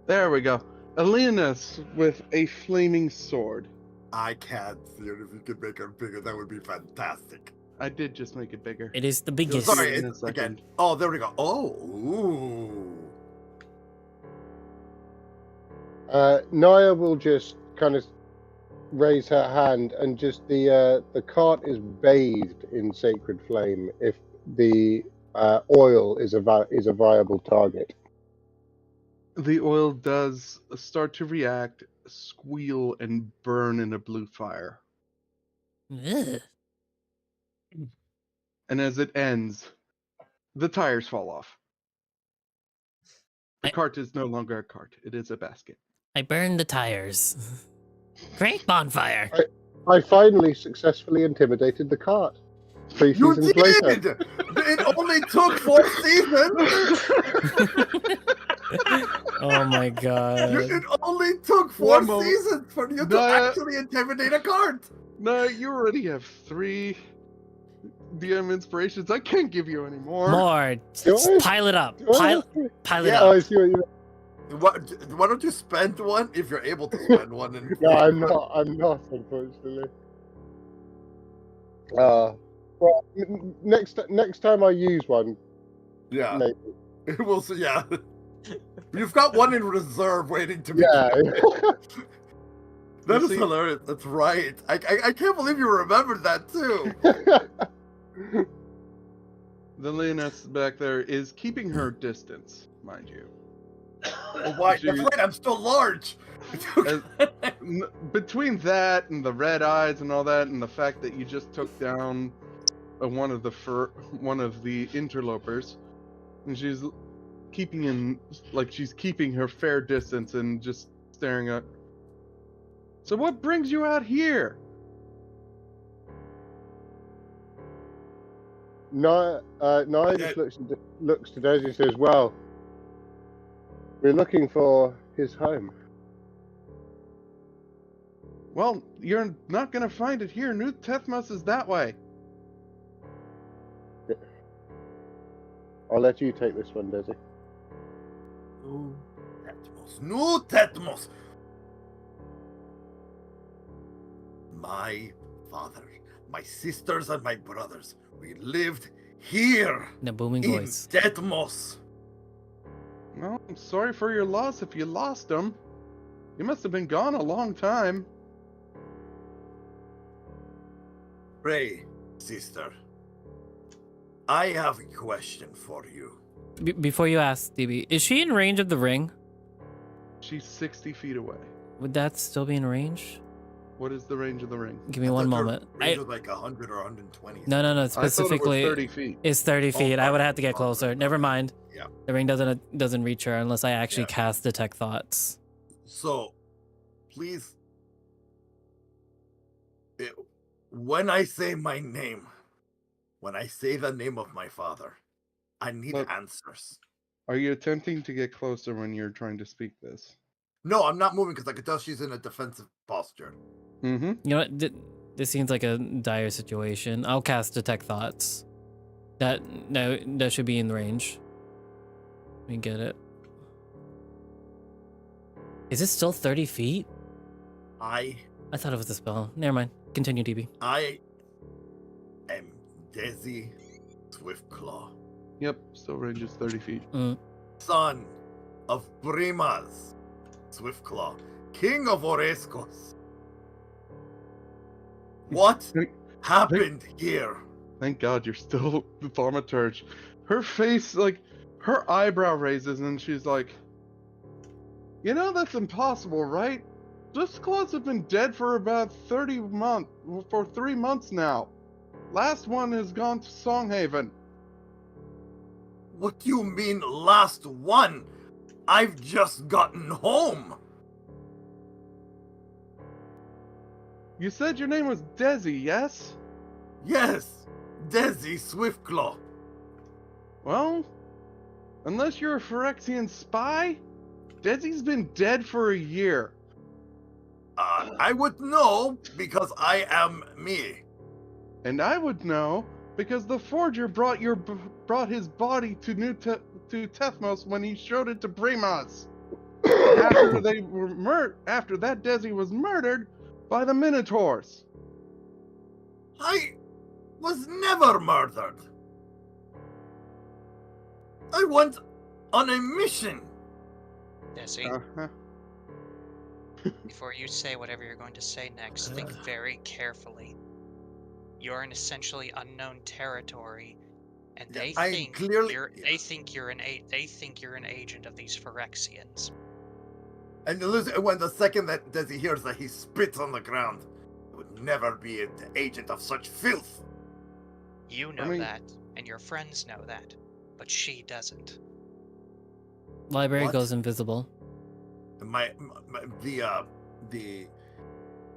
There we go. A Leoness with a flaming sword. I can't see it. If you could make it bigger, that would be fantastic. I did just make it bigger. It is the biggest. Sorry, it's again. Oh, there we go. Oh, ooh. Naya will just kind of raise her hand, and just the cart is bathed in sacred flame. If the oil is a viable target. The oil does start to react, squeal, and burn in a blue fire. Ugh. And as it ends, the tires fall off. The cart is no longer a cart. It is a basket. I burned the tires. Great bonfire. I finally successfully intimidated the cart. 3 You seasons did! later. It only took 4 seasons! Oh my god. It only took 4 One moment. seasons for you to Naya- actually intimidate a cart! No, you already have 3 DM inspirations. I can't give you any more. More. Do Just I? pile it up. Do I Pile, have to- pile it Yeah. Oh, up. I see what you mean. Why don't you spend one if you're able to spend one? And No, I'm not, unfortunately. Well, next time I use one, yeah, maybe. we'll see. Yeah, you've got one in reserve waiting to be. Yeah. That You is see- hilarious. That's right. I can't believe you remembered that too. The lioness back there is keeping her distance, mind you. Oh, why? That's She- right. I'm still large. Between that and the red eyes and all that, and the fact that you just took down one of the interlopers, and she's she's keeping her fair distance and just staring at. So what brings you out here? Naya just looks to Daisy and says, "Well, we're looking for his home." Well, you're not gonna find it here. New Tethmos is that way. I'll let you take this one, Daisy. New Tetmos. My father, my sisters, and my brothers. We lived here In a booming in voice. Tetmos. Well, I'm sorry for your loss if you lost them. You must have been gone a long time. Pray, sister. I have a question for you. Before you ask, DB, is she in range of the ring? She's 60 feet away. Would that still be in range? What is the range of the ring? Give me I one thought your moment. range was like 100 or 120. No. I Specifically, thought it was 30 feet. it's 30 feet. I would have to get oh, closer. Never mind. Yeah. The ring doesn't reach her unless I actually Yeah. cast detect thoughts. So, please, when I say my name, when I say the name of my father, I need Look. answers. Are you attempting to get closer when you're trying to speak this? No, I'm not moving because I can tell she's in a defensive posture. Mm-hmm. You know what? This seems like a dire situation. I'll cast detect thoughts. That should be in range. Let me get it. Is it still 30 feet? I I thought it was a spell. Never mind. Continue, DB. am Desi Swiftclaw, Yep, still range is 30 feet. son of Primas Swiftclaw, king of Oreskos. What happened here? Thank God you're still the thaumaturge. Her face, her eyebrow raises and she's like, you know, that's impossible, right? This claws have been dead for about 3 months now. Last one has gone to Songhaven. What do you mean, last one? I've just gotten home. You said your name was Desi, yes? Yes, Desi Swiftclaw. Well, unless you're a Phyrexian spy, Desi's been dead for a year. I would know because I am me. And I would know because the forger brought his body to to Tethmos when he showed it to Primas. After that, Desi was murdered by the Minotaurs. I was never murdered. I went on a mission. Desi, Uh-huh. before you say whatever you're going to say next, think very carefully. You're in essentially unknown territory, And Yeah, they I think clearly- you're yeah. they think you're an agent of these Phyrexians. And listen, when the second that Desi hears that, he spits on the ground. He would never be an agent of such filth. You know mean- that, and your friends know that, but she doesn't. Library What? goes invisible.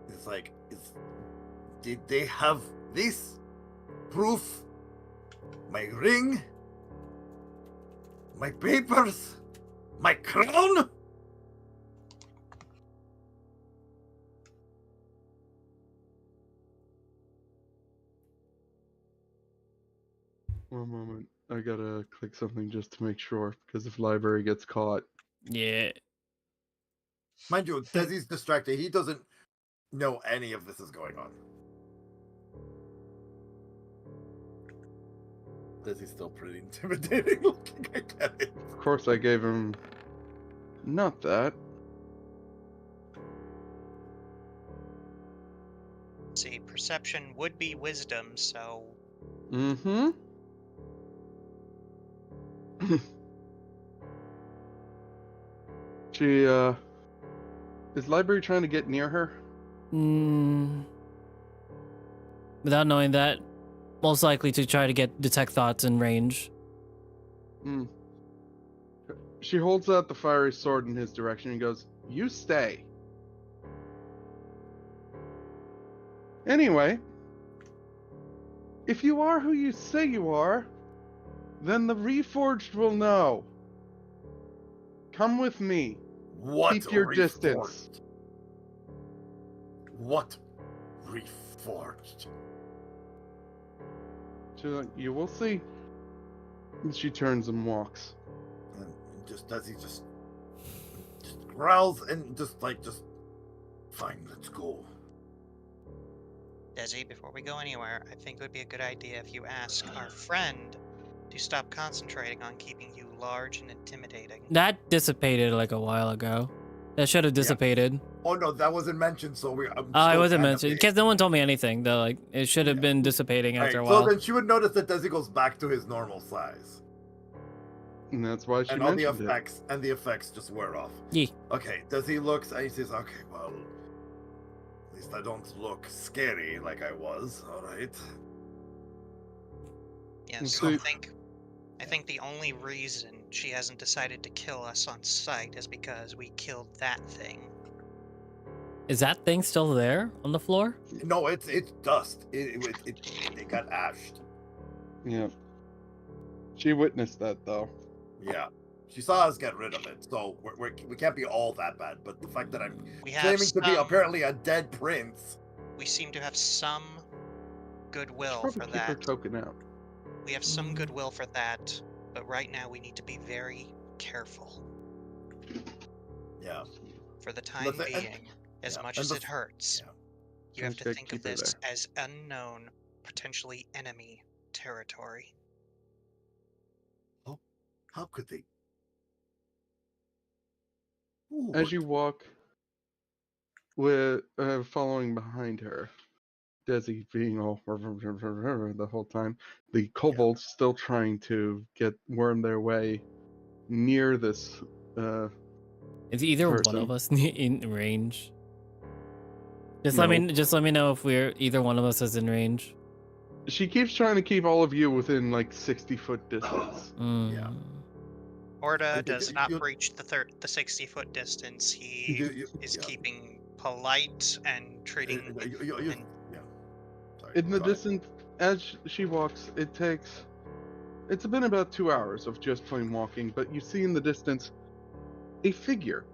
It's like, did they have this proof? My ring? My papers? My crown? One moment. I gotta click something just to make sure, because if library gets caught. Yeah. Mind you, Desi's distracted. He doesn't know any of this is going on. Desi's still pretty intimidating looking, I get it. Of course, I gave him. Not that. See, perception would be wisdom, so Mm-hmm. She, is library trying to get near her? Without knowing that, most likely to try to detect thoughts in range. Hmm. She holds out the fiery sword in his direction and goes, "You stay." Anyway, if you are who you say you are, then the Reforged will know. Come with me. What Keep your reforged? distance. What reforged? She's like, "You will see." And she turns and walks. And just Desi just growls and just fine, let's go. Desi, before we go anywhere, I think it would be a good idea if you ask our friend to stop concentrating on keeping you large and intimidating. That dissipated like a while ago. That should have dissipated. Oh no, that wasn't mentioned. So Oh, it wasn't mentioned because no one told me anything. Though, like it should have been dissipating after a while. So then she would notice that Desi goes back to his normal size, And that's why she and all the mentioned effects just wear off. Yeah. Okay, Desi looks and he says, "Okay, well, at least I don't look scary like I was. All right." Yes, So- I think the only reason she hasn't decided to kill us on sight is because we killed that thing. Is that thing still there on the floor? No, it's dust. It got ashed. it. Yeah. She witnessed that, though. Yeah, she saw us get rid of it, so we can't be all that bad. But the fact that I'm We have claiming to be some- apparently a dead prince. We seem to have some goodwill Probably for keep her that. token out. We have some goodwill for that, but right now we need to be very careful. Yeah. For the time thi- and- being, as yeah, much and as the it th- hurts, yeah. you have Just to gotta think of keep her this there. as unknown, potentially enemy territory. How could they? Ooh, As you walk, with following behind her, Desi being all the whole time, the kobolds still trying to worm their way near this. Is either one Person. of us in range? Just No. let me know if either one of us is in range. She keeps trying to keep all of you within like 60-foot distance. Yeah. Orda Okay, does not breach the 60-foot distance. He is keeping polite and treating. and- Sorry, In the go ahead. distance, as she walks, it's been about 2 hours of just plain walking, but you see in the distance a figure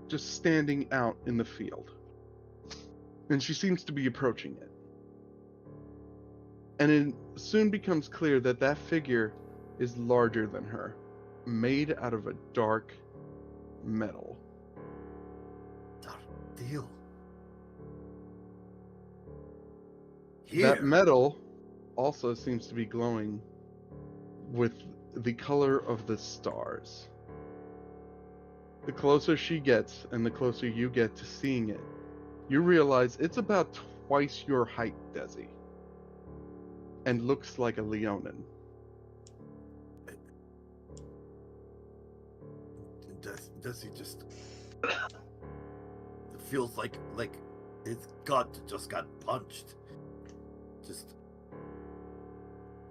just standing out in the field. And she seems to be approaching it. And it soon becomes clear that that figure is larger than her, made out of a dark metal. Dark deal. That metal also seems to be glowing with the color of the stars. The closer she gets and the closer you get to seeing it, you realize it's about twice your height, Desi. And looks like a Leonin. Desi just it feels like his gut just got punched. Just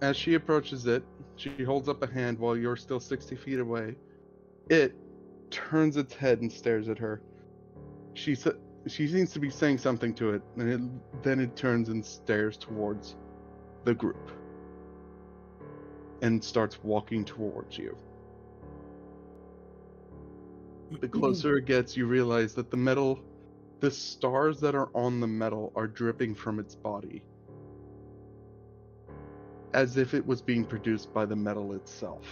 As she approaches it, she holds up a hand while you're still 60 feet away. It turns its head and stares at her. She seems to be saying something to it, and then it turns and stares towards the group and starts walking towards you. The closer it gets, you realize that the stars that are on the metal are dripping from its body, as if it was being produced by the metal itself.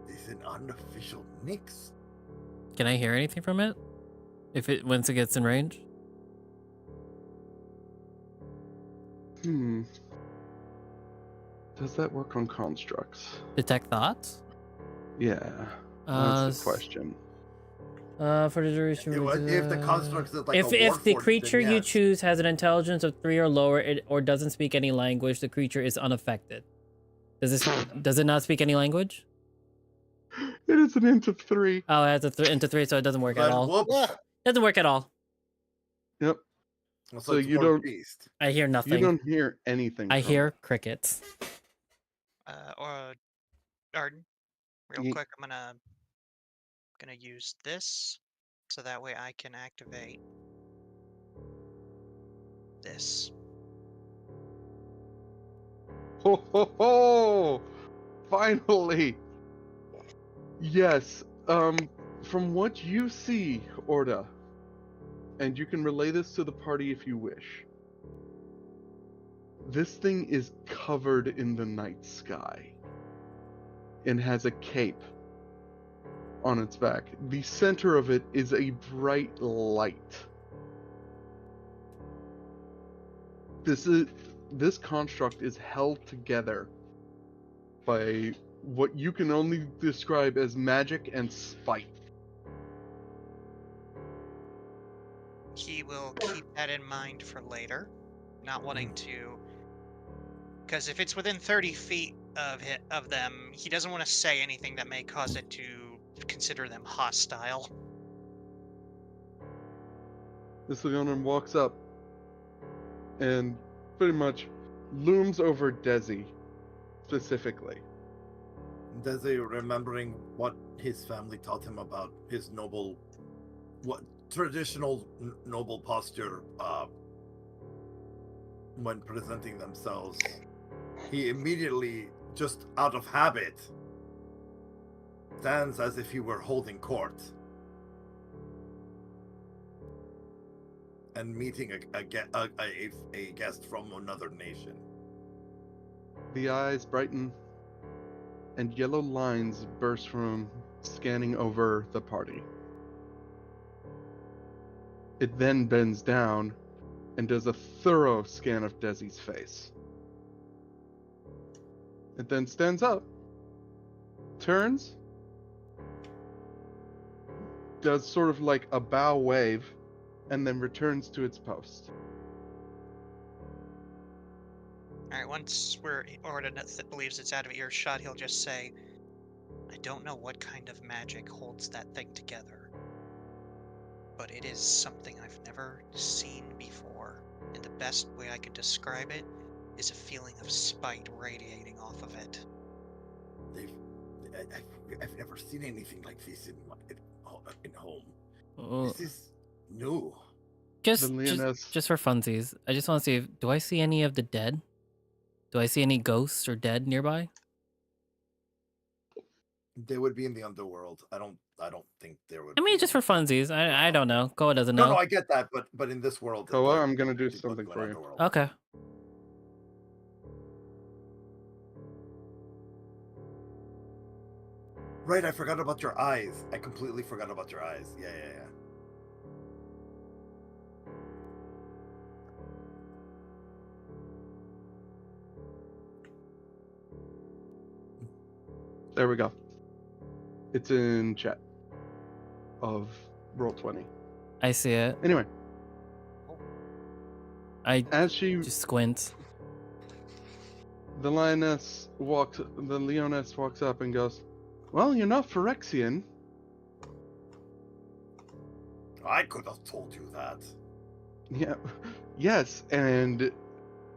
it's an unofficial mix. Can I hear anything from it? Once it gets in range? Does that work on constructs? Detect thoughts? Yeah. That's the question. For the duration. If the construct is like if a the warforged, creature then you yes. choose has an intelligence of 3 or lower, or doesn't speak any language, the creature is unaffected. Does it not speak any language? It is an int of 3. Oh, it has into 3, so it doesn't work at Then all. whoops. Doesn't work at all. Yep. So you it's more don't- beast. I hear nothing. You don't hear anything. I from hear it. crickets. Or Arden, real Ye- quick, I'm gonna use this so that way I can activate this. Ho ho ho! Finally! Yes. From what you see, Orda, and you can relay this to the party if you wish. This thing is covered in the night sky and has a cape on its back. The center of it is a bright light. This construct is held together by what you can only describe as magic and spite. He will keep that in mind for later, not wanting to, because if it's within 30 feet of them, he doesn't want to say anything that may cause it to consider them hostile. This Leonin walks up and pretty much looms over Desi specifically. Desi remembering what his family taught him about his traditional noble posture when presenting themselves, he immediately, just out of habit, stands as if he were holding court and meeting a guest from another nation. The eyes brighten, and yellow lines burst from scanning over the party. It then bends down and does a thorough scan of Desi's face. It then stands up, turns, does sort of like a bow wave, and then returns to its post. Alright, once Orda believes it's out of earshot, he'll just say, I don't know what kind of magic holds that thing together, but it is something I've never seen before, and the best way I could describe it is a feeling of spite radiating off of it. I've never seen anything like this in home. Oh. This is new. Just Leoness- for funsies, I just want to see do I see any of the dead? Do I see any ghosts or dead nearby? They would be in the underworld. I don't think there would. I mean, be just for funsies. I don't know. Koa doesn't know. No, I get that, but in this world, Koa, I'm gonna do people something go for you. underworld. Okay. Right, I forgot about your eyes. I completely forgot about your eyes. Yeah. There we go. It's in chat of Roll20. I see it. Anyway, I as she, just squint. the Leoness walks up and goes, Well, you're not Phyrexian. I could have told you that. Yeah. Yes, and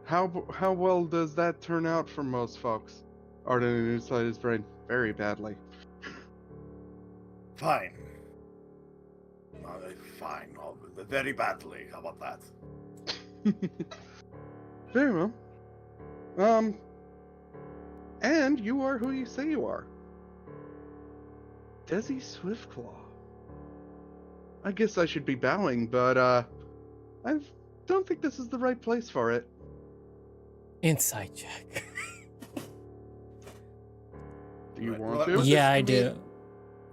how well does that turn out for most folks? Arden inside his brain very badly. Fine. Fine. Oh, very badly. How about that? Very well. And you are who you say you are. Desi Swiftclaw. I guess I should be bowing, but I don't think this is the right place for it. Insight check. Do you Right, want what to? does Yeah, she I do. mean?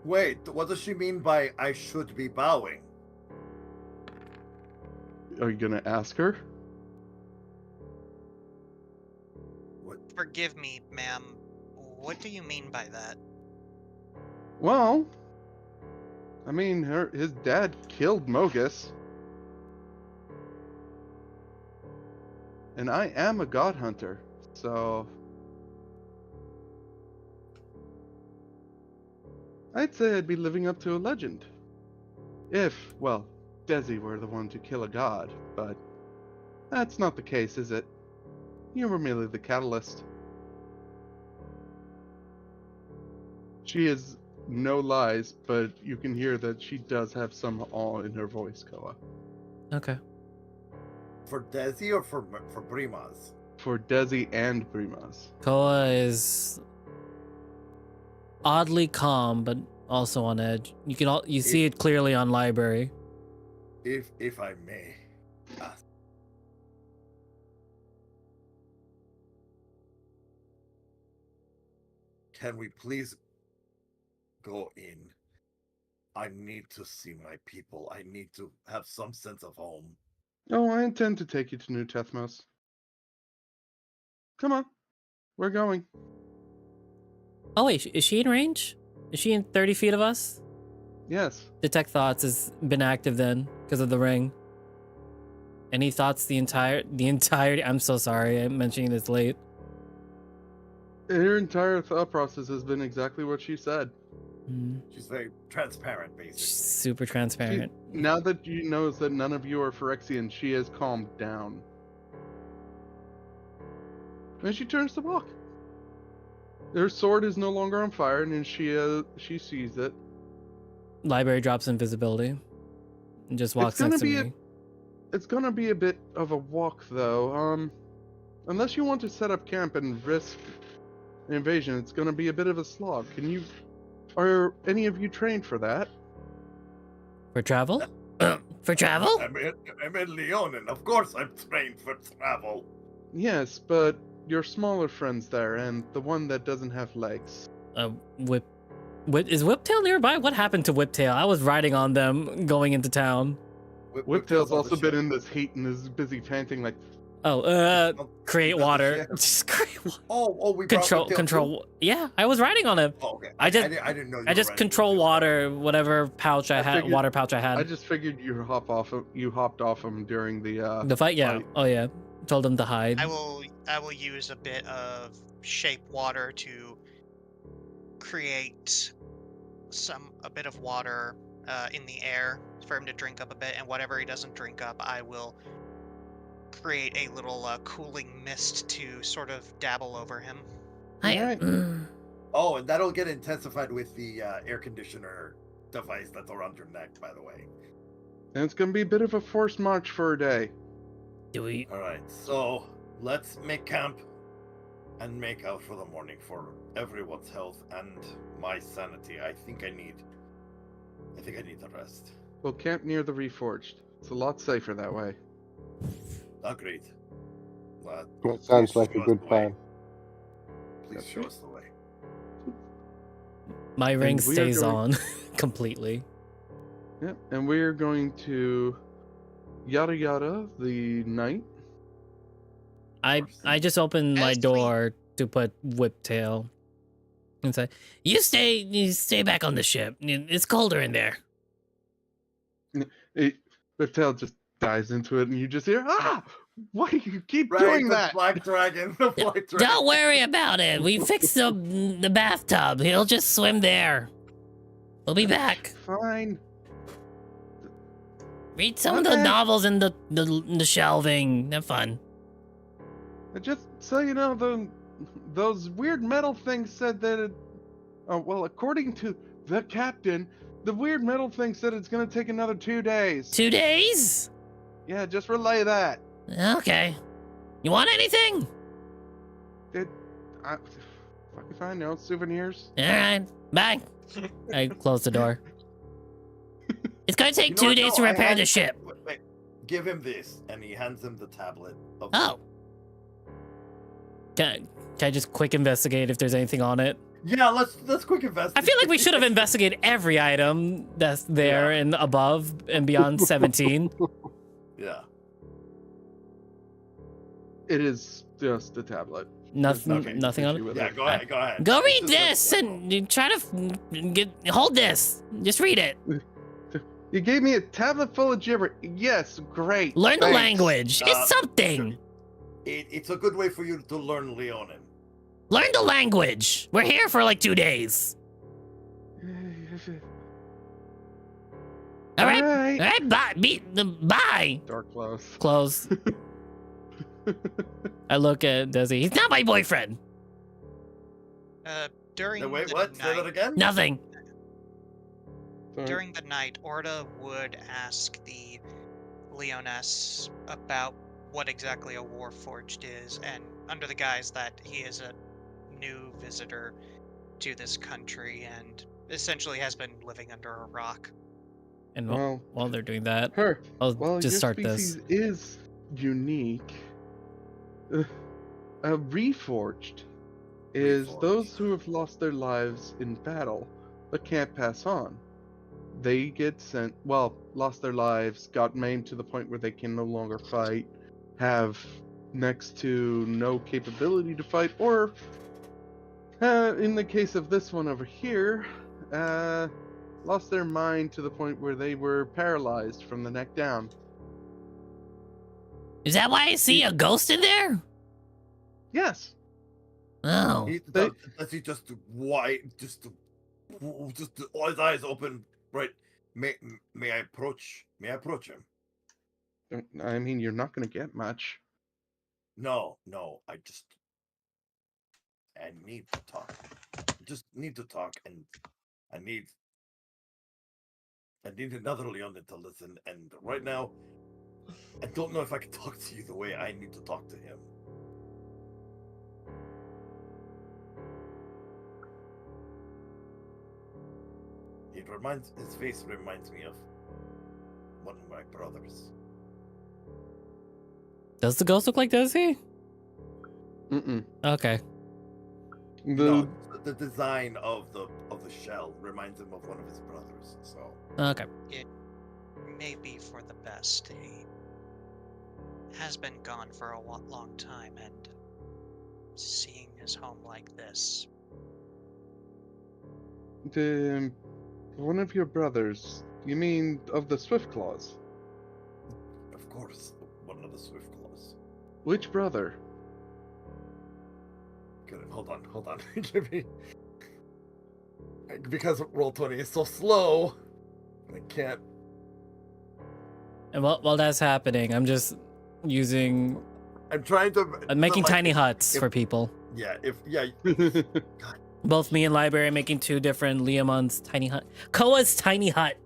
Wait, what does she mean by I should be bowing? Are you gonna ask her? Forgive me, ma'am. What do you mean by that? Well, I mean, his dad killed Mogus. And I am a god hunter, so I'd say I'd be living up to a legend. If, well, Desi were the one to kill a god, but that's not the case, is it? You were merely the catalyst. She is no lies, but you can hear that she does have some awe in her voice, Koa. Okay. For Desi or for Primas? For Desi and Primas. Koa is oddly calm, but also on edge. You see it clearly on library. If I may ask. Can we please go in? I need to see my people. I need to have some sense of home. Oh, I intend to take you to New Tethmos. Come on. We're going. Oh wait, is she in range? Is she in 30 feet of us? Yes. Detect thoughts has been active then because of the ring. Any thoughts the entirety? I'm so sorry, I'm mentioning this late. Her entire thought process has been exactly what she said. She's very transparent, basically. She's super transparent. Now that she knows that none of you are Phyrexian, she has calmed down. And she turns to walk. Her sword is no longer on fire, and she sees it. Library drops invisibility and just walks next to me. It's gonna be a bit of a walk, though. Unless you want to set up camp and risk an invasion, it's gonna be a bit of a slog. Are any of you trained for that? For travel? For travel? I'm in Lyon, and of course I'm trained for travel. Yes, but your smaller friends there, and the one that doesn't have legs. Is Whiptail nearby? What happened to Whiptail? I was riding on them going into town. Whiptail's also been in this heat and is busy panting like. Create water. Just create water. We control. Yeah, I was riding on him. Oh, okay. I didn't know. I just control water, whatever pouch I had, water pouch I had. I just figured you hopped off him during the fight. Yeah. fight. Oh yeah. Told him to hide. I will use a bit of shape water to create a bit of water in the air for him to drink up a bit, and whatever he doesn't drink up, I will create a little cooling mist to sort of dabble over him. Alright. Oh, and that'll get intensified with the air conditioner device that's around your neck, by the way. And it's gonna be a bit of a forced march for a day. Do we? All right, so let's make camp and make out for the morning for everyone's health and my sanity. I think I need the rest. We'll camp near the Reforged. It's a lot safer that way. Agreed. That sounds like a good plan. Please show us the way. My ring we are stays going- on completely. Yeah, and we're going to yada yada the night. I just opened my As we- door to put Whiptail and say, you stay back on the ship. It's colder in there. The tail just dives into it, and you just hear, ah! Why do you keep Right, doing the that? black dragon. The black dragon. Don't worry about it. We fixed the bathtub. He'll just swim there. We'll be back. Fine. Read some of the novels in the shelving. Have fun. Just so you know, those weird metal things said that it, well, according to the captain, the weird metal thing said it's gonna take another 2 days. 2 days? Yeah, just relay that. Okay. You want anything? Fuck if I know. Souvenirs. All right. Bye. I close the door. It's gonna take You know 2 what? days No, to I repair hand- the ship. Wait, give him this, and he hands him the tablet. Of Oh. Can I just quick investigate if there's anything on it? Yeah, let's quick investigate. I feel like we should have investigated every item that's there and above and beyond 17. Yeah. It is just a tablet. Nothing on it. Yeah, go ahead. Go ahead. Go read It's just this and you try to hold this. Just read it. You gave me a tablet full of gibber. Yes, great. Learn the thanks. language. It's something. It's a good way for you to learn Leonin. Learn the language. We're here for like 2 days. All right. All right. Bye. Bye. Door close. Close. I look at Desi. He's not my boyfriend. During Wait, the what? Say that night, again? Nothing. during the night, Orda would ask the Leoness about what exactly a Warforged is, and under the guise that he is a new visitor to this country and essentially has been living under a rock. And Well, while they're doing that, her. I'll Well, just your start this. species is unique. Reforged is Reforged. those who have lost their lives in battle but can't pass on. They get sent, lost their lives, got maimed to the point where they can no longer fight, have next to no capability to fight, or in the case of this one over here, lost their mind to the point where they were paralyzed from the neck down. Is that why I see a ghost in there? Yes. Oh. Does he just wide, just all his eyes open? Right? May I approach? May I approach him? I mean, you're not going to get much. No. I need to talk. Just need to talk, and I need another Leonin to listen. And right now, I don't know if I can talk to you the way I need to talk to him. His face reminds me of one of my brothers. Does the ghost look like Desi? Mm-mm. Okay. No, the design of the shell reminds him of one of his brothers. So Okay. It may be for the best. He has been gone for a long time, and seeing his home like this. One of your brothers, you mean of the Swiftclaws? of course, one of the Swiftclaws. Which brother? Good. Hold on. Give me, because Roll20 is so slow, I can't. And while that's happening, I'm just using. I'm trying to. I'm making like, tiny huts if- for people. Yeah. Both me and Library are making 2 different Leomon's tiny hut. Koa's tiny hut.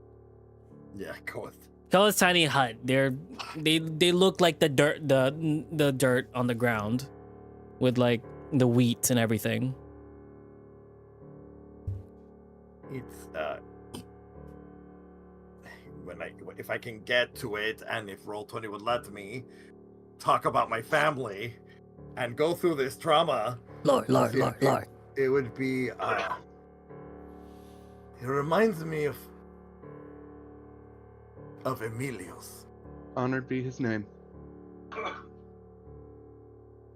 Yeah. Go with. Koa's tiny hut. They look like the dirt on the ground, with like the wheat and everything. It's if I can get to it, and if Roll20 would let me talk about my family and go through this trauma, Lord. it would be it reminds me of Emilios. Honored be his name.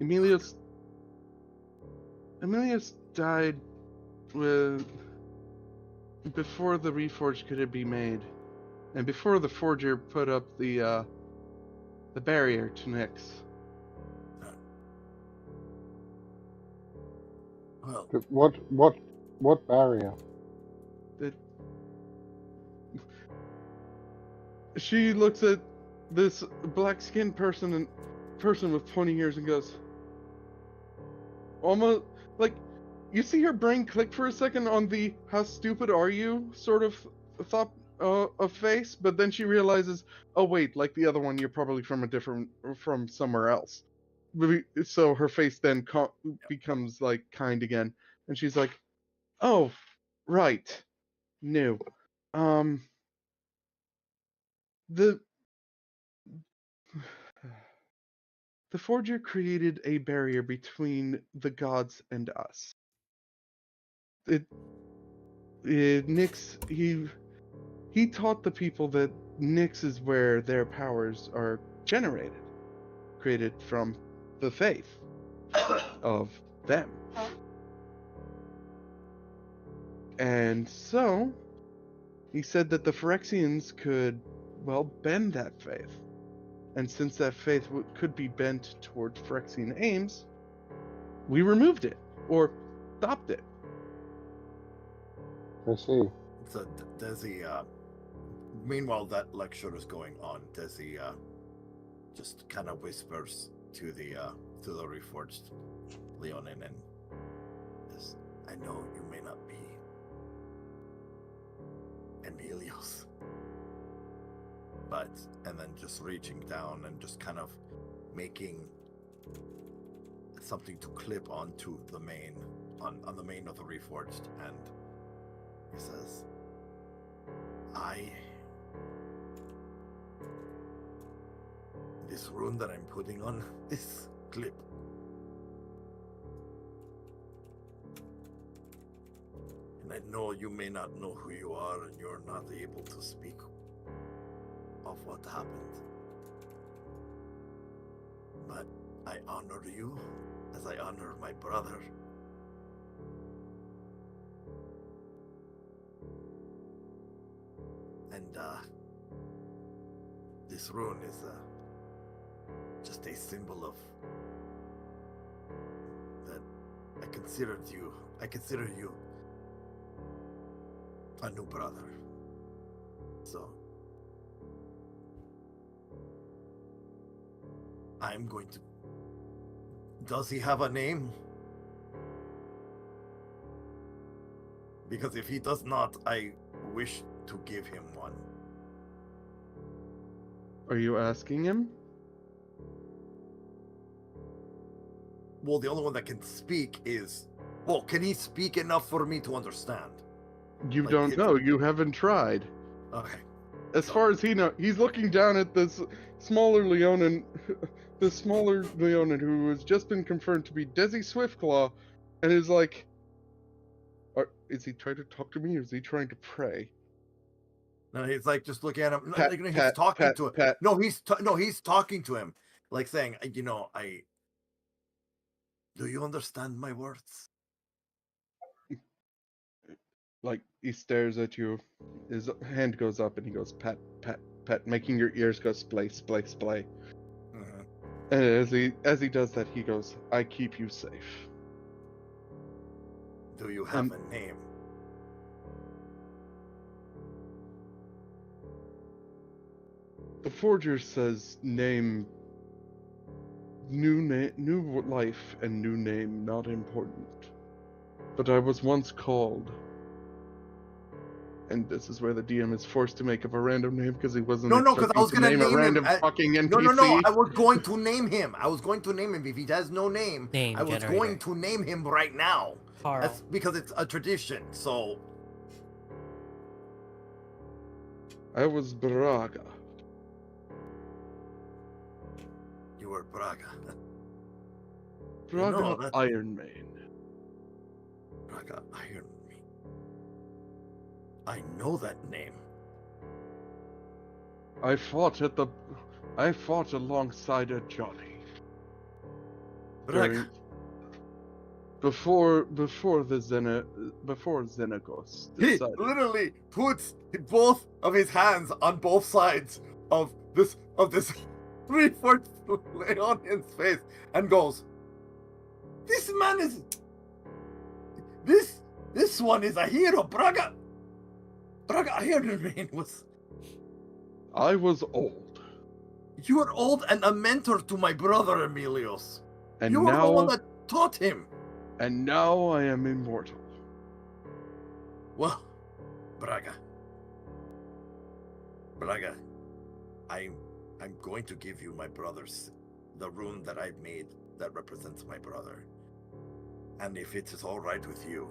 Emilios died before the Reforged could be made, and before the Forger put up the the barrier to Nyx. Well, What barrier? It... She looks at this black-skinned person with 20 years and goes, almost like, you see her brain click for a second on the "how stupid are you" sort of thought of face, but then she realizes, oh wait, like the other one, you're probably from somewhere else. So her face then becomes like kind again, and she's like, oh, right, new. The the Forger created a barrier between the gods and us. Nyx, he taught the people that Nyx is where their powers are generated, created from the faith of them. And so, he said that the Phyrexians could, well, bend that faith. And since that faith could be bent toward Phyrexian aims, we removed it, or stopped it. I see. so Desi, meanwhile that lecture is going on, Desi just kind of whispers to the reforged Leonin and says, I know you may not be Emilios, but, and then just reaching down and just kind of making something to clip onto the main, on the main of the reforged, and he says, this rune that I'm putting on this clip, and I know you may not know who you are and you're not able to speak of what happened, but I honor you as I honor my brother. And this rune is just a symbol of that I consider you a new brother. So I'm going to... Does he have a name? Because if he does not, I wish to give him one. Are you asking him? Well, the only one that can speak is... Well, can he speak enough for me to understand? You Like, don't know. You haven't tried. Okay. As far as he knows, he's looking down at this smaller Leonin, who has just been confirmed to be Desi Swiftclaw, and is like, is he trying to talk to me, or is he trying to pray? No, he's like just looking at him. Pat, He's Pat, talking Pat, to him. Pat. No, he's talking to him, like saying, do you understand my words? Like, he stares at you, his hand goes up, and he goes, pat, pat, pat, making your ears go splay, splay, splay. And as he does that, he goes, I keep you safe. Do you have a name? The Forger says new life and new name not important. But I was once called, and this is where the DM is forced to make up a random name because he wasn't. No, because I was gonna name a random him. fucking NPC. No. I was going to name him. If he has no name, Name I was generator. going to name him right now. Carl. That's because it's a tradition. So I was Braga. you were Braga. Braga No, that's- Iron Mane. Braga Iron Me. I know that name. I fought alongside a Johnny. Braga. Before Xenagos He decided. literally puts both of his hands on both sides of this 3/4 Leonion's face and goes, "This man is this one is a hero, Braga. Braga, I heard your name was. I was old, You were old and a mentor to my brother Emilios. and You were the one now that taught him. I am immortal. Well, Braga, I'm going to give you my brother's the rune that I've made that represents my brother. And if it is all right with you,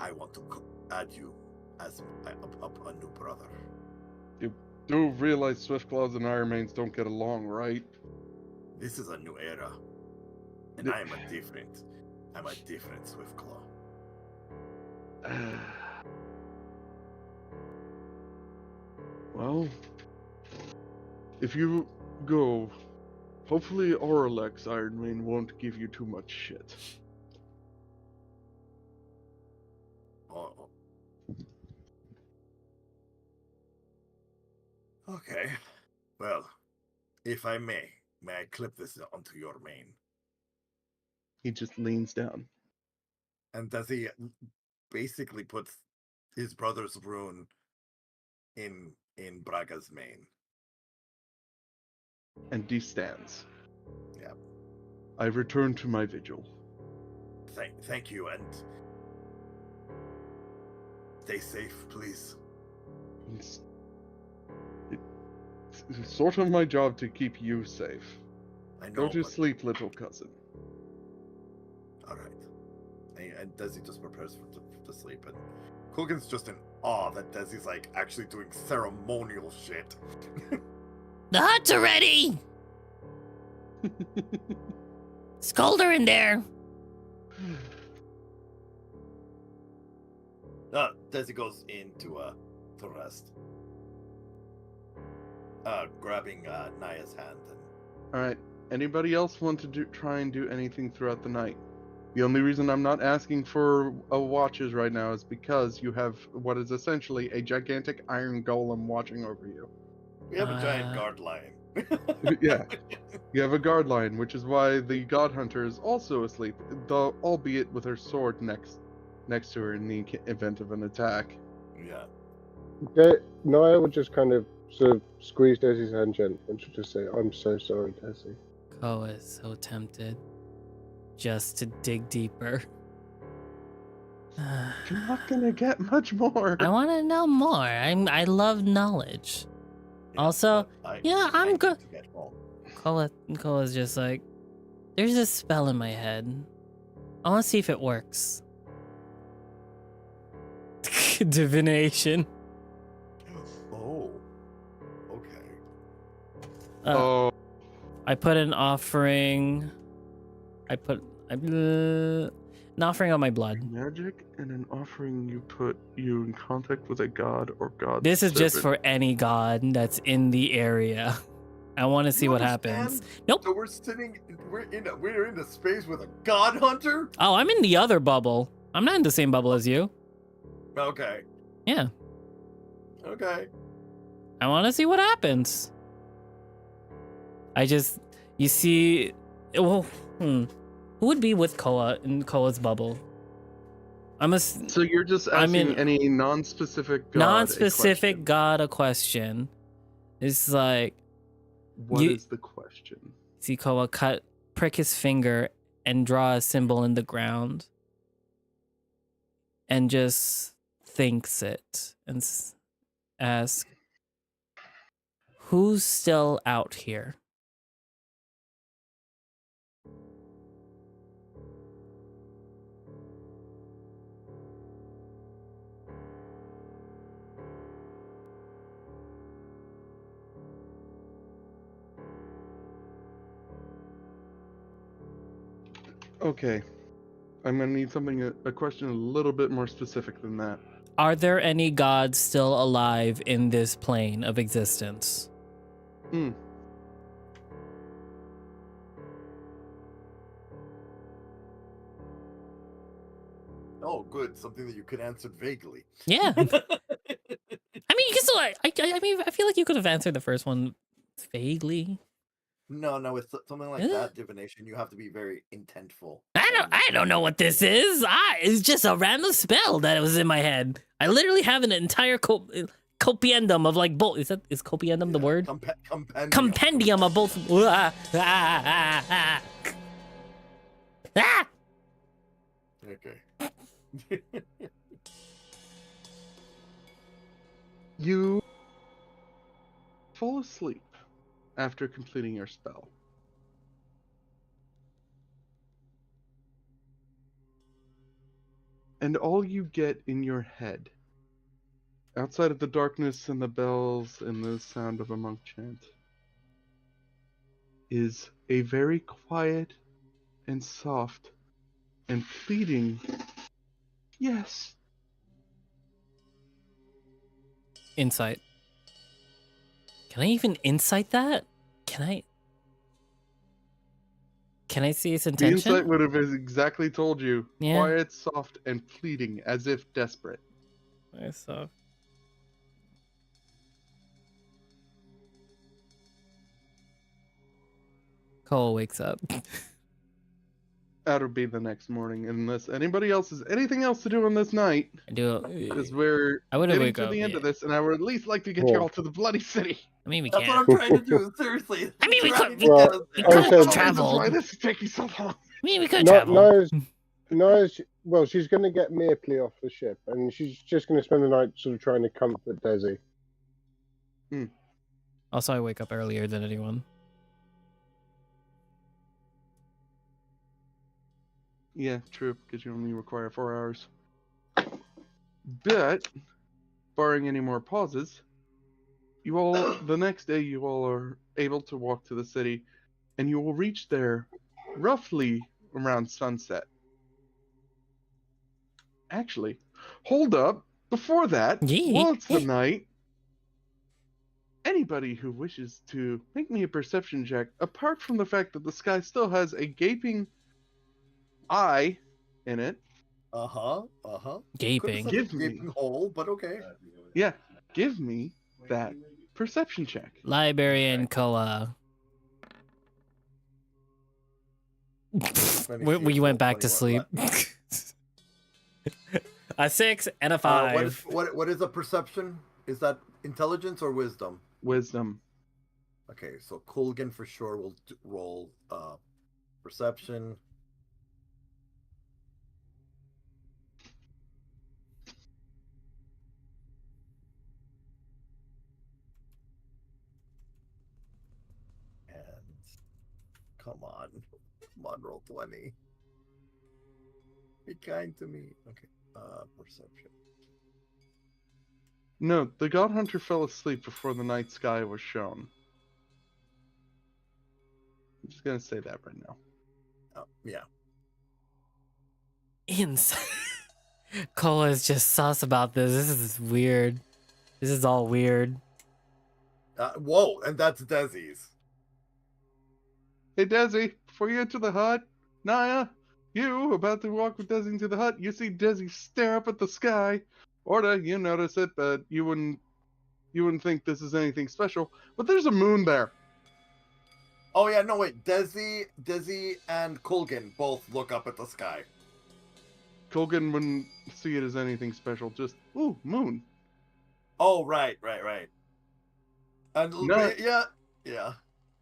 I want to add you as a new brother. You do realize Swiftclaws and Ironmanes don't get along, right? This is a new era, and I'm a different Swiftclaw. Well, if you go, hopefully Auralex Ironmane won't give you too much shit. Oh. Okay. Well, if I may I clip this onto your mane? He just leans down. And does he basically put his brother's rune in Braga's mane? And he stands. Yep. I return to my vigil. Thank you, and stay safe, please. It's sort of my job to keep you safe. I know. Go to sleep, little cousin. All right. And Desi just prepares to sleep, and Kugan's just in awe that Desi's like actually doing ceremonial shit. The huts are ready. It's colder in there. Desi goes in to rest. Grabbing Naya's hand. Alright, anybody else want to try and do anything throughout the night? The only reason I'm not asking for watches right now is because you have what is essentially a gigantic iron golem watching over you. We have a giant guard lion. Yeah, you have a guard lion, which is why the god hunter is also asleep, though albeit with her sword next to her in the event of an attack. Yeah. Naya would just kind of sort of squeeze Desi's hand gently and she'll just say, "I'm so sorry, Desi." Koa is so tempted just to dig deeper. You're not gonna get much more. I want to know more. I love knowledge. Yeah, Also, but I'm good. to get home. Koa's just like, there's a spell in my head. I want to see if it works. Divination. Oh. Okay. Oh, I put an offering. I put an offering on my blood. magic and an offering you put you in contact with a god or god. This is just servant. for any god that's in the area. I want to see You what understand? happens. Nope. So we're in a space with a god hunter? Oh, I'm in the other bubble. I'm not in the same bubble as you. Okay. Yeah. Okay. I want to see what happens. You see, well, who would be with Koa in Koa's bubble? So you're just I'm asking in- any non-specific god Non-specific a question. god a question. It's like, What is the question? see Koa prick his finger and draw a symbol in the ground. And just thinks it and ask, who's still out here? Okay. I'm gonna need a question a little bit more specific than that. Are there any gods still alive in this plane of existence? Oh, good. Something that you could answer vaguely. Yeah. I mean, you can still I mean, I feel like you could have answered the first one vaguely. No, it's something like that divination. You have to be very intentful. I don't know what this is. It's just a random spell that was in my head. I literally have an entire copiendum of like both. Is copiendum the word? Compendium of both. Okay. You fall asleep after completing your spell. And all you get in your head, outside of the darkness and the bells and the sound of a monk chant, is a very quiet and soft and pleading, yes. Insight. Can I even insight that? Can I see its intention? The insight would have exactly told you. Yeah. Quiet, soft, and pleading, as if desperate. So. Cole wakes up. That'll be the next morning, unless anybody else has anything else to do on this night. I do. Because we're I would getting wake to up, the end yeah. of this, and I would at least like to get you all to the bloody city. I mean, we That's can't. what I'm trying to do. Seriously. I mean, we could. Well, We I could said- have traveled. Why I this is taking so long? mean, we could travel. Nora's, well, she's going to get Mirpley off the ship, and she's just going to spend the night sort of trying to comfort Desi. Also, I wake up earlier than anyone. Yeah, true, because you only require 4 hours. But, barring any more pauses, you all, the next day, you all are able to walk to the city, and you will reach there roughly around sunset. Actually, hold up. Before that, while it's the night, anybody who wishes to make me a perception check, apart from the fact that the sky still has a gaping eye in it. Gaping. Give me. Gaping hole, but okay. Yeah, give me that perception check. Librarian Koa. We went back to sleep. A 6 and a 5. What is a perception? Is that intelligence or wisdom? Wisdom. Okay, so Kulgan for sure will roll perception. And come on, roll 20. Be kind to me. Okay, perception. No, the God Hunter fell asleep before the night sky was shown. I'm just gonna say that right now. Oh, yeah. Inside. Koa is just sus about this. This is weird. This is all weird. Whoa, and that's Desi's. Hey Desi, before you enter the hut, Naya, you about to walk with Desi into the hut, you see Desi stare up at the sky. Orda, you notice it, but you wouldn't think this is anything special. But there's a moon there. Oh yeah, no wait, Desi and Kulgan both look up at the sky. Kulgan wouldn't see it as anything special, just, ooh, moon. Oh, right. And No. yeah.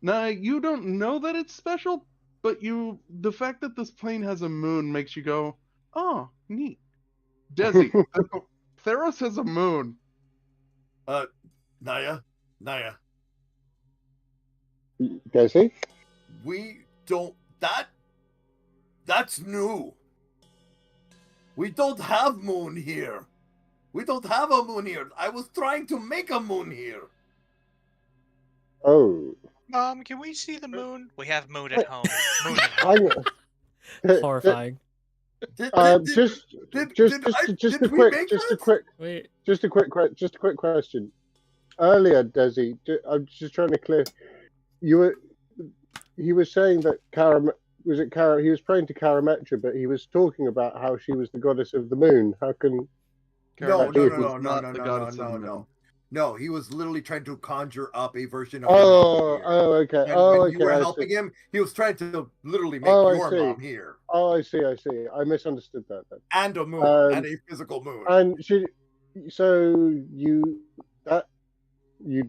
Now, you don't know that it's special, but the fact that this plane has a moon makes you go, oh, neat. Desi, Theros has a moon. Naya. Desi? We don't, that's new. We don't have moon here. We don't have a moon here. I was trying to make a moon here. Oh. Mom, can we see the moon? We have moon at home. Moon at home. Horrifying. Just a quick question. Earlier, Desi, I'm just trying to clear. He was saying that he was praying to Karametra, but he was talking about how she was the goddess of the moon. How can? No. Not the goddess of the moon. No, he was literally trying to conjure up a version of Oh, your mom here. oh, okay. And Oh, when you okay. were I helping see. him, he was trying to literally make Oh, I your see. mom here. Oh, I see. I see. I misunderstood that then. And a moon, and a physical moon. And so you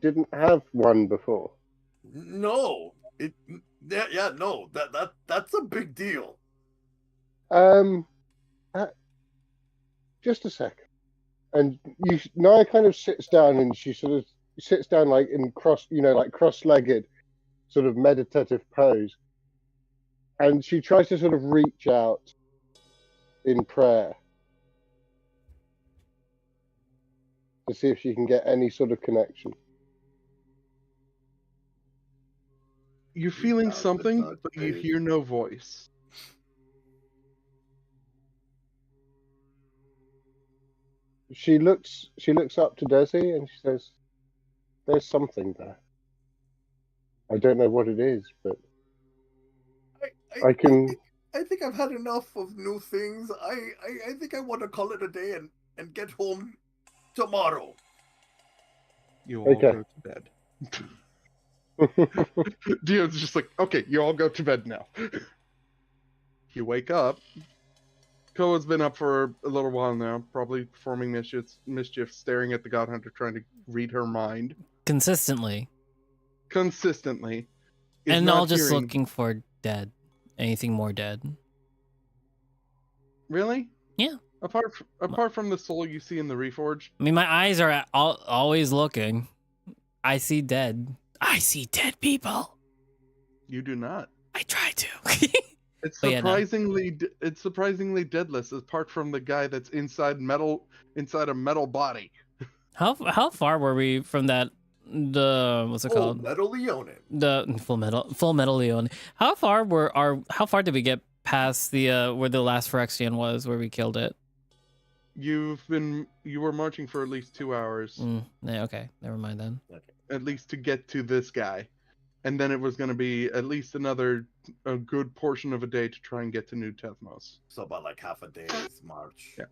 didn't have one before. No, no, that's a big deal. Uh, just a second. And Naya kind of sits down, and she sort of sits down like in cross-legged, sort of meditative pose. And she tries to sort of reach out in prayer to see if she can get any sort of connection. You're feeling something, but you hear no voice. She looks up to Desi and she says, "There's something there. I don't know what it is, but I can." I think I've had enough of new things. I think I want to call it a day and get home tomorrow. You all Okay. go to bed. Dion's just like, okay, you all go to bed now. You wake up. Koa's been up for a little while now, probably performing mischief, staring at the God Hunter, trying to read her mind. Consistently. Is And not all just hearing- looking for dead. Anything more dead. Really? Yeah. Apart from the soul you see in the Reforged. I mean, my eyes are always looking. I see dead. I see dead people. You do not. I try to. It's But yeah, no. it's surprisingly deadless, apart from the guy that's inside a metal body. How far were we from that? What's it called? Metal Leone. The Full Metal Leon. How far did we get past the where the last Phyrexian was, where we killed it? You were marching for at least 2 hours, Yeah, okay, never mind then. at least to get to this guy, and then it was going to be at least a good portion of a day to try and get to New Tethmos. So about like half a day's march. Yeah.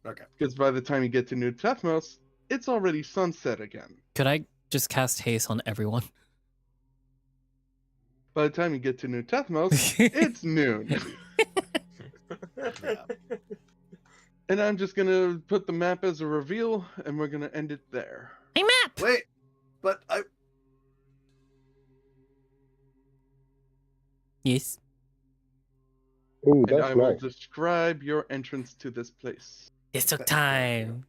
Okay. Because by the time you get to New Tethmos, it's already sunset again. Could I just cast haste on everyone? By the time you get to New Tethmos, it's noon. Yeah. And I'm just going to put the map as a reveal, and we're going to end it there. Hey, map. Wait, but Yes. Ooh, And I that's will nice. describe your entrance to this place. This took time.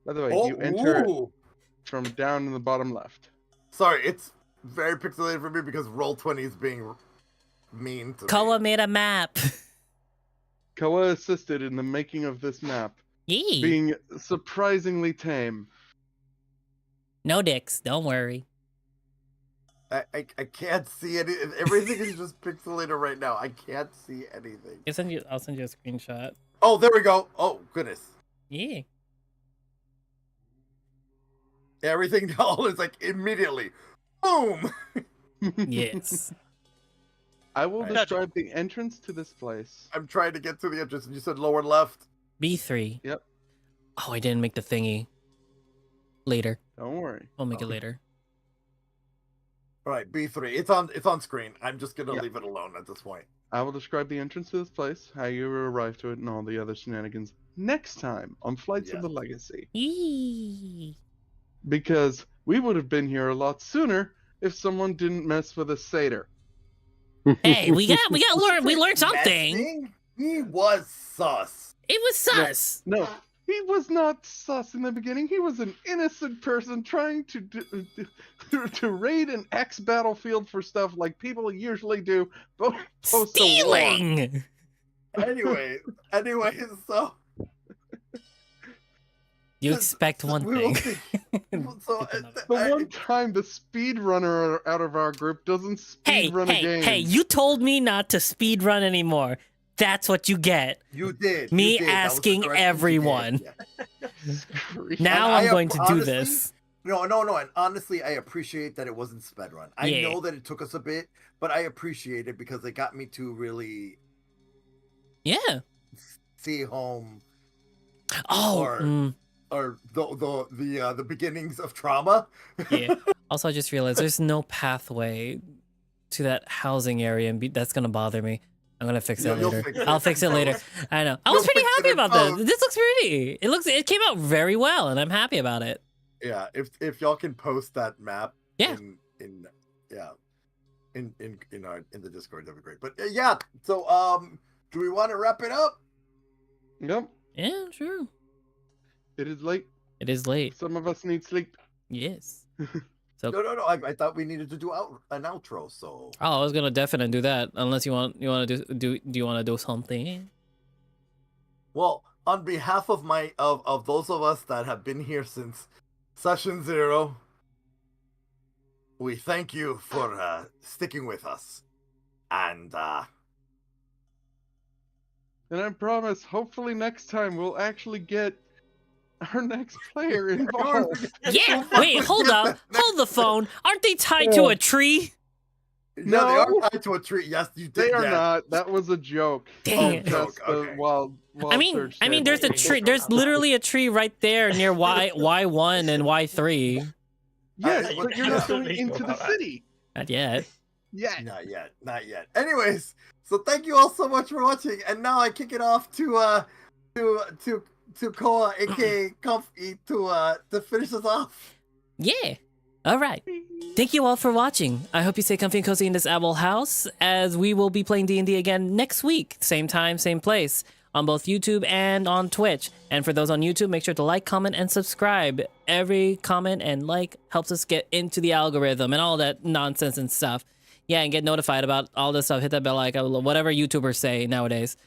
By the way, you enter it ooh. from down in the bottom left. Sorry, it's very pixelated for me because Roll20 is being mean to Koa me. made a map. Koa assisted in the making of this map, Yee. being surprisingly tame. No dicks. Don't worry. I can't see any. Everything is just pixelated right now. I can't see anything. I'll send you a screenshot. Oh, there we go. Oh, goodness. Yeah. Everything all is like immediately. Boom. Yes. I will Right. describe the entrance to this place. I'm trying to get to the entrance, and you said lower left. B3. Yep. Oh, I didn't make the thingy. Later. Don't worry. We'll make it later. All right, B3. It's on screen. I'm just gonna Yeah. leave it alone at this point. I will describe the entrance to this place, how you arrive to it, and all the other shenanigans next time on Flights of the Legacy. Yee. Because we would have been here a lot sooner if someone didn't mess with a satyr. Hey, we learned something. Messing? He was sus. It was sus. No, he was not sus in the beginning. He was an innocent person trying to raid an X battlefield for stuff like people usually do. Post a war. Stealing. Anyway, so You expect one we will thing. see. So Get another. The one time the speedrunner out of our group doesn't speedrun a game. Hey, you told me not to speed run anymore. That's what you get. you did. Me you did. That was the asking correct thing you did. everyone. Yeah. Now And I'm going to do honestly, this. No, and honestly, I appreciate that it wasn't sped run. I Yeah. know that it took us a bit, but I appreciate it because it got me to really Yeah. see home Oh, Or- the beginnings of trauma. Yeah. Also, I just realized there's no pathway to that housing area, and that's gonna bother me. I'm gonna fix that You'll later. fix it I'll fix it in later. post. I know. I You'll was pretty fix it happy in about post. this. This looks pretty. It came out very well, and I'm happy about it. Yeah, if y'all can post that map Yeah. in the Discord, that'd be great. But yeah, so do we want to wrap it up? Yep. Yeah, sure. It is late. It is late. Some of us need sleep. Yes. So No. I thought we needed to do an outro. So I was gonna definitely do that unless you want do you want to do something? well, on behalf of of those of us that have been here since session 0, we thank you for sticking with us, and And I promise, hopefully next time we'll actually get our next player involved. Yeah. Wait, hold up. Hold the phone. Aren't they tied to a tree? Yeah, No. they are tied to a tree. Yes, you did. They are yeah. not. That was a joke. Dang it. Just the Okay. wild I mean, there's a tree. There's literally a tree right there near Y1 and Y3. Yes, I- but you're not going into the city. Not yet. Yeah. Not yet. Anyways, so thank you all so much for watching, and now I kick it off to Koa, aka Comfy, to finish us off. Yeah. All right. Thank you all for watching. I hope you stay comfy and cozy in this owl house, as we will be playing D&D again next week. Same time, same place, on both YouTube and on Twitch. And for those on YouTube, make sure to like, comment, and subscribe. Every comment and like helps us get into the algorithm and all that nonsense and stuff. Yeah, and get notified about all this stuff. Hit that bell icon, whatever YouTubers say nowadays.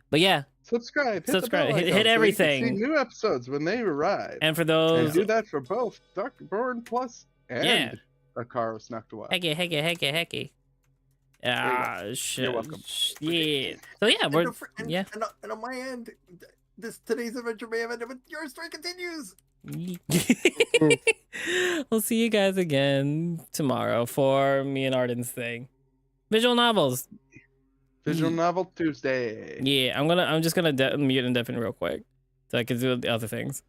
But yeah, Subscribe. Hit Subscribe, The bell hit icon so you can everything. see new episodes when they arrive. and for And those... do that for both Dr. Born Plus and Yeah. Akaro Snuck to Watch. Hecky. You're welcome. Yeah. So yeah, we're... Yeah. And on my end, today's adventure may have ended, but your story continues. We'll see you guys again tomorrow for me and Arden's thing. Visual novels. Visual Novel Tuesday. Yeah, I'm just gonna mute and deafen real quick so I can do the other things.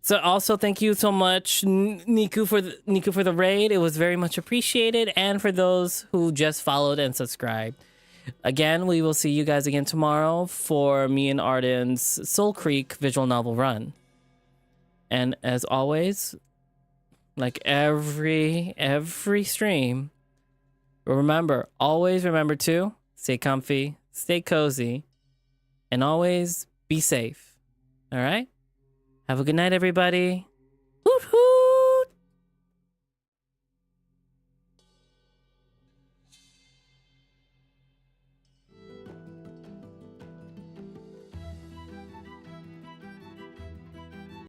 So also thank you so much, Niku, for the raid. It was very much appreciated, and for those who just followed and subscribed. Again, we will see you guys again tomorrow for me and Arden's Soul Creek visual novel run. And as always, like every stream, always remember to stay comfy, stay cozy, and always be safe. All right? Have a good night, everybody.